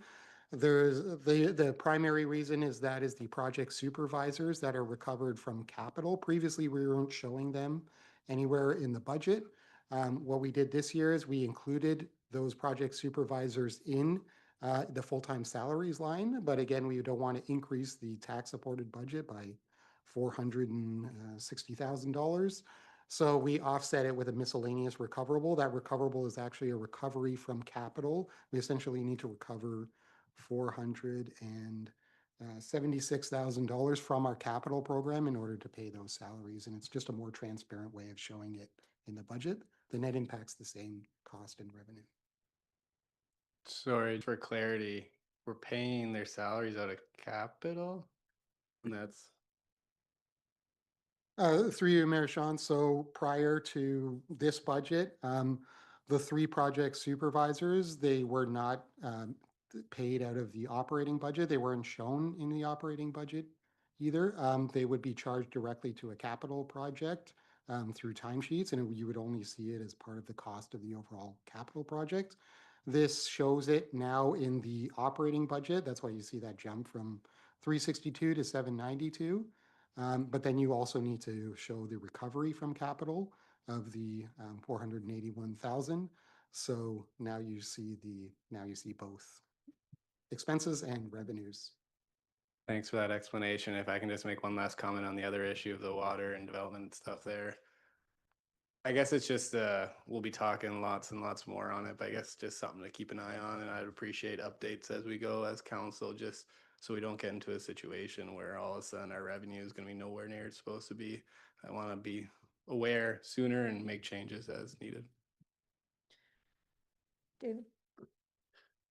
There's the primary reason is that is the project supervisors that are recovered from capital. Previously, we weren't showing them anywhere in the budget. What we did this year is we included those project supervisors in the full-time salaries line. But again, we don't want to increase the tax-supported budget by $460,000. So we offset it with a miscellaneous recoverable. That recoverable is actually a recovery from capital. We essentially need to recover $476,000 from our capital program in order to pay those salaries. And it's just a more transparent way of showing it in the budget. The net impact's the same cost and revenue. Sorry, for clarity, we're paying their salaries out of capital? And that's Through you, Mayor Sean. So prior to this budget, the three project supervisors, they were not paid out of the operating budget. They weren't shown in the operating budget either. They would be charged directly to a capital project through timesheets, and you would only see it as part of the cost of the overall capital project. This shows it now in the operating budget. That's why you see that jump from 362 to 792. But then you also need to show the recovery from capital of the 481,000. So now you see both expenses and revenues. Thanks for that explanation. If I can just make one last comment on the other issue of the water and development stuff there. I guess it's just, we'll be talking lots and lots more on it, but I guess just something to keep an eye on, and I'd appreciate updates as we go as council, just so we don't get into a situation where all of a sudden our revenue is going to be nowhere near it's supposed to be. I want to be aware sooner and make changes as needed. David?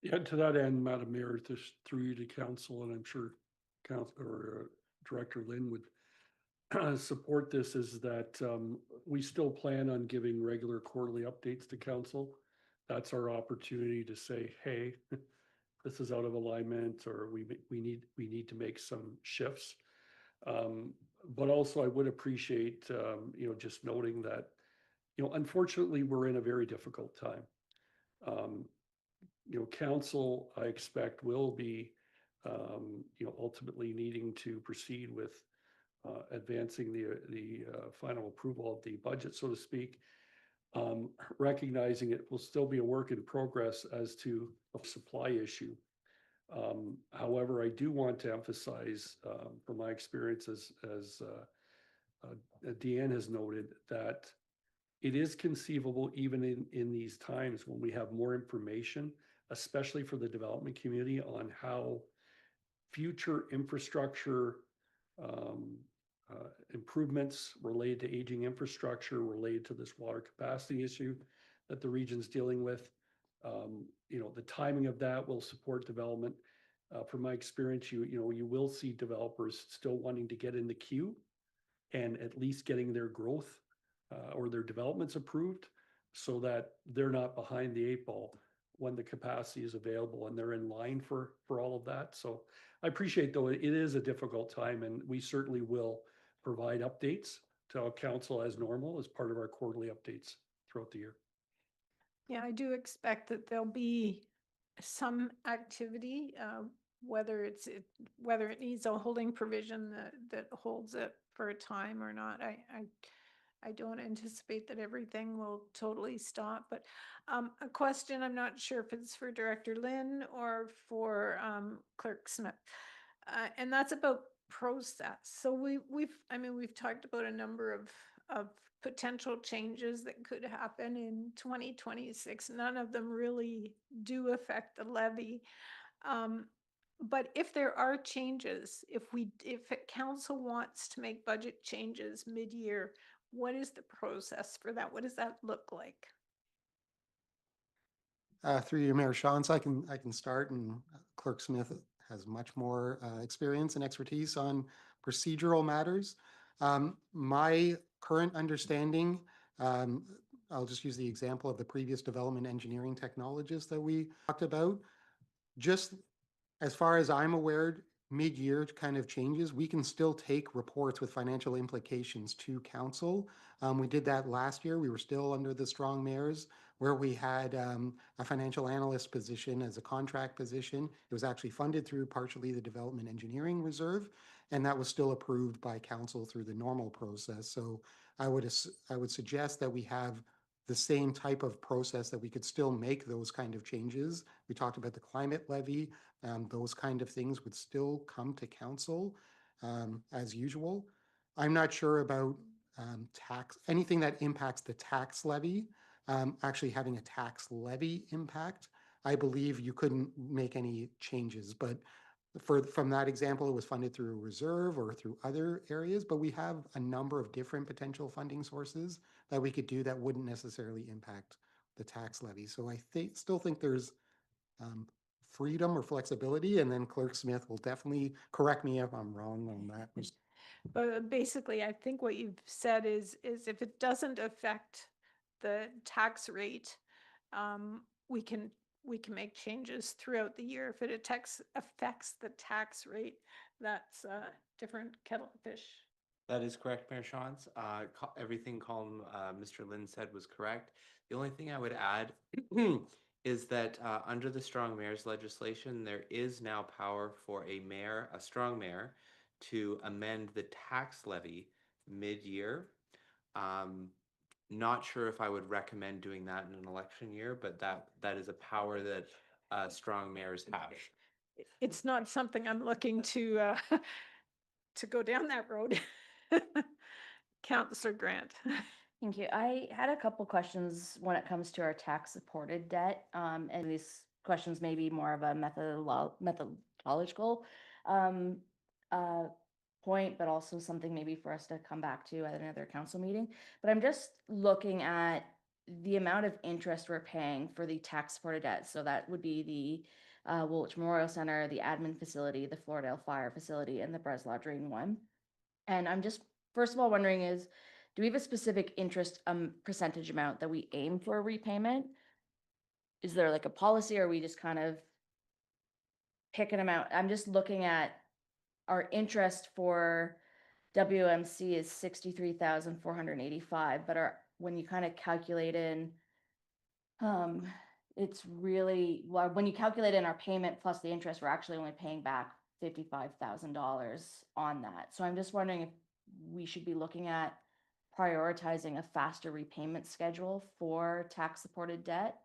Yeah, to that end, Madam Mayor, just through you to council, and I'm sure Director Lynn would support this, is that we still plan on giving regular quarterly updates to council. That's our opportunity to say, hey, this is out of alignment, or we need to make some shifts. But also I would appreciate, just noting that, unfortunately, we're in a very difficult time. Council, I expect, will be, ultimately needing to proceed with advancing the final approval of the budget, so to speak. Recognizing it will still be a work in progress as to a supply issue. However, I do want to emphasize, from my experience as Deanne has noted, that it is conceivable even in these times when we have more information, especially for the development community, on how future infrastructure improvements related to aging infrastructure, related to this water capacity issue that the region's dealing with. The timing of that will support development. From my experience, you will see developers still wanting to get in the queue and at least getting their growth or their developments approved, so that they're not behind the eight ball when the capacity is available and they're in line for all of that. So I appreciate, though, it is a difficult time, and we certainly will provide updates to our council as normal as part of our quarterly updates throughout the year. Yeah, I do expect that there'll be some activity whether whether it needs a holding provision that holds it for a time or not. I don't anticipate that everything will totally stop, but a question, I'm not sure if it's for Director Lynn or for Clerk Smith. And that's about process. So we've talked about a number of potential changes that could happen in 2026. None of them really do affect the levy. But if there are changes, if council wants to make budget changes mid-year, what is the process for that? What does that look like? Through you, Mayor Shantz, I can start, and Clerk Smith has much more experience and expertise on procedural matters. My current understanding, I'll just use the example of the previous development engineering technologist that we talked about. Just as far as I'm aware, mid-year kind of changes, we can still take reports with financial implications to council. We did that last year. We were still under the strong mayors, where we had a financial analyst position as a contract position. It was actually funded through partially the development engineering reserve, and that was still approved by council through the normal process. So I would suggest that we have the same type of process, that we could still make those kind of changes. We talked about the climate levy. Those kind of things would still come to council as usual. I'm not sure about anything that impacts the tax levy, actually having a tax levy impact. I believe you couldn't make any changes, but from that example, it was funded through a reserve or through other areas, but we have a number of different potential funding sources that we could do that wouldn't necessarily impact the tax levy. So I still think there's freedom or flexibility, and then Clerk Smith will definitely correct me if I'm wrong on that. But basically, I think what you've said is if it doesn't affect the tax rate, we can make changes throughout the year. If it affects the tax rate, that's a different kettle of fish. That is correct, Mayor Shantz. Everything Mr. Lynn said was correct. The only thing I would add is that under the strong mayors legislation, there is now power for a strong mayor, to amend the tax levy mid-year. Not sure if I would recommend doing that in an election year, but that is a power that strong mayors have. It's not something I'm looking to go down that road. Councillor Grant. Thank you. I had a couple questions when it comes to our tax supported debt. And these questions may be more of a methodological point, but also something maybe for us to come back to at another council meeting. But I'm just looking at the amount of interest we're paying for the tax supported debt. So that would be the Woolwich Memorial Center, the admin facility, the Floridale Fire Facility, and the Breslau Drain one. And I'm just, first of all, wondering do we have a specific interest percentage amount that we aim for a repayment? Is there like a policy, or are we just kind of pick an amount? I'm just looking at our interest for WMC is 63,485, but when you kind of calculate in, it's really, well, when you calculate in our payment plus the interest, we're actually only paying back $55,000 on that. So I'm just wondering if we should be looking at prioritizing a faster repayment schedule for tax supported debt,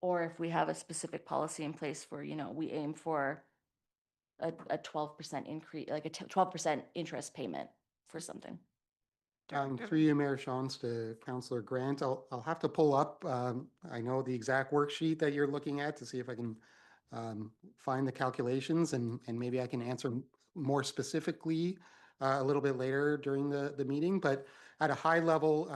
or if we have a specific policy in place for, we aim for a 12% increase, like a 12% interest payment for something. Through you, Mayor Shantz, to Councillor Grant, I'll have to pull up, I know the exact worksheet that you're looking at, to see if I can find the calculations, and maybe I can answer more specifically a little bit later during the meeting. But at a high level,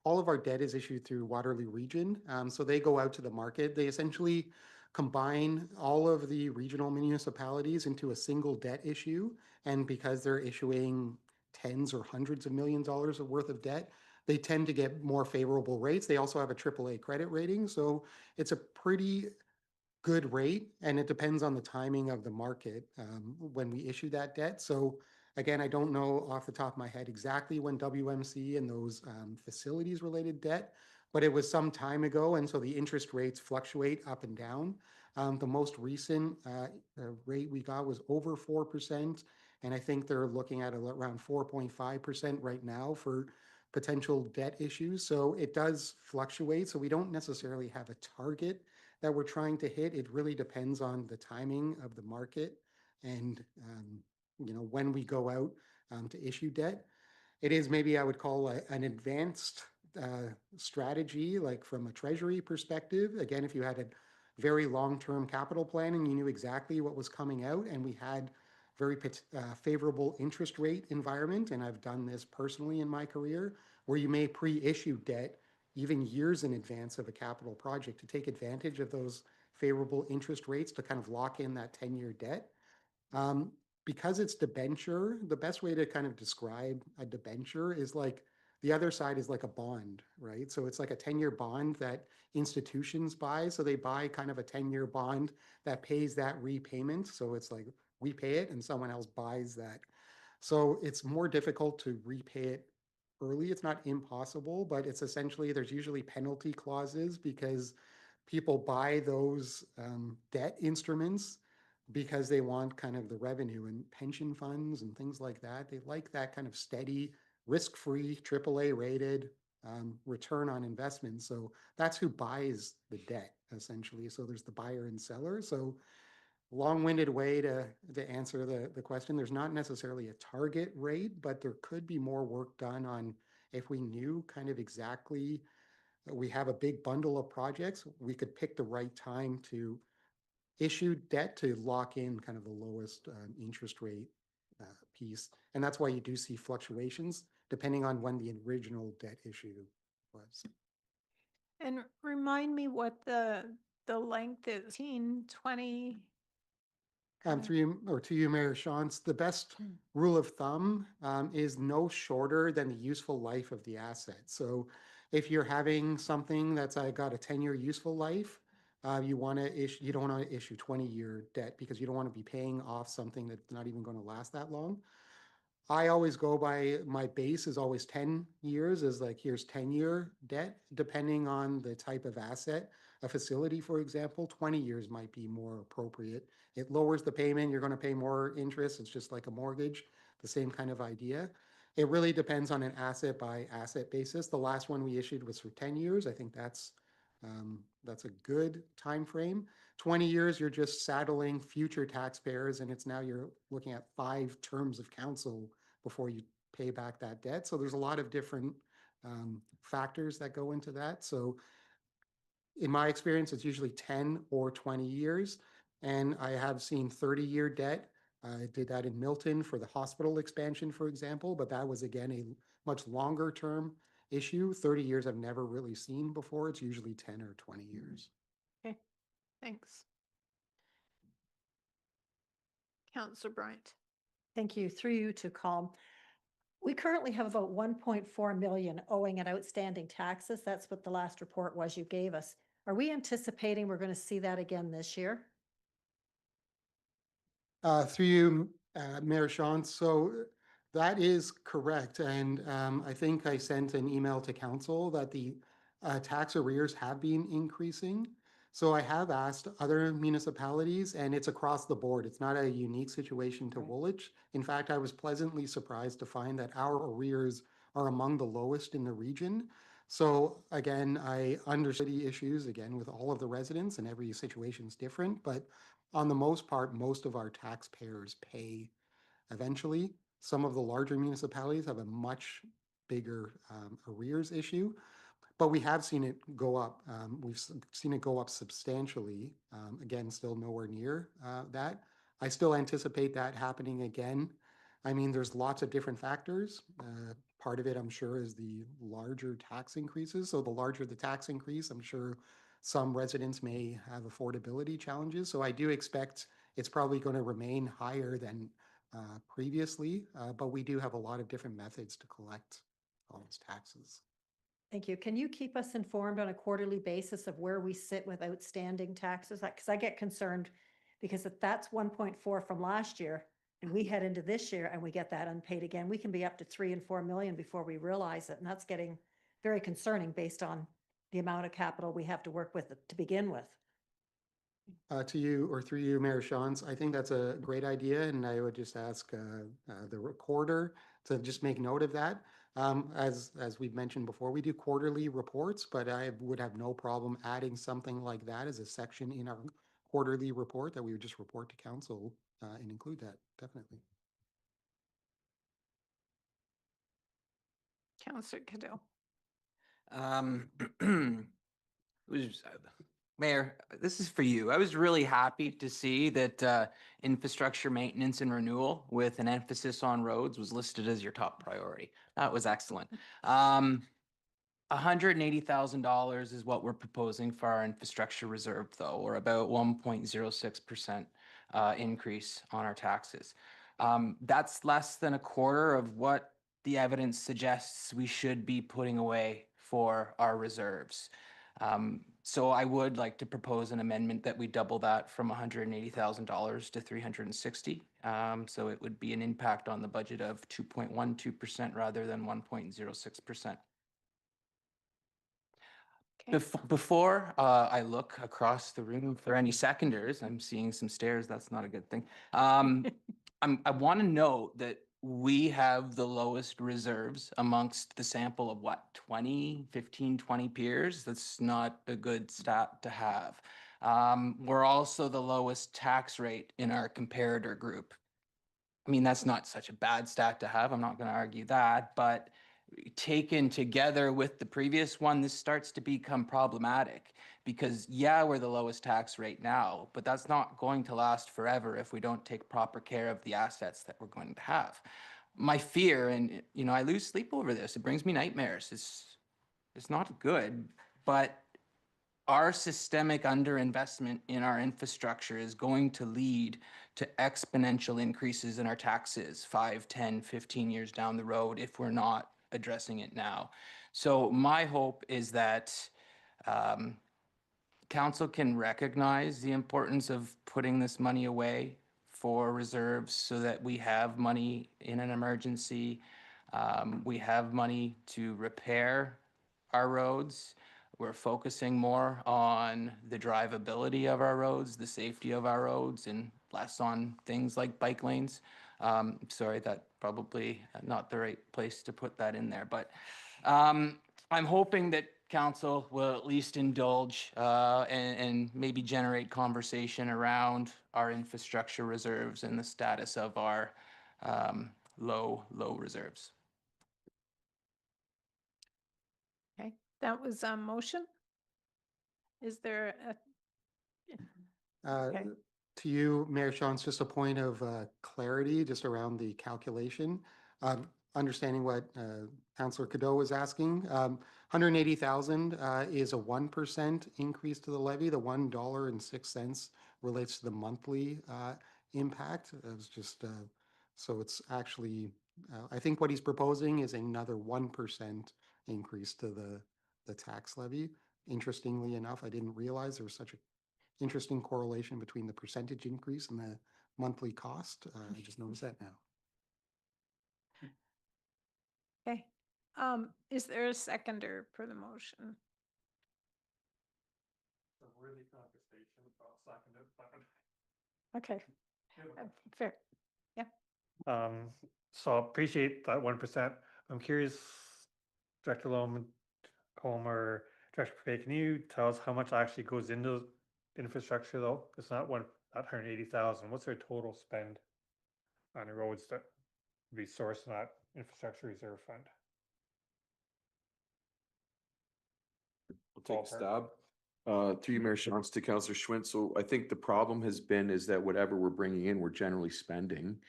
all of our debt is issued through Waterloo Region. So they go out to the market. They essentially combine all of the regional municipalities into a single debt issue. And because they're issuing tens or hundreds of millions of dollars worth of debt, they tend to get more favorable rates. They also have a AAA credit rating. So it's a pretty good rate, and it depends on the timing of the market when we issue that debt. So again, I don't know off the top of my head exactly when WMC and those facilities related debt, but it was some time ago, and so the interest rates fluctuate up and down. The most recent rate we got was over 4%. And I think they're looking at around 4.5% right now for potential debt issues. So it does fluctuate. So we don't necessarily have a target that we're trying to hit. It really depends on the timing of the market and when we go out to issue debt. It is maybe I would call an advanced strategy, like from a treasury perspective. Again, if you had a very long-term capital plan and you knew exactly what was coming out, and we had very favorable interest rate environment, and I've done this personally in my career, where you may pre-issue debt even years in advance of a capital project to take advantage of those favorable interest rates to kind of lock in that 10-year debt. Because it's debenture, the best way to kind of describe a debenture is like the other side is like a bond, right? So it's like a 10-year bond that institutions buy. So they buy kind of a 10-year bond that pays that repayment. So it's like we pay it and someone else buys that. So it's more difficult to repay it early. It's not impossible, but it's essentially, there's usually penalty clauses because people buy those debt instruments because they want kind of the revenue, and pension funds and things like that. They like that kind of steady, risk-free, AAA rated return on investment. So that's who buys the debt, essentially. So there's the buyer and seller. So long-winded way to answer the question. There's not necessarily a target rate, but there could be more work done on if we knew kind of exactly we have a big bundle of projects, we could pick the right time to issue debt to lock in kind of the lowest interest rate piece. And that's why you do see fluctuations depending on when the original debt issue was. And remind me what the length is, 20. Through you, or to you, Mayor Shantz, the best rule of thumb is no shorter than the useful life of the asset. So if you're having something that's got a 10-year useful life, you want to issue, you don't want to issue 20-year debt because you don't want to be paying off something that's not even going to last that long. I always go by, my base is always 10 years, is like, here's 10-year debt, depending on the type of asset. A facility, for example, 20 years might be more appropriate. It lowers the payment, you're going to pay more interest. It's just like a mortgage, the same kind of idea. It really depends on an asset by asset basis. The last one we issued was for 10 years. I think that's a good time frame. 20 years, you're just saddling future taxpayers, and it's now you're looking at 5 terms of council before you pay back that debt. So there's a lot of different factors that go into that. So in my experience, it's usually 10 or 20 years. And I have seen 30-year debt. I did that in Milton for the hospital expansion, for example, but that was, again, a much longer term issue. 30 years I've never really seen before. It's usually 10 or 20 years. Okay, thanks. Councillor Bryant. Thank you. Through you to Calm. We currently have about 1.4 million owing at outstanding taxes. That's what the last report was you gave us. Are we anticipating we're going to see that again this year? Through you, Mayor Shantz. So that is correct. And I think I sent an email to council that the tax arrears have been increasing. So I have asked other municipalities, and it's across the board. It's not a unique situation to Woolwich. In fact, I was pleasantly surprised to find that our arrears are among the lowest in the region. So again, I understand the issues, again, with all of the residents, and every situation is different, but on the most part, most of our taxpayers pay eventually. Some of the larger municipalities have a much bigger arrears issue, but we have seen it go up. We've seen it go up substantially. Again, still nowhere near that. I still anticipate that happening again. I mean, there's lots of different factors. Part of it, I'm sure, is the larger tax increases. So the larger the tax increase, I'm sure some residents may have affordability challenges. So I do expect it's probably going to remain higher than previously, but we do have a lot of different methods to collect all those taxes. Thank you. Can you keep us informed on a quarterly basis of where we sit with outstanding taxes? Because I get concerned because if that's 1.4 from last year and we head into this year and we get that unpaid again, we can be up to 3 and 4 million before we realize it. And that's getting very concerning based on the amount of capital we have to work with to begin with. To you or through you, Mayor Shawns, I think that's a great idea, and I would just ask the recorder to just make note of that. As we've mentioned before, we do quarterly reports, but I would have no problem adding something like that as a section in our quarterly report that we would just report to council and include that, definitely. Councillor Cadeau. Was Mayor, this is for you. I was really happy to see that infrastructure maintenance and renewal with an emphasis on roads was listed as your top priority. That was excellent. $180,000 is what we're proposing for our infrastructure reserve, though, or about 1.06% increase on our taxes. That's less than a quarter of what the evidence suggests we should be putting away for our reserves. So I would like to propose an amendment that we double that from $180,000 to $360,000. So it would be an impact on the budget of 2.12% rather than 1.06%. Before I look across the room for any seconders, I'm seeing some stares. That's not a good thing. I want to note that we have the lowest reserves amongst the sample of what, 15, 20 peers? That's not a good stat to have. We're also the lowest tax rate in our comparator group. I mean, that's not such a bad stat to have. I'm not going to argue that, but taken together with the previous one, this starts to become problematic because, yeah, we're the lowest tax rate now, but that's not going to last forever if we don't take proper care of the assets that we're going to have. My fear, and I lose sleep over this, it brings me nightmares. It's not good, but our systemic underinvestment in our infrastructure is going to lead to exponential increases in our taxes 5, 10, 15 years down the road if we're not addressing it now. So my hope is that council can recognize the importance of putting this money away for reserves so that we have money in an emergency. We have money to repair our roads. We're focusing more on the drivability of our roads, the safety of our roads, and less on things like bike lanes. Sorry, that probably not the right place to put that in there, but I'm hoping that council will at least indulge and maybe generate conversation around our infrastructure reserves and the status of our low reserves. Okay, that was a motion. Is there a? Okay. To you, Mayor Shawns, just a point of clarity just around the calculation. Understanding what Councillor Cadeau was asking, 180,000 is a 1% increase to the levy. The $1.06 relates to the monthly impact. It's just so it's actually I think what he's proposing is another 1% increase to the tax levy. Interestingly enough, I didn't realize there was such a interesting correlation between the percentage increase and the monthly cost. I just noticed that now. Okay. Is there a seconder for the motion? Okay. Fair. Yeah. So appreciate that 1%. I'm curious, Director Loam, or Director Bray, can you tell us how much actually goes into infrastructure though? It's not that 180,000. What's their total spend on the roads that would be sourced in that infrastructure reserve fund? I'll take a stab. Through you, Mayor Shawns, to Councillor Schwint. So I think the problem has been is that whatever we're bringing in, we're generally spending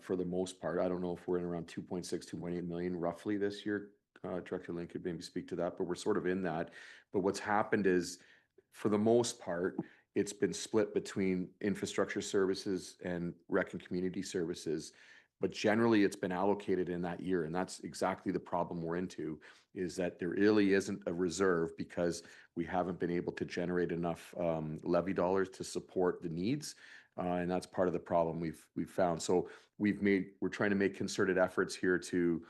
for the most part. I don't know if we're in around 2.6, 2.8 million roughly this year. Director Lynn could maybe speak to that, but we're sort of in that. But what's happened is, for the most part, it's been split between infrastructure services and rec and community services. But generally, it's been allocated in that year. And that's exactly the problem we're into, is that there really isn't a reserve because we haven't been able to generate enough levy dollars to support the needs. And that's part of the problem we've found. So we're trying to make concerted efforts here to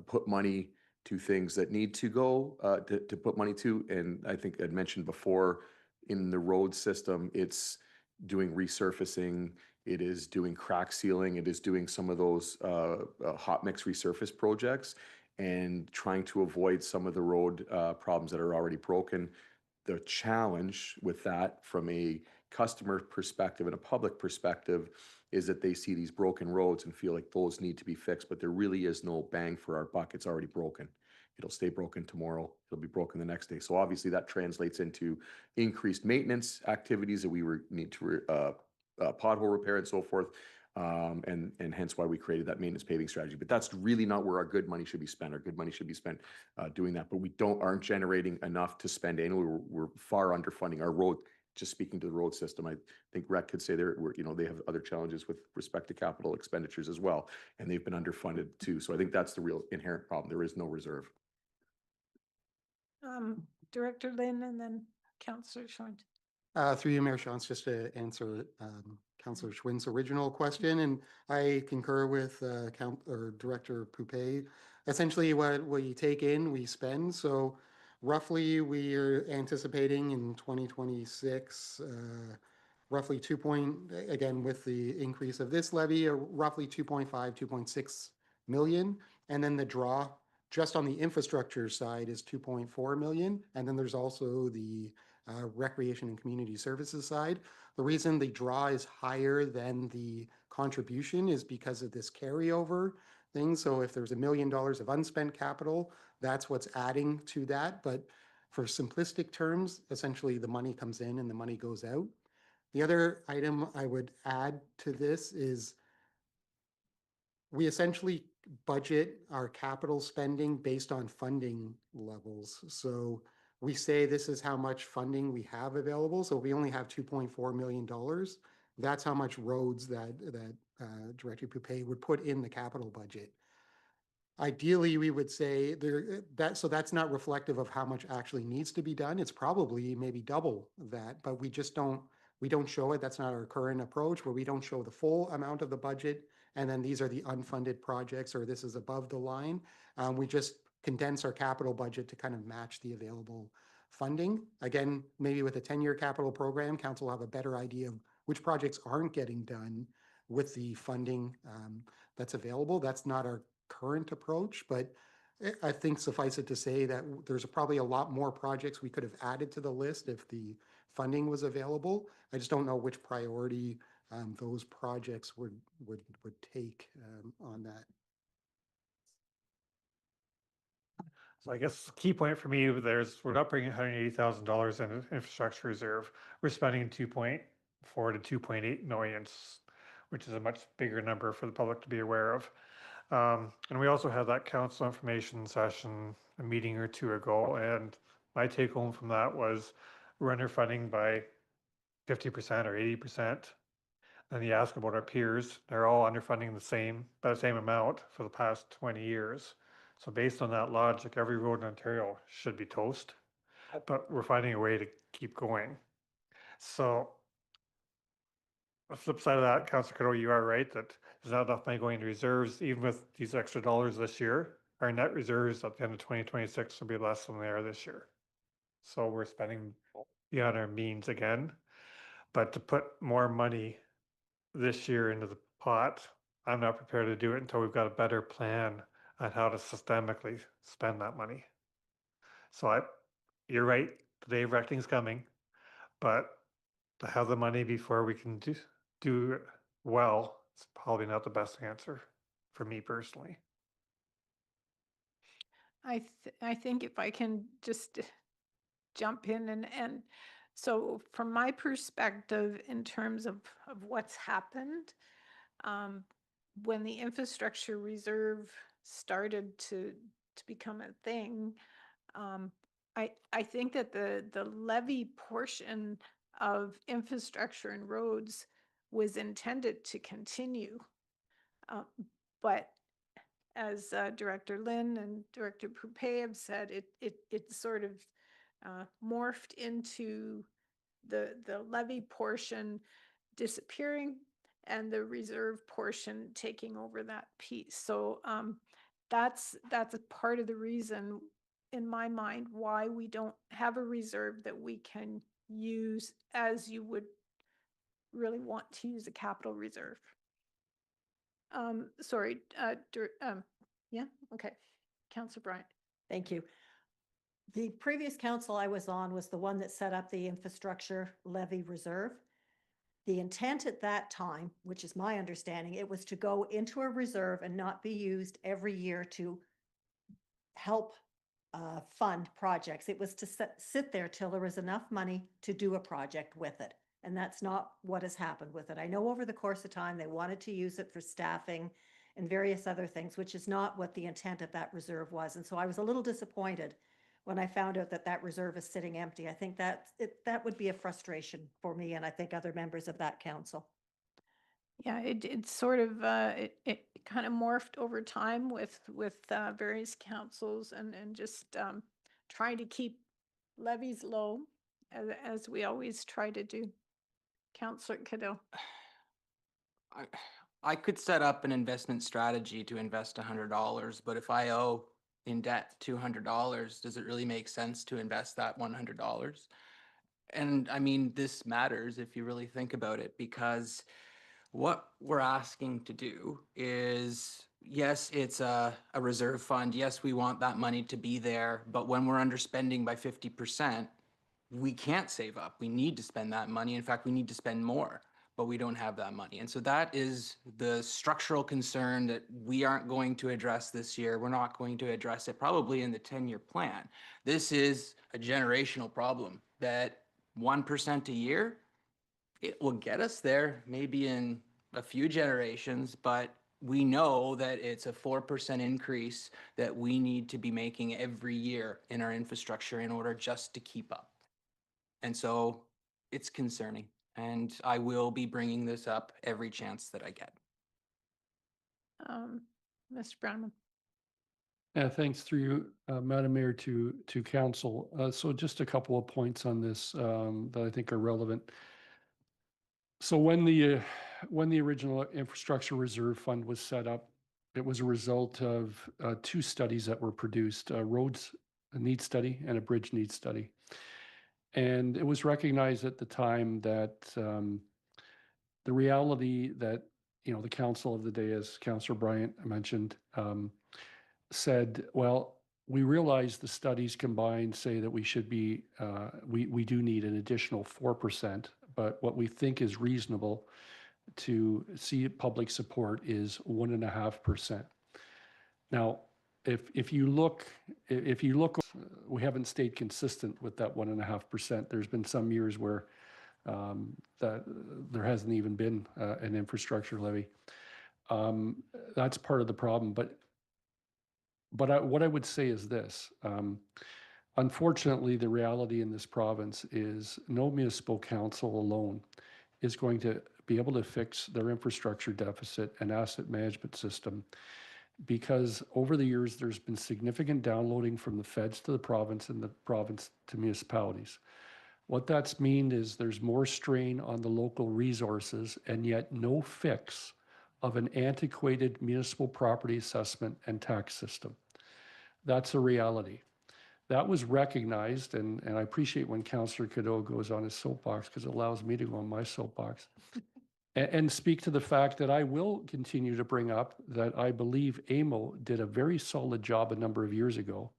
put money to things that need to go, to put money to. And I think I'd mentioned before, in the road system, it's doing resurfacing, it is doing crack sealing, it is doing some of those hot mix resurface projects, and trying to avoid some of the road problems that are already broken. The challenge with that from a customer perspective and a public perspective is that they see these broken roads and feel like those need to be fixed, but there really is no bang for our buck. It's already broken. It'll stay broken tomorrow. It'll be broken the next day. So obviously that translates into increased maintenance activities that we need to pothole repair and so forth. And hence why we created that maintenance paving strategy. But that's really not where our good money should be spent. Our good money should be spent doing that. But we aren't generating enough to spend annually. We're far underfunding our road. Just speaking to the road system, I think Rec could say they have other challenges with respect to capital expenditures as well, and they've been underfunded too. So I think that's the real inherent problem. There is no reserve. Director Lynn and then Councillor Schwint. Through you, Mayor Shantz, just to answer Councillor Schwind's original question, and I concur with Director Poupet. Essentially, what you take in, we spend. So roughly, we are anticipating in 2026, roughly again, with the increase of this levy, roughly 2.5, 2.6 million. And then the draw just on the infrastructure side is 2.4 million. And then there's also the recreation and community services side. The reason the draw is higher than the contribution is because of this carryover thing. So if there's $1 million of unspent capital, that's what's adding to that. But for simplistic terms, essentially the money comes in and the money goes out. The other item I would add to this is we essentially budget our capital spending based on funding levels. So we say this is how much funding we have available. So we only have $2.4 million. That's how much roads that Director Poupet would put in the capital budget. Ideally, we would say so that's not reflective of how much actually needs to be done. It's probably maybe double that, but we don't show it. That's not our current approach, where we don't show the full amount of the budget. And then these are the unfunded projects, or this is above the line. We just condense our capital budget to kind of match the available funding. Again, maybe with a 10-year capital program, council will have a better idea of which projects aren't getting done with the funding that's available. That's not our current approach, but I think suffice it to say that there's probably a lot more projects we could have added to the list if the funding was available. I just don't know which priority those projects would take on that. So I guess the key point for me, we're not bringing $180,000 in infrastructure reserve. We're spending 2.4 to 2.8 million, which is a much bigger number for the public to be aware of. And we also had that council information session a meeting or two ago, and my take home from that was we're underfunding by 50% or 80%. And you ask about our peers, they're all underfunding by the same amount for the past 20 years. So based on that logic, every road in Ontario should be toast, but we're finding a way to keep going. So the flip side of that, Councillor Cadeau, you are right that there's not enough money going into reserves. Even with these extra dollars this year, our net reserves at the end of 2026 will be less than they are this year. So we're spending beyond our means again. But to put more money this year into the pot, I'm not prepared to do it until we've got a better plan on how to systemically spend that money. So you're right, the day of reckoning's coming, but to have the money before we can do it well, it's probably not the best answer for me personally. I think if I can just jump in and so from my perspective, in terms of what's happened, when the infrastructure reserve started to become a thing, I think that the levy portion of infrastructure and roads was intended to continue. But as Director Lynn and Director Poupet have said, it sort of morphed into the levy portion disappearing and the reserve portion taking over that piece. So that's a part of the reason, in my mind, why we don't have a reserve that we can use as you would really want to use a capital reserve. Sorry, yeah, okay. Councillor Bryant. Thank you. The previous council I was on was the one that set up the infrastructure levy reserve. The intent at that time, which is my understanding, it was to go into a reserve and not be used every year to help fund projects. It was to sit there till there was enough money to do a project with it. And that's not what has happened with it. I know over the course of time, they wanted to use it for staffing and various other things, which is not what the intent of that reserve was. And so I was a little disappointed when I found out that that reserve is sitting empty. I think that would be a frustration for me, and I think other members of that council. Yeah, it sort of, it kind of morphed over time with various councils and just trying to keep levies low, as we always try to do. Councillor Cadeau. I could set up an investment strategy to invest $100, but if I owe in debt $200, does it really make sense to invest that $100? And I mean, this matters if you really think about it, because what we're asking to do is, yes, it's a reserve fund. Yes, we want that money to be there, but when we're underspending by 50%, we can't save up. We need to spend that money. In fact, we need to spend more, but we don't have that money. And so that is the structural concern that we aren't going to address this year. We're not going to address it probably in the 10-year plan. This is a generational problem that 1% a year, it will get us there maybe in a few generations, but we know that it's a 4% increase that we need to be making every year in our infrastructure in order just to keep up. And so it's concerning, and I will be bringing this up every chance that I get. Mr. Brownman. Thanks through you, Madam Mayor, to council. So just a couple of points on this that I think are relevant. So when the original Infrastructure Reserve Fund was set up, it was a result of two studies that were produced, a roads need study and a bridge need study. And it was recognized at the time that the reality that, the council of the day, as Councillor Bryant mentioned, said, well, we realize the studies combined say that we should be, we do need an additional 4%, but what we think is reasonable to see public support is 1.5%. Now, if you look, we haven't stayed consistent with that 1.5%. There's been some years where that there hasn't even been an infrastructure levy. That's part of the problem. But what I would say is this. Unfortunately, the reality in this province is no municipal council alone is going to be able to fix their infrastructure deficit and asset management system, because over the years, there's been significant downloading from the feds to the province and the province to municipalities. What that's mean is there's more strain on the local resources and yet no fix of an antiquated municipal property assessment and tax system. That's a reality. That was recognized, and I appreciate when Councillor Cadeau goes on his soapbox, because it allows me to go on my soapbox and speak to the fact that I will continue to bring up that I believe AMO did a very solid job a number of years ago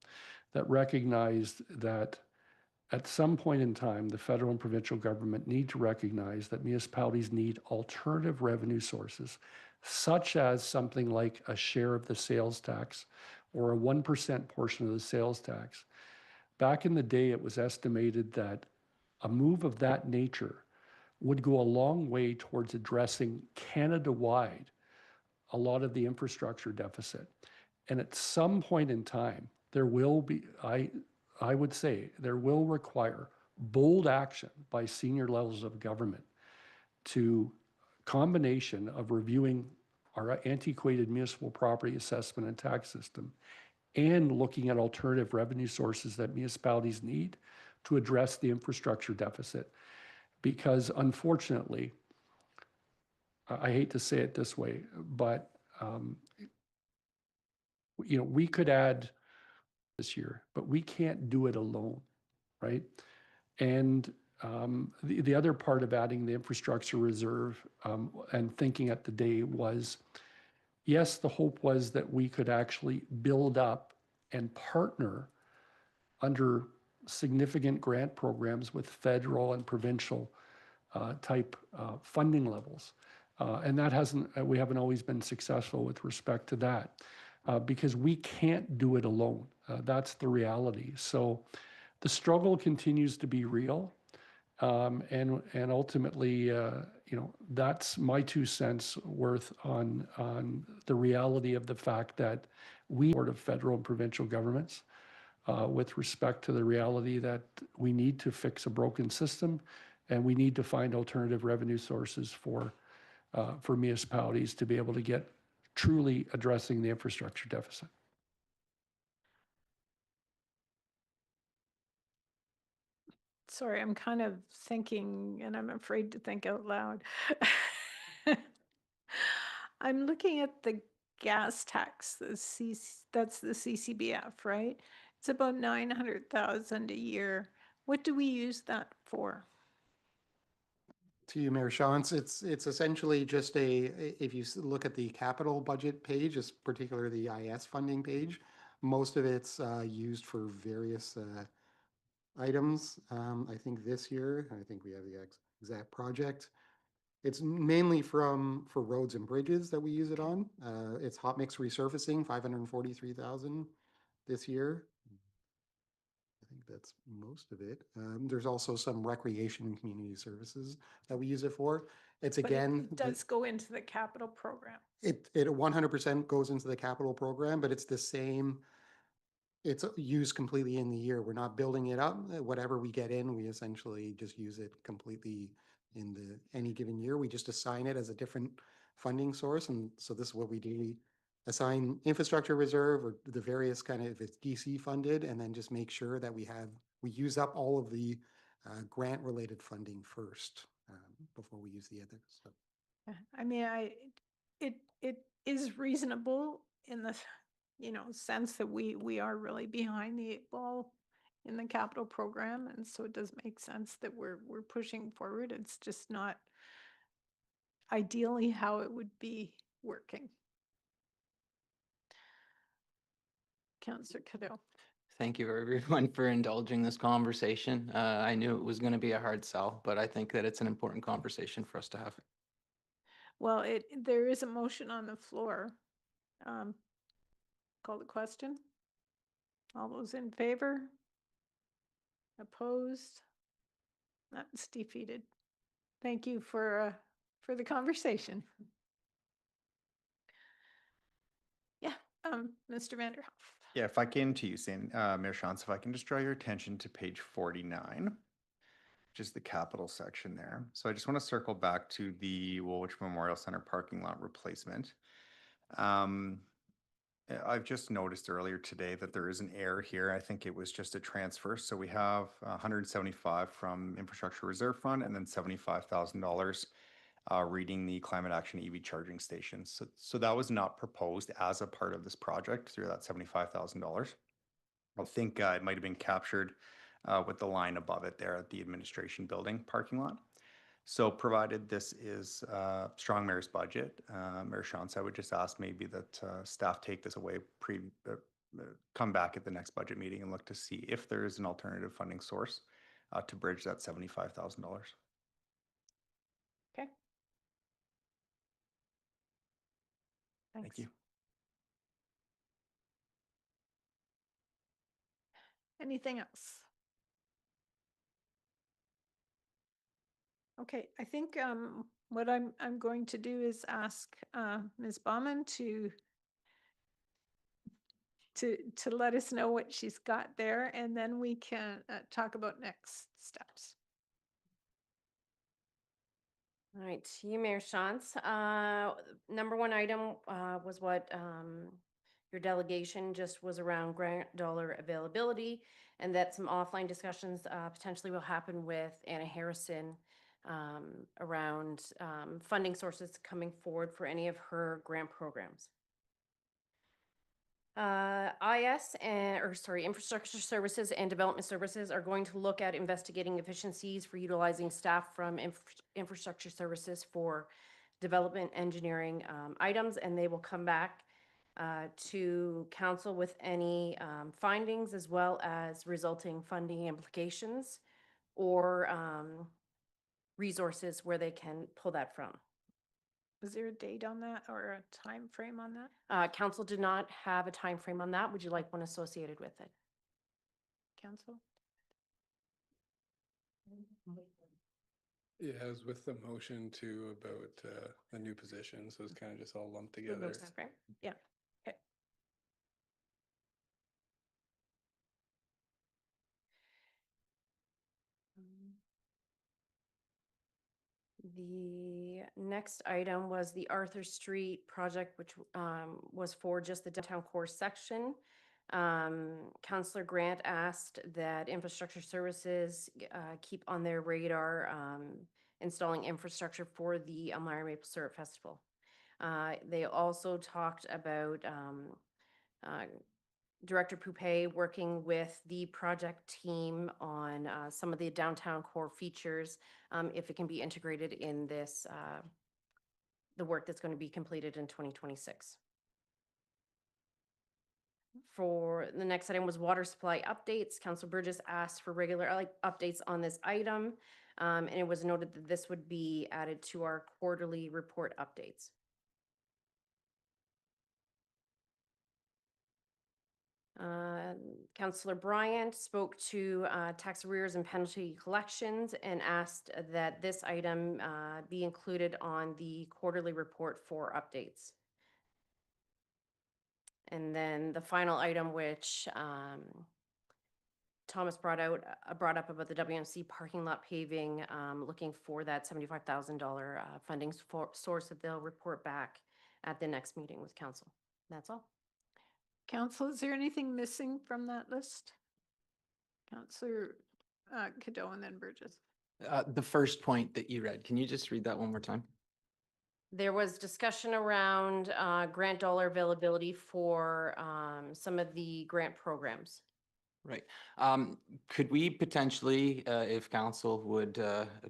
that recognized that at some point in time, the federal and provincial government need to recognize that municipalities need alternative revenue sources, such as something like a share of the sales tax or a 1% portion of the sales tax. Back in the day, it was estimated that a move of that nature would go a long way towards addressing Canada-wide a lot of the infrastructure deficit. And at some point in time, there will be, I would say, there will require bold action by senior levels of government to combination of reviewing our antiquated municipal property assessment and tax system and looking at alternative revenue sources that municipalities need to address the infrastructure deficit. Because unfortunately, I hate to say it this way, but you know, we could add this year, but we can't do it alone, right? And the other part of adding the infrastructure reserve and thinking at the day was, yes, the hope was that we could actually build up and partner under significant grant programs with federal and provincial type funding levels. And that we haven't always been successful with respect to that because we can't do it alone. That's the reality. So the struggle continues to be real. And ultimately, you know, that's my 2 cents worth on the reality of the fact that we support of federal and provincial governments with respect to the reality that we need to fix a broken system and we need to find alternative revenue sources for municipalities to be able to get truly addressing the infrastructure deficit. Sorry, I'm kind of thinking, and I'm afraid to think out loud. I'm looking at the gas tax, that's the CCBF, right? It's about 900,000 a year. What do we use that for? To you, Mayor Shantz, it's essentially just if you look at the capital budget page, it's particularly the IS funding page, most of it's used for various items. I think this year, I think we have the exact project. It's mainly for roads and bridges that we use it on. It's hot mix resurfacing, 543,000 this year. I think that's most of it. There's also some recreation and community services that we use it for. It's But again, it does go into the capital program. it 100% goes into the capital program, but it's the same. It's used completely in the year. We're not building it up. Whatever we get in, we essentially just use it completely in any given year. We just assign it as a different funding source. And so this is what we do. We assign infrastructure reserve or the various kind of, if it's DC funded, and then just make sure that we use up all of the grant related funding first before we use the other stuff. I mean, it is reasonable in the, you know, sense that we are really behind the 8 ball in the capital program, and so it does make sense that we're pushing forward. It's just not ideally how it would be working. Councillor Cadeau. Thank you everyone for indulging this conversation. I knew it was going to be a hard sell, but I think that it's an important conversation for us to have. Well, there is a motion on the floor. Call the question. All those in favor? Opposed? That's defeated. Thank you for the conversation. Yeah, Mr. Vanderhoff. Yeah, if I can to you, Mayor Shantz, if I can just draw your attention to page 49, which is the capital section there. So I just want to circle back to the Woolwich Memorial Center parking lot replacement. I've just noticed earlier today that there is an error here. I think it was just a transfer. So we have 175 from Infrastructure Reserve Fund and then $75,000 reading the Climate Action EV charging stations. So that was not proposed as a part of this project through that $75,000. I think it might have been captured with the line above it there at the administration building parking lot. So provided this is strong mayor's budget, Mayor Shantz, I would just ask maybe that staff take this away, come back at the next budget meeting and look to see if there is an alternative funding source to bridge that $75,000. Okay. Thank you. Anything else? Okay, I think what I'm going to do is ask Ms. Baumann to let us know what she's got there, and then we can talk about next steps. All right, to you, Mayor Shantz. Number one item was what your delegation just was around grant dollar availability, and that some offline discussions potentially will happen with Anna Harrison around funding sources coming forward for any of her grant programs. Infrastructure Services and Development Services are going to look at investigating efficiencies for utilizing staff from Infrastructure Services for development engineering items, and they will come back to council with any findings as well as resulting funding implications or resources where they can pull that from. Is there a date on that or a time frame on that? Council did not have a time frame on that. Would you like one associated with it? Council? Yeah, I was with the motion too about a new position, so it's kind of just all lumped together. Okay. Yeah. Okay. The next item was the Arthur Street project, which was for just the downtown core section. Councillor Grant asked that Infrastructure Services keep on their radar installing infrastructure for the Elmira Maple Syrup Festival. They also talked about Director Poupé working with the project team on some of the downtown core features, if it can be integrated in this, the work that's going to be completed in 2026. For the next item was water supply updates. Council Burgess asked for regular updates on this item, and it was noted that this would be added to our quarterly report updates. Councillor Bryant spoke to tax arrears and penalty collections and asked that this item be included on the quarterly report for updates. And then the final item, which Thomas brought up about the WMC parking lot paving, looking for that $75,000 funding source that they'll report back at the next meeting with council. That's all. Council, is there anything missing from that list? Councillor Cadeau and then Burgess. The first point that you read, can you just read that one more time? There was discussion around grant dollar availability for some of the grant programs. Right. Could we potentially, if council would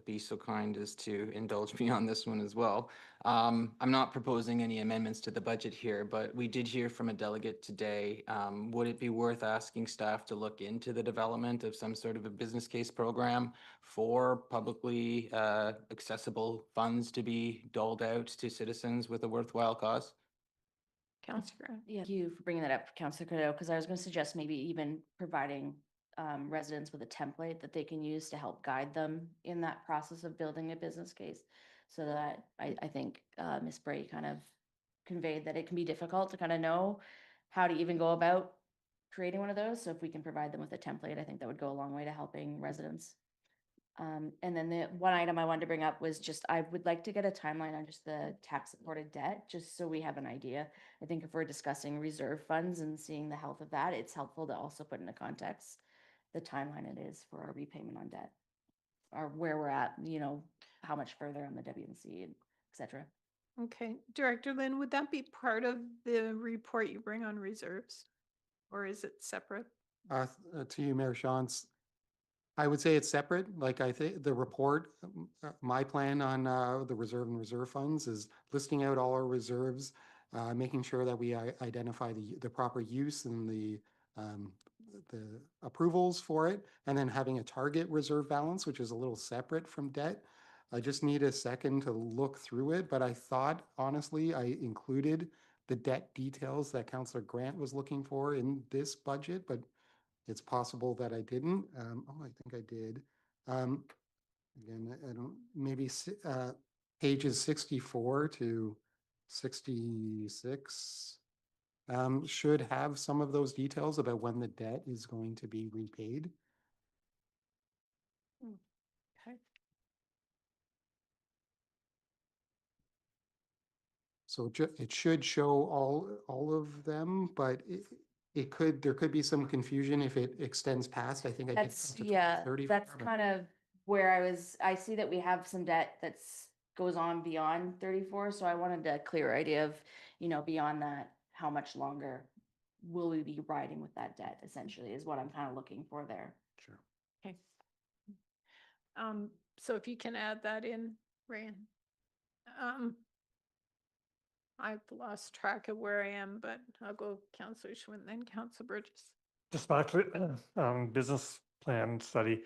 be so kind as to indulge me on this one as well? I'm not proposing any amendments to the budget here, but we did hear from a delegate today. Would it be worth asking staff to look into the development of some sort of a business case program for publicly accessible funds to be doled out to citizens with a worthwhile cause? Councillor. Yeah, thank you for bringing that up, Councillor Cadeau, because I was going to suggest maybe even providing residents with a template that they can use to help guide them in that process of building a business case. So that I think Ms. Bray kind of conveyed that it can be difficult to kind of know how to even go about creating one of those. So if we can provide them with a template, I think that would go a long way to helping residents. And then the one item I wanted to bring up was just, I would like to get a timeline on just the tax supported debt, just so we have an idea. I think if we're discussing reserve funds and seeing the health of that, it's helpful to also put into context the timeline it is for our repayment on debt, or where we're at, you know, how much further on the WMC, and et cetera. Okay, Director Lynn, would that be part of the report you bring on reserves? Or is it separate? To you, Mayor Shantz, I would say it's separate. Like I think the report, my plan on the reserve and reserve funds is listing out all our reserves, making sure that we identify the proper use and the approvals for it, and then having a target reserve balance, which is a little separate from debt. I just need a second to look through it, but I thought, honestly, I included the debt details that Councillor Grant was looking for in this budget, but it's possible that I didn't. Oh, I think I did. Again, I don't, maybe pages 64 to 66 should have some of those details about when the debt is going to be repaid. Okay. So it should show all of them, but there could be some confusion if it extends past. I think I did That's, up to yeah, 2030. that's kind of where I see that we have some debt that's goes on beyond 34. So I wanted a clear idea of, you know, beyond that, how much longer will we be riding with that debt essentially is what I'm kind of looking for there. Sure. Okay. So if you can add that in, Ray. I've lost track of where I am, but I'll go Councillor Schwinn, then Councillor Burgess. Just back to business plan study.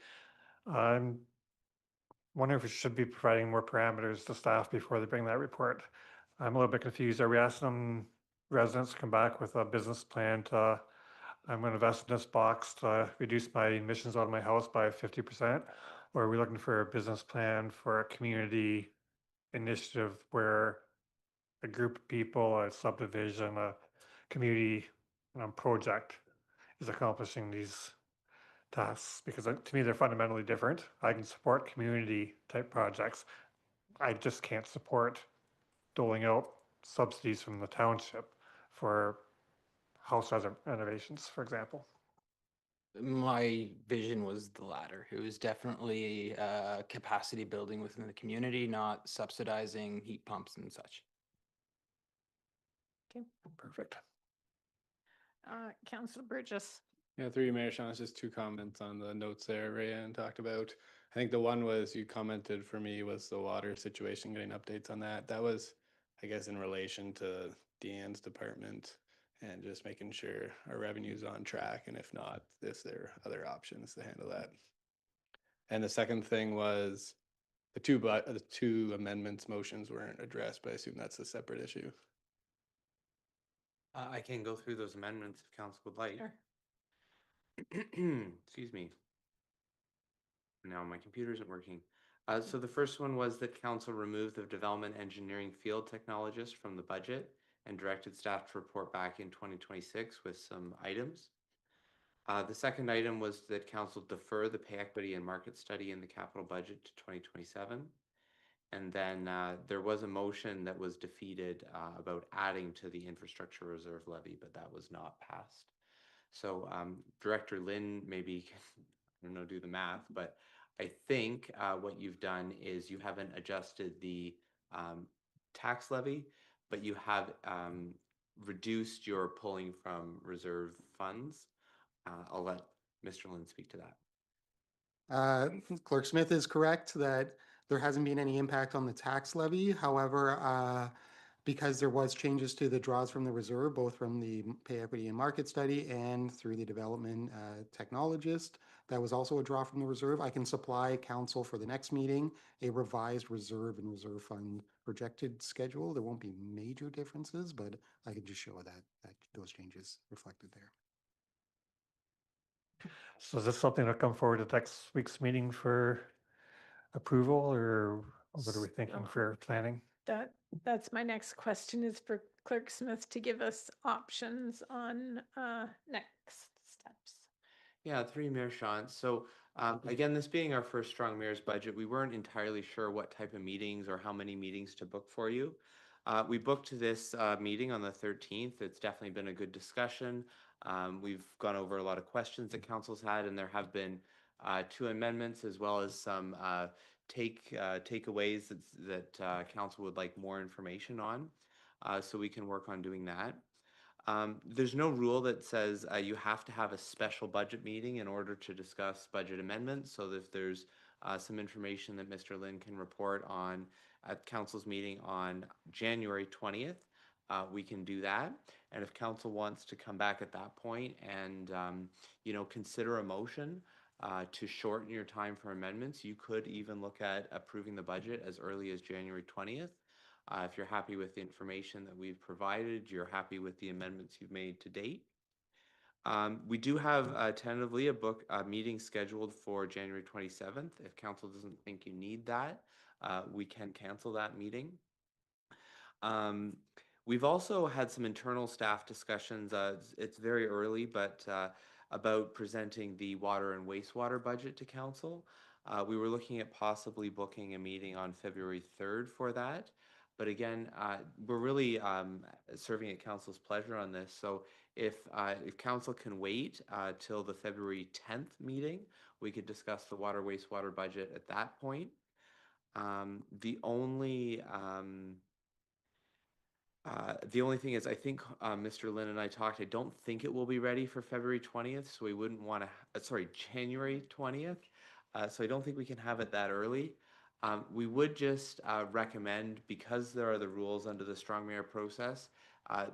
I'm wondering if we should be providing more parameters to staff before they bring that report. I'm a little bit confused. Are we asking them, residents to come back with a business plan to, I'm going to invest in this box to reduce my emissions out of my house by 50%? Or are we looking for a business plan for a community initiative where a group of people, a subdivision, a community project is accomplishing these tasks? Because to me, they're fundamentally different. I can support community type projects. I just can't support doling out subsidies from the township for house renovations, for example. My vision was the latter. It was definitely capacity building within the community, not subsidizing heat pumps and such. Okay, Perfect. Councillor Burgess. Yeah, through you, Mayor Sean, it's just two comments on the notes there Rayanne talked about. I think the one was you commented for me was the water situation, getting updates on that. That was, I guess, in relation to Deanne's department and just making sure our revenue's on track. And if not, if there are other options to handle that. And the second thing was the two amendments motions weren't addressed, but I assume that's a separate issue. I can go through those amendments if council would like. Sure. Excuse me. Now my computer isn't working. So the first one was that council removed the development engineering field technologist from the budget and directed staff to report back in 2026 with some items. The second item was that council defer the pay equity and market study in the capital budget to 2027. And then there was a motion that was defeated about adding to the infrastructure reserve levy, but that was not passed. So Director Lynn maybe, I don't know, do the math, but I think what you've done is you haven't adjusted the tax levy, but you have reduced your pulling from reserve funds. I'll let Mr. Lynn speak to that. Clerk Smith is correct that there hasn't been any impact on the tax levy. However, because there was changes to the draws from the reserve, both from the pay equity and market study and through the development technologist, that was also a draw from the reserve. I can supply council for the next meeting a revised reserve and reserve fund projected schedule. There won't be major differences, but I can just show that those changes reflected there. So is this something that'll come forward at next week's meeting for approval, or what are we thinking for planning? That's my next question, is for Clerk Smith to give us options on next steps. Yeah, through you, Mayor Sean. So again, this being our first Strong Mayor's budget, we weren't entirely sure what type of meetings or how many meetings to book for you. We booked this meeting on the 13th. It's definitely been a good discussion. We've gone over a lot of questions that council's had, and there have been 2 amendments as well as some takeaways that council would like more information on. So we can work on doing that. There's no rule that says you have to have a special budget meeting in order to discuss budget amendments. So if there's some information that Mr. Lynn can report on at council's meeting on January 20th, we can do that. And if council wants to come back at that point and consider a motion to shorten your time for amendments, you could even look at approving the budget as early as January 20th. If you're happy with the information that we've provided, you're happy with the amendments you've made to date. We do have tentatively a meeting scheduled for January 27th. If council doesn't think you need that, we can cancel that meeting. We've also had some internal staff discussions. It's very early, but about presenting the water and wastewater budget to council. We were looking at possibly booking a meeting on February 3rd for that. But again, we're really serving at council's pleasure on this. So if council can wait till the February 10th meeting, we could discuss the water wastewater budget at that point. The only The only thing is, I think Mr. Lynn and I talked, I don't think it will be ready for February 20th, so we wouldn't want to, sorry, January 20th. So I don't think we can have it that early. We would just recommend, because there are the rules under the strong mayor process,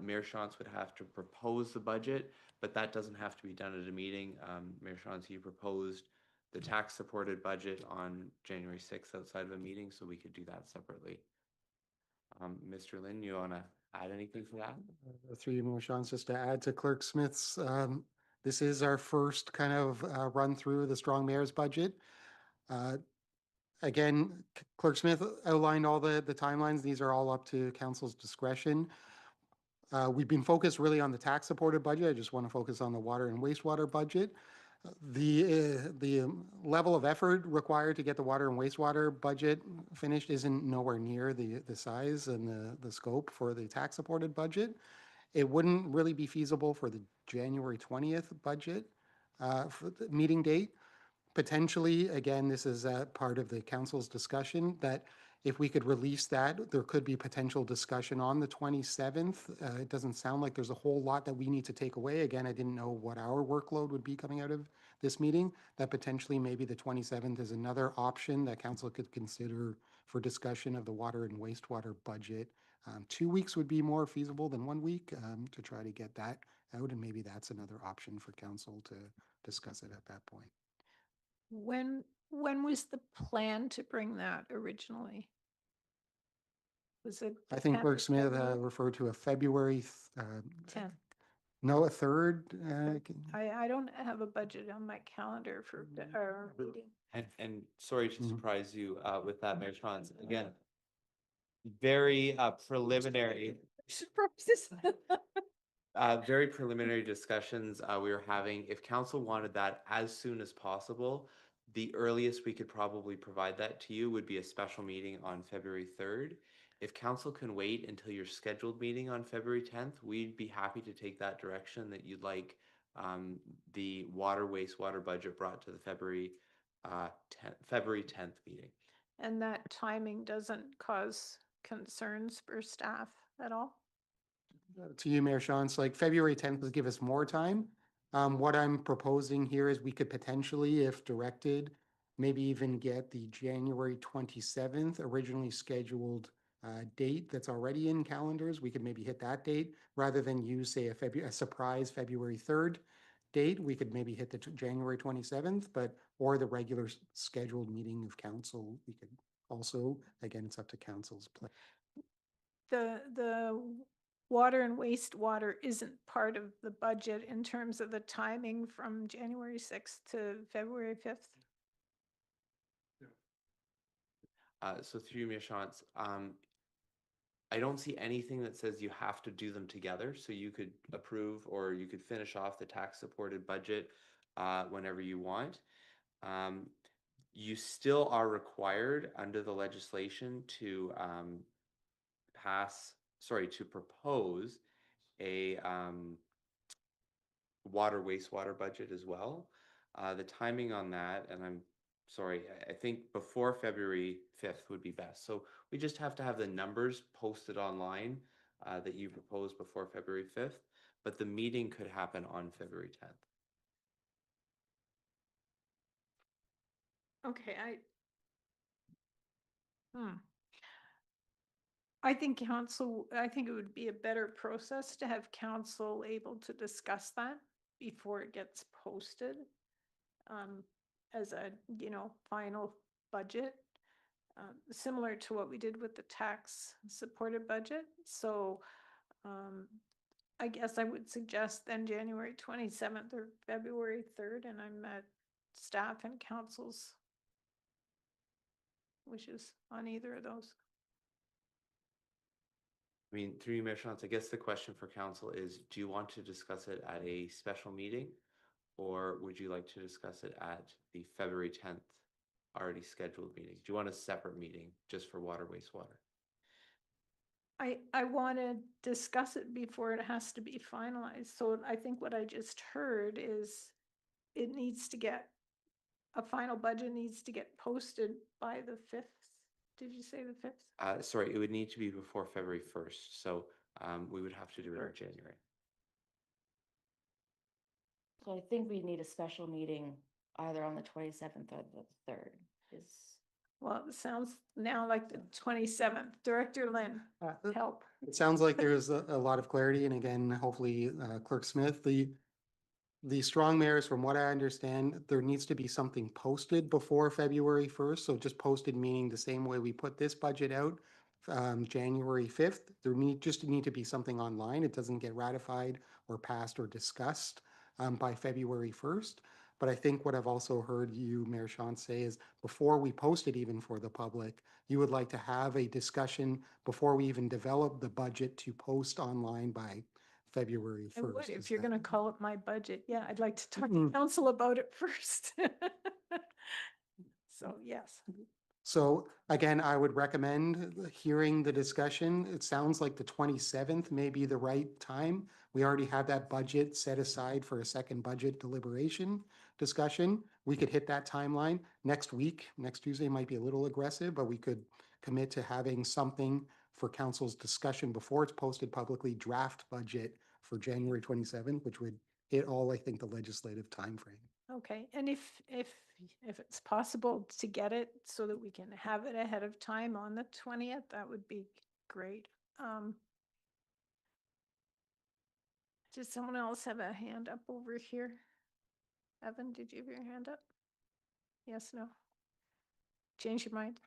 Mayor Shantz would have to propose the budget, but that doesn't have to be done at a meeting. Mayor Shantz, you proposed the tax supported budget on January 6th outside of a meeting, so we could do that separately. Mr. Lynn, you want to add anything to that? Through you, Mayor Shantz, just to add to Clerk Smith's, this is our first kind of run through the strong mayor's budget. Again, Clerk Smith outlined all the timelines. These are all up to council's discretion. We've been focused really on the tax supported budget. I just want to focus on the water and wastewater budget. The level of effort required to get the water and wastewater budget finished isn't nowhere near the size and the scope for the tax supported budget. It wouldn't really be feasible for the January 20th budget for the meeting date. Potentially, again, this is part of the council's discussion, that if we could release that, there could be potential discussion on the 27th. It doesn't sound like there's a whole lot that we need to take away. Again, I didn't know what our workload would be coming out of this meeting. That potentially maybe the 27th is another option that council could consider for discussion of the water and wastewater budget. 2 weeks would be more feasible than 1 week to try to get that out, and maybe that's another option for council to discuss it at that point. When was the plan to bring that originally? Was it? I think 10th Clerk of Smith February? referred to a February, 10th. no, a third. I don't have a budget on my calendar for our meeting. And sorry to Mhm. surprise you with that, Mayor Shantz. Again, very preliminary. Very preliminary discussions we were having. If council wanted that as soon as possible, the earliest we could probably provide that to you would be a special meeting on February 3rd. If council can wait until your scheduled meeting on February 10th, we'd be happy to take that direction, that you'd like the water wastewater budget brought to the February 10th meeting. And that timing doesn't cause concerns for staff at all? To you, Mayor Shantz, like February 10th would give us more time. What I'm proposing here is we could potentially, if directed, maybe even get the January 27th originally scheduled date that's already in calendars. We could maybe hit that date rather than use, say, a surprise February 3rd date. We could maybe hit the January 27th, or the regular scheduled meeting of council. We could also, again, it's up to council's play. The water and wastewater isn't part of the budget in terms of the timing from January 6th to February 5th? So through you, Mayor Shantz, I don't see anything that says you have to do them together. So you could approve or you could finish off the tax supported budget whenever you want. You still are required under the legislation to propose a water wastewater budget as well. The timing on that, and I'm sorry, I think before February 5th would be best. So we just have to have the numbers posted online that you proposed before February 5th, but the meeting could happen on February 10th. Okay, I think it would be a better process to have council able to discuss that before it gets posted as a, final budget, similar to what we did with the tax supported budget. So I guess I would suggest then January 27th or February 3rd, and I'm at staff and council's wishes on either of those. I mean, through you, Mayor Shantz, I guess the question for council is, do you want to discuss it at a special meeting? Or would you like to discuss it at the February 10th already scheduled meeting? Do you want a separate meeting just for water, wastewater? I want to discuss it before it has to be finalized. So I think what I just heard is a final budget needs to get posted by the 5th. Did you say the 5th? Sorry, it would need to be before February 1st. So we would have to do it in Sure. January. So I think we need a special meeting either on the 27th or the 3rd is. Well, it sounds now like the 27th. Director Lynn, help. It sounds like there's a lot of clarity, and again, hopefully, Clerk Smith, the strong mayors, from what I understand, there needs to be something posted before February 1st. So just posted meaning the same way we put this budget out, January 5th. There just need to be something online. It doesn't get ratified or passed or discussed by February 1st. But I think what I've also heard you, Mayor Sean, say is before we post it even for the public, you would like to have a discussion before we even develop the budget to post online by February I would, 1st. if Is you're that- going to call it my budget. Yeah, I'd like to talk to Mm. council about it first. So, yes. So again, I would recommend hearing the discussion. It sounds like the 27th may be the right time. We already have that budget set aside for a second budget deliberation discussion. We could hit that timeline next week. Next Tuesday might be a little aggressive, but we could commit to having something for council's discussion before it's posted publicly, draft budget for January 27th, which would hit all, I think, the legislative timeframe. Okay, and if it's possible to get it so that we can have it ahead of time on the 20th, that would be great. Does someone else have a hand up over here? Evan, did you have your hand up? Yes, no? Change your mind?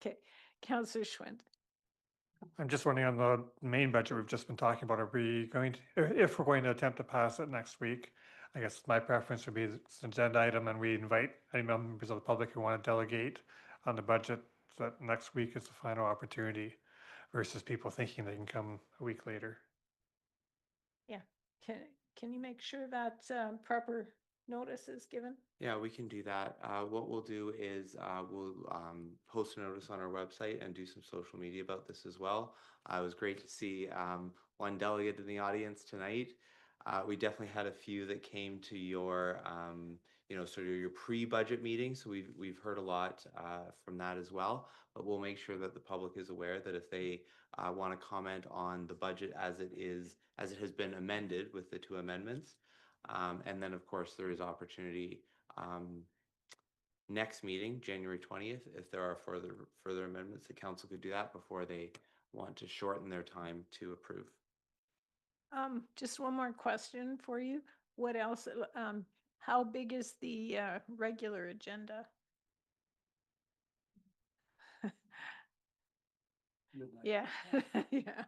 Okay, Councillor Schwind. I'm just wondering on the main budget we've just been talking about, are we going to, if we're going to attempt to pass it next week, I guess my preference would be it's an agenda item and we invite any members of the public who want to delegate on the budget, so that next week is the final opportunity versus people thinking they can come a week later. Yeah, can you make sure that proper notice is given? Yeah, we can do that. What we'll do is we'll post a notice on our website and do some social media about this as well. It was great to see one delegate in the audience tonight. We definitely had a few that came to your, sort of your pre-budget meeting. So we've heard a lot from that as well. But we'll make sure that the public is aware that if they want to comment on the budget as it has been amended with the 2 amendments, and then of course there is opportunity next meeting, January 20th, if there are further amendments, the council could do that before they want to shorten their time to approve. Just one more question for you. What else, how big is the regular agenda? Yeah, yeah.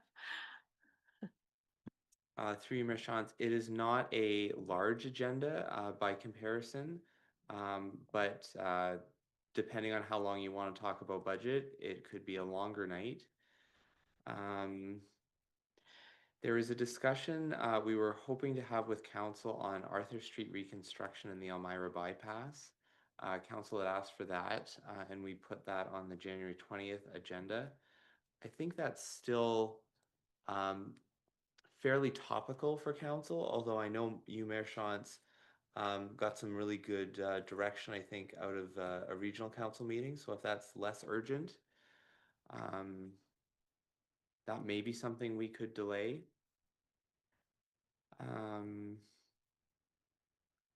Through you, Mayor Shantz, it is not a large agenda by comparison, but depending on how long you want to talk about budget, it could be a longer night. There is a discussion we were hoping to have with council on Arthur Street reconstruction and the Elmira bypass. Council had asked for that, and we put that on the January 20th agenda. I think that's still fairly topical for council, although I know you, Mayor Shantz, got some really good direction, I think, out of a regional council meeting. So if that's less urgent, that may be something we could delay.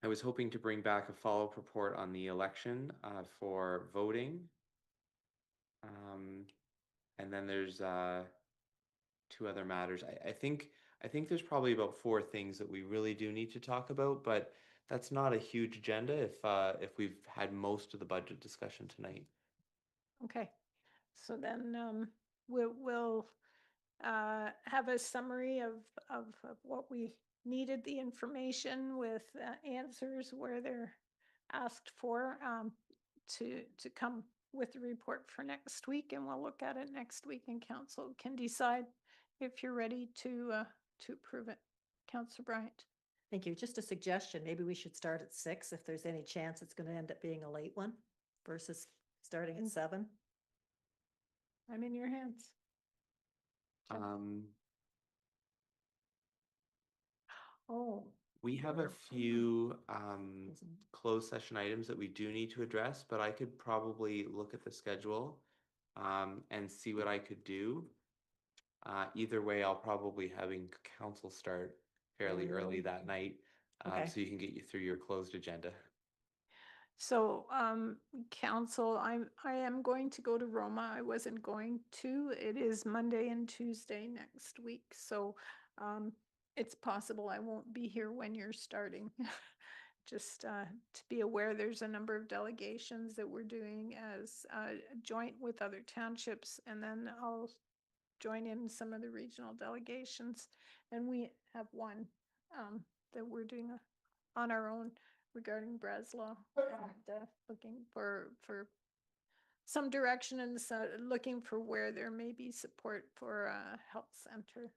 I was hoping to bring back a follow-up report on the election for voting. And then there's 2 other matters. I think there's probably about 4 things that we really do need to talk about, but that's not a huge agenda if we've had most of the budget discussion tonight. Okay, so then we'll have a summary of what we needed, the information with answers where they're asked for to come with the report for next week, and we'll look at it next week, and council can decide if you're ready to approve it. Councillor Bryant. Thank you. Just a suggestion, maybe we should start at 6 if there's any chance it's going to end up being a late one versus starting at 7. I'm in your hands. Oh. We have a few closed session items that we do need to address, but I could probably look at the schedule and see what I could do. Either way, I'll probably having council start fairly early that night, Okay. so you can get you through your closed agenda. So, council, I am going to go to Roma. I wasn't going to. It is Monday and Tuesday next week, so it's possible I won't be here when you're starting. Just to be aware, there's a number of delegations that we're doing as joint with other townships, and then I'll join in some of the regional delegations. And we have one that we're doing on our own regarding Breslau, and looking for some direction and so looking for where there may be support for health center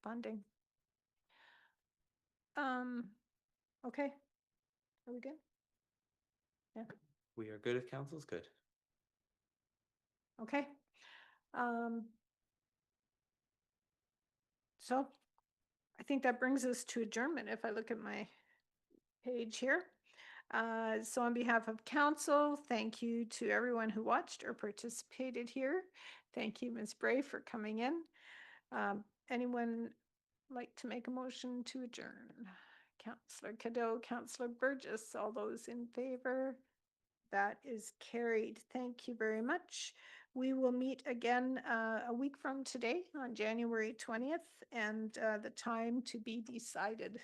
funding. Okay, are we good? Yeah. We are good if council's good. Okay. So I think that brings us to adjournment if I look at my page here. So on behalf of council, thank you to everyone who watched or participated here. Thank you, Ms. Bray, for coming in. Anyone like to make a motion to adjourn? Councillor Cadeau, Councillor Burgess, all those in favor? That is carried. Thank you very much. We will meet again a week from today on January 20th, and the time to be decided.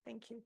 Thank you.